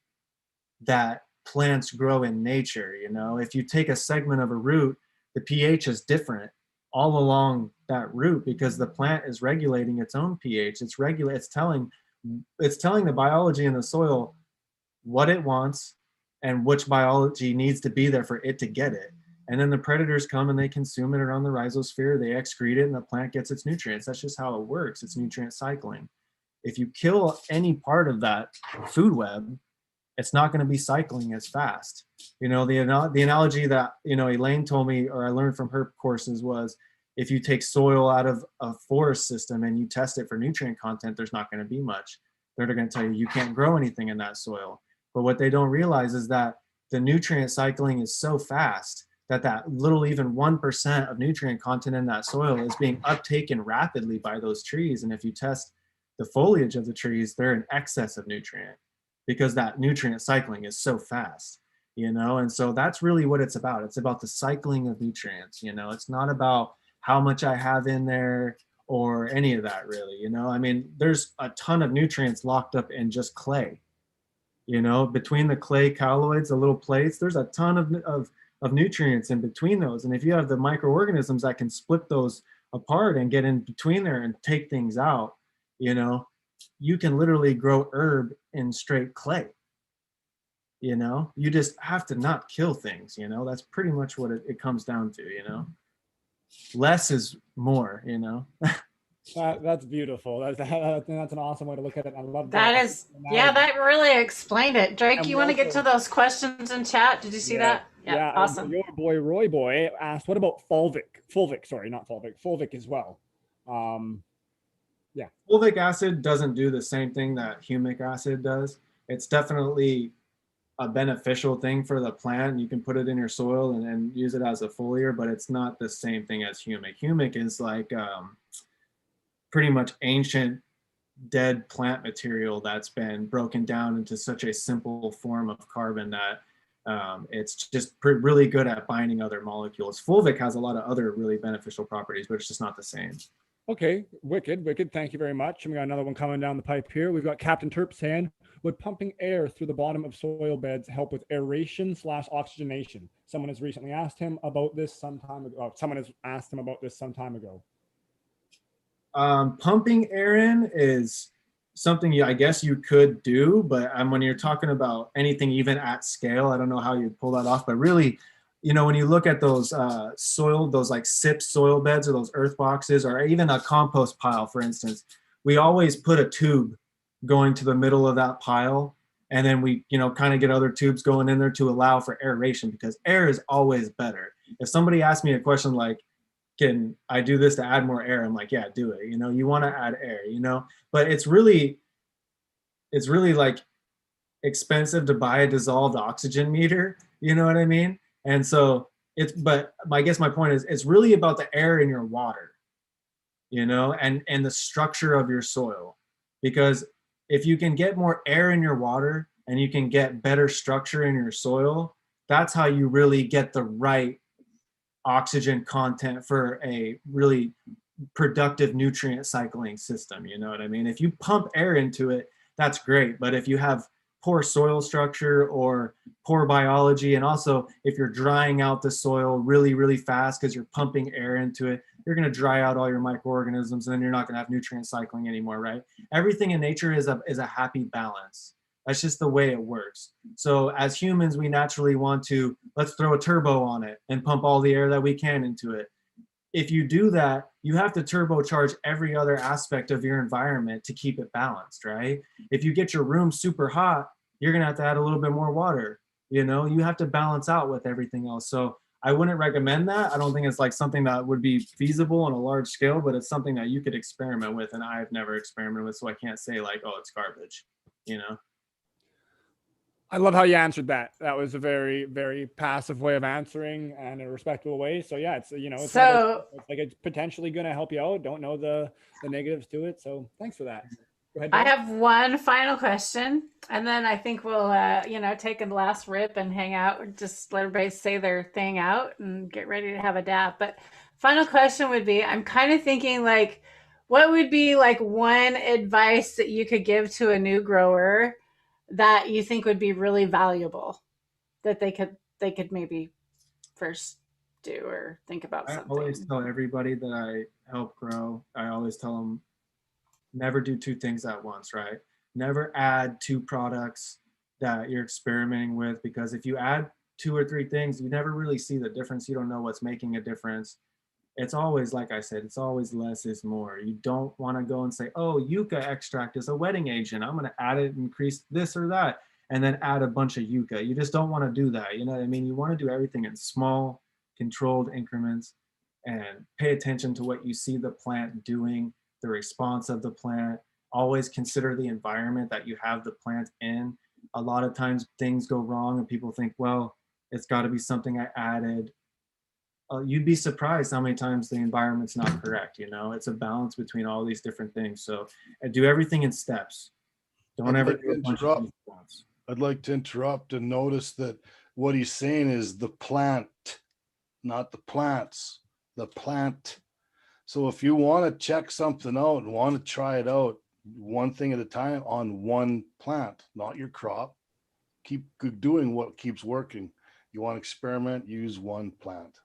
that plants grow in nature. You know, if you take a segment of a root, the pH is different all along that root because the plant is regulating its own pH. It's telling the biology in the soil what it wants and which biology needs to be there for it to get it. And then the predators come and they consume it around the rhizosphere, they excrete it, and the plant gets its nutrients. That's just how it works. It's nutrient cycling. If you kill any part of that food web, it's not going to be cycling as fast. You know, the analogy that, you know, Elaine told me, or I learned from her courses, was if you take soil out of a forest system and you test it for nutrient content, there's not going to be much. They're going to tell you can't grow anything in that soil. But what they don't realize is that the nutrient cycling is so fast that little, even 1% of nutrient content in that soil is being uptaken rapidly by those trees. And if you test the foliage of the trees, they're in excess of nutrient because that nutrient cycling is so fast, you know? And so that's really what it's about. It's about the cycling of nutrients, you know? It's not about how much I have in there or any of that, really, you know? I mean, there's a ton of nutrients locked up in just clay, you know? Between the clay colloids, the little plates, there's a ton of nutrients in between those. And if you have the microorganisms that can split those apart and get in between there and take things out, you know, you can literally grow herb in straight clay. You know, you just have to not kill things, you know, that's pretty much what it comes down to, you know. Less is more, you know. That's beautiful. That's an awesome way to look at it. I love that. That is, yeah, that really explained it. Drake, and you want to get to those questions in chat? Did you see that? Yeah, awesome. Your boy Roy Boy asked, what about fulvic? Sorry, not fulvic as well. Yeah. Fulvic acid doesn't do the same thing that humic acid does. It's definitely a beneficial thing for the plant. You can put it in your soil and use it as a foliar, but it's not the same thing as humic. Humic is like pretty much ancient dead plant material that's been broken down into such a simple form of carbon that it's just really good at binding other molecules. Fulvic has a lot of other really beneficial properties, but it's just not the same. Okay, wicked. Thank you very much. And we got another one coming down the pipe here. We've got Captain Terp saying, would pumping air through the bottom of soil beds help with aeration/oxygenation? Someone has recently asked him about this some time ago. Pumping air in is something I guess you could do, but when you're talking about anything even at scale, I don't know how you'd pull that off. But really, when you look at those those like SIP soil beds or those earth boxes, or even a compost pile, for instance, we always put a tube going to the middle of that pile, and then we kind of get other tubes going in there to allow for aeration, because air is always better. If somebody asks me a question like, can I do this to add more air? I'm like, yeah, do it. You want to add air, but it's really like expensive to buy a dissolved oxygen meter. You know what I mean? And so but I guess my point is, it's really about the air in your water, and the structure of your soil. Because if you can get more air in your water and you can get better structure in your soil, that's how you really get the right oxygen content for a really productive nutrient cycling system. You know what I mean? If you pump air into it, that's great. But if you have poor soil structure or poor biology, and also if you're drying out the soil really, really fast because you're pumping air into it, you're going to dry out all your microorganisms, and then you're not going to have nutrient cycling anymore, right? Everything in nature is a happy balance. That's just the way it works. So as humans, we naturally want to, let's throw a turbo on it and pump all the air that we can into it. If you do that, you have to turbocharge every other aspect of your environment to keep it balanced, right? If you get your room super hot, you're going to have to add a little bit more water. You have to balance out with everything else. So I wouldn't recommend that. I don't think it's like something that would be feasible on a large scale, but it's something that you could experiment with. And I've never experimented with, so I can't say like, oh, it's garbage, I love how you answered that. That was a very, very passive way of answering and a respectful way. So yeah, it's like it's potentially going to help you out. Don't know the negatives to it. So thanks for that. Go ahead, I have one final question, and then I think we'll, take a last rip and hang out. Just let everybody say their thing out and get ready to have a dap. But final question would be, I'm kind of thinking like, what would be like one advice that you could give to a new grower that you think would be really valuable that they could maybe first do or think about something? I always tell everybody that I help grow, I always tell them, never do two things at once, right? Never add two products that you're experimenting with, because if you add 2 or 3 things, you never really see the difference. You don't know what's making a difference. It's always, like I said, it's always less is more. You don't want to go and say, oh, yucca extract is a wetting agent, I'm going to add it, increase this or that, and then add a bunch of yucca. You just don't want to do that. You know what I mean? You want to do everything in small, controlled increments and pay attention to what you see the plant doing, the response of the plant. Always consider the environment that you have the plant in. A lot of times things go wrong and people think, well, it's got to be something I added. You'd be surprised how many times the environment's not correct. It's a balance between all these different things. So do everything in steps. Don't ever do a bunch of things at once. I'd like to interrupt and notice that what he's saying is the plant, not the plants, the plant. So if you want to check something out and want to try it out, one thing at a time on one plant, not your crop. Keep doing what keeps working. You want to experiment, use one plant.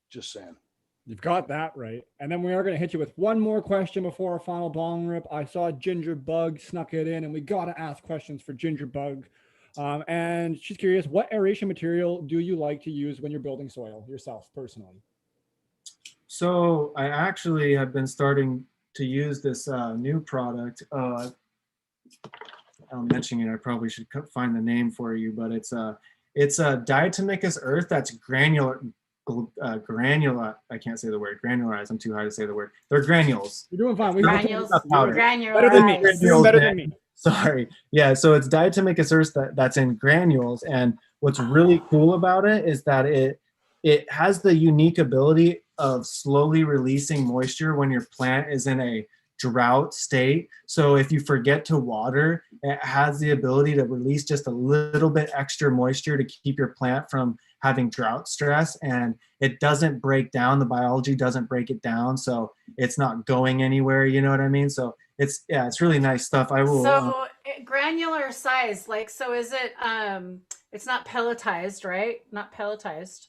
Just saying. You've got that right. And then we are going to hit you with one more question before our final bong rip. I saw Ginger Bug snuck it in, and we got to ask questions for Ginger Bug. And she's curious, what aeration material do you like to use when you're building soil yourself personally? So I actually have been starting to use this new product. I'm mentioning it. I probably should find the name for you, but it's a diatomicus earth that's granular. granular. I can't say the word granularized. I'm too high to say the word. They're granules. You're doing fine. Granules, powder. Better than me. granularized. Doing better than me. Sorry. Yeah. So it's diatomaceous earth that's in granules. And what's really cool about it is that it has the unique ability of slowly releasing moisture when your plant is in a drought state. So if you forget to water, it has the ability to release just a little bit extra moisture to keep your plant from having drought stress, and it doesn't break down. The biology doesn't break it down, so it's not going anywhere. You know what I mean? So it's really nice stuff. I will. So granular size, like, so is it? It's not pelletized, right? Not pelletized.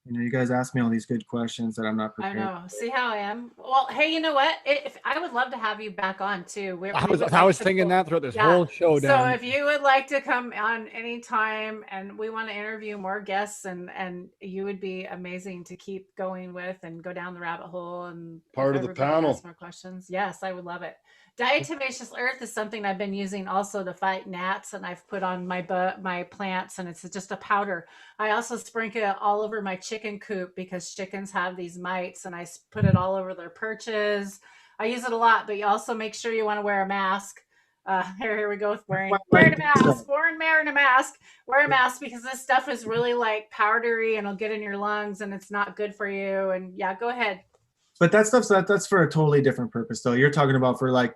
You guys ask me all these good questions that I'm not I prepared. know. See how I am? Well, hey, you know what? If I would love to have you back on too. I was thinking that throughout this whole show. So Dan. if you would like to come on anytime, and we want to interview more guests, and you would be amazing to keep going with and go down the rabbit hole and part of the panel. Ask more questions. Yes, I would love it. Diatomaceous earth is something I've been using also to fight gnats, and I've put on my plants, and it's just a powder. I also sprinkle it all over my chicken coop because chickens have these mites, and I put it all over their perches. I use it a lot, but you also make sure you want to wear a mask. Here we go with wearing a mask. Wearing a mask. Wear a mask because this stuff is really like powdery and it'll get in your lungs, and it's not good for you. And yeah, go ahead. But that stuff's that's for a totally different purpose, though. You're talking about for like,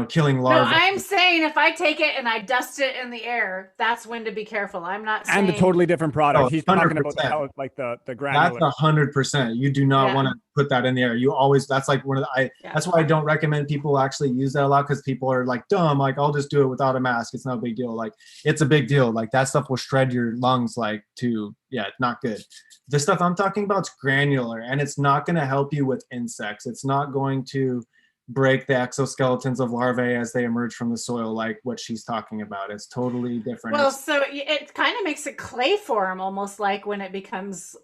killing larvae. No, I'm saying if I take it and I dust it in the air, that's when to be careful. I'm not saying. And a totally different product. Oh, He's talking about 100%. the granular. That's 100%. You do not want to put that in the air. You always. That's like one of the. That's why I don't recommend people actually use that a lot, because people are like dumb. Like, I'll just do it without a mask. It's not a big deal. Like, it's a big deal. Like, that stuff will shred your lungs. Like, it's not good. The stuff I'm talking about is granular, and it's not going to help you with insects. It's not going to break the exoskeletons of larvae as they emerge from the soil, like what she's talking about. It's totally different. Well, so it kind of makes it clay form, almost like when it becomes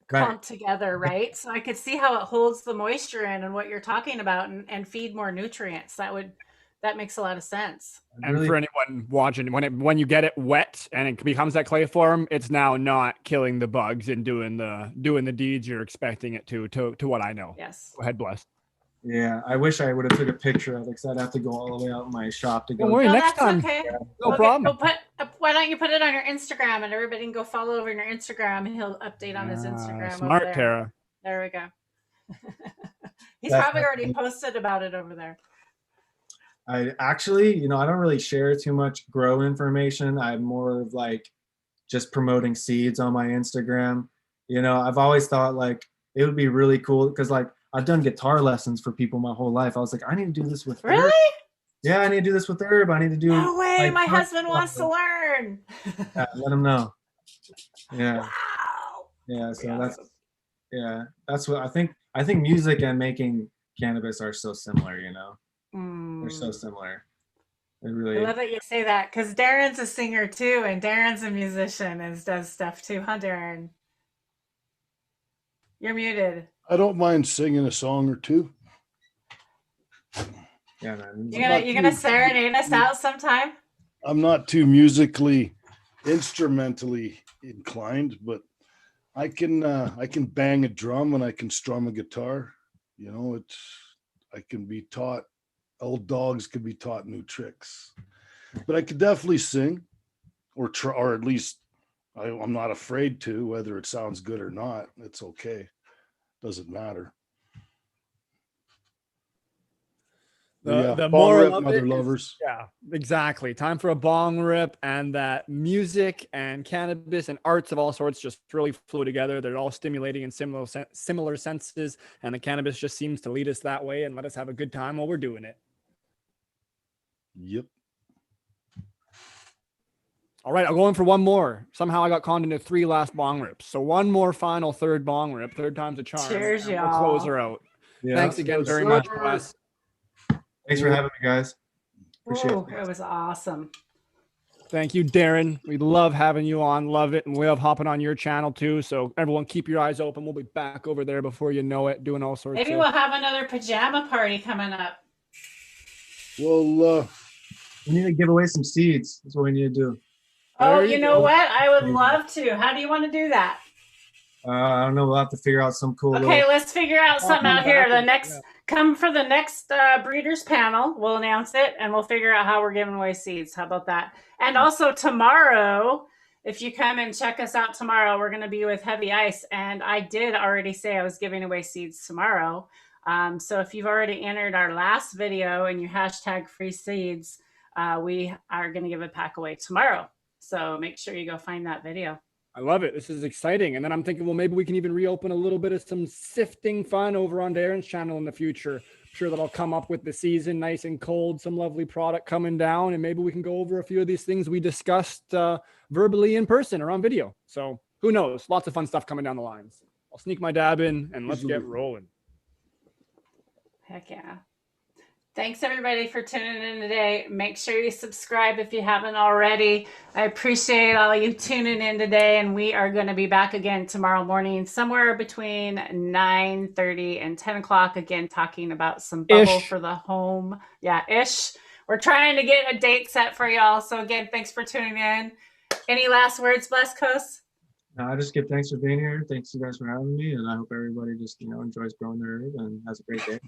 clumped together, right? So I could see how it holds the moisture in and what you're talking about, and feed more nutrients. That makes a lot of sense. And for anyone watching, when you get it wet and it becomes that clay form, it's now not killing the bugs and doing the deeds you're expecting it to what I know. Yes. Go ahead, Bless. Yeah, I wish I would have took a picture of it, because I'd have to go all the way out in my shop to go. Don't worry, next time. Okay. No problem. Why don't you put it on your Instagram, and everybody can go follow over your Instagram, and he'll update on his Instagram. Smart, over there. Tara. There we go. He's probably already posted about it over there. I actually, I don't really share too much grow information. I'm more of like just promoting seeds on my Instagram. I've always thought like it would be really cool, because like I've done guitar lessons for people my whole life. I was like, I need to do this with herb. Really? Yeah, I need to do this with herb. I need to do. No way! like, my husband wants to learn. Let him know. Yeah. Wow. Yeah. So that's what I think. I think music and making cannabis are so similar. They're so similar. It really. I love that you say that, because Darren's a singer too, and Darren's a musician and does stuff too, huh, Darren? You're muted. I don't mind singing a song or two. Yeah, man. You're gonna serenade us out sometime? I'm not too musically, instrumentally inclined, but I can bang a drum and I can strum a guitar. I can be taught. Old dogs can be taught new tricks, but I could definitely sing, or try, or at least I'm not afraid to. Whether it sounds good or not, it's okay. Doesn't matter. The bong moral rip, of mother it is- lovers. Yeah, exactly. Time for a bong rip, and that music and cannabis and arts of all sorts just really flow together. They're all stimulating in similar senses, and the cannabis just seems to lead us that way and let us have a good time while we're doing it. Yep. All right, I'll go in for one more. Somehow I got conned into 3 last bong rips. So one more final third bong rip. Third time's a charm. Cheers, and we'll y'all. close her out. Yeah. Thanks again very much, Wes. Thanks for having me, guys. Appreciate Oh, it. it was awesome. Thank you, Darren. We love having you on. Love it. And we love hopping on your channel too. So everyone keep your eyes open. We'll be back over there before you know it, doing all sorts Maybe of... we'll have another pajama party coming up. Well, We need to give away some seeds. That's what we need to do. Oh, There you you know go. what? I would love to. How do you want to do that? I don't know. We'll have to figure out some cool. Okay, let's figure out something out here. The next, Yeah. come for the next breeders panel. We'll announce it and we'll figure out how we're giving away seeds. How about that? And also tomorrow, if you come and check us out tomorrow, we're going to be with Heavy Ice. And I did already say I was giving away seeds tomorrow. So if you've already entered our last video and you hashtag free seeds, we are going to give a pack away tomorrow. So make sure you go find that video. I love it. This is exciting. And then I'm thinking, well, maybe we can even reopen a little bit of some sifting fun over on Darren's channel in the future. I'm sure that I'll come up with the season nice and cold, some lovely product coming down, and maybe we can go over a few of these things we discussed verbally in person or on video. So who knows? Lots of fun stuff coming down the lines. I'll sneak my dab in and let's get rolling. Heck yeah. Thanks everybody for tuning in today. Make sure you subscribe if you haven't already. I appreciate all you tuning in today, and we are going to be back again tomorrow morning, somewhere between 9:30 and 10 o'clock, again, talking about some bubble for the home. Yeah, ish. We're trying to get a date set for y'all. So again, thanks for tuning in. Any last words, Blessed Coast? I just give thanks for being here. Thanks you guys for having me, and I hope everybody just enjoys growing their herb and has a great day.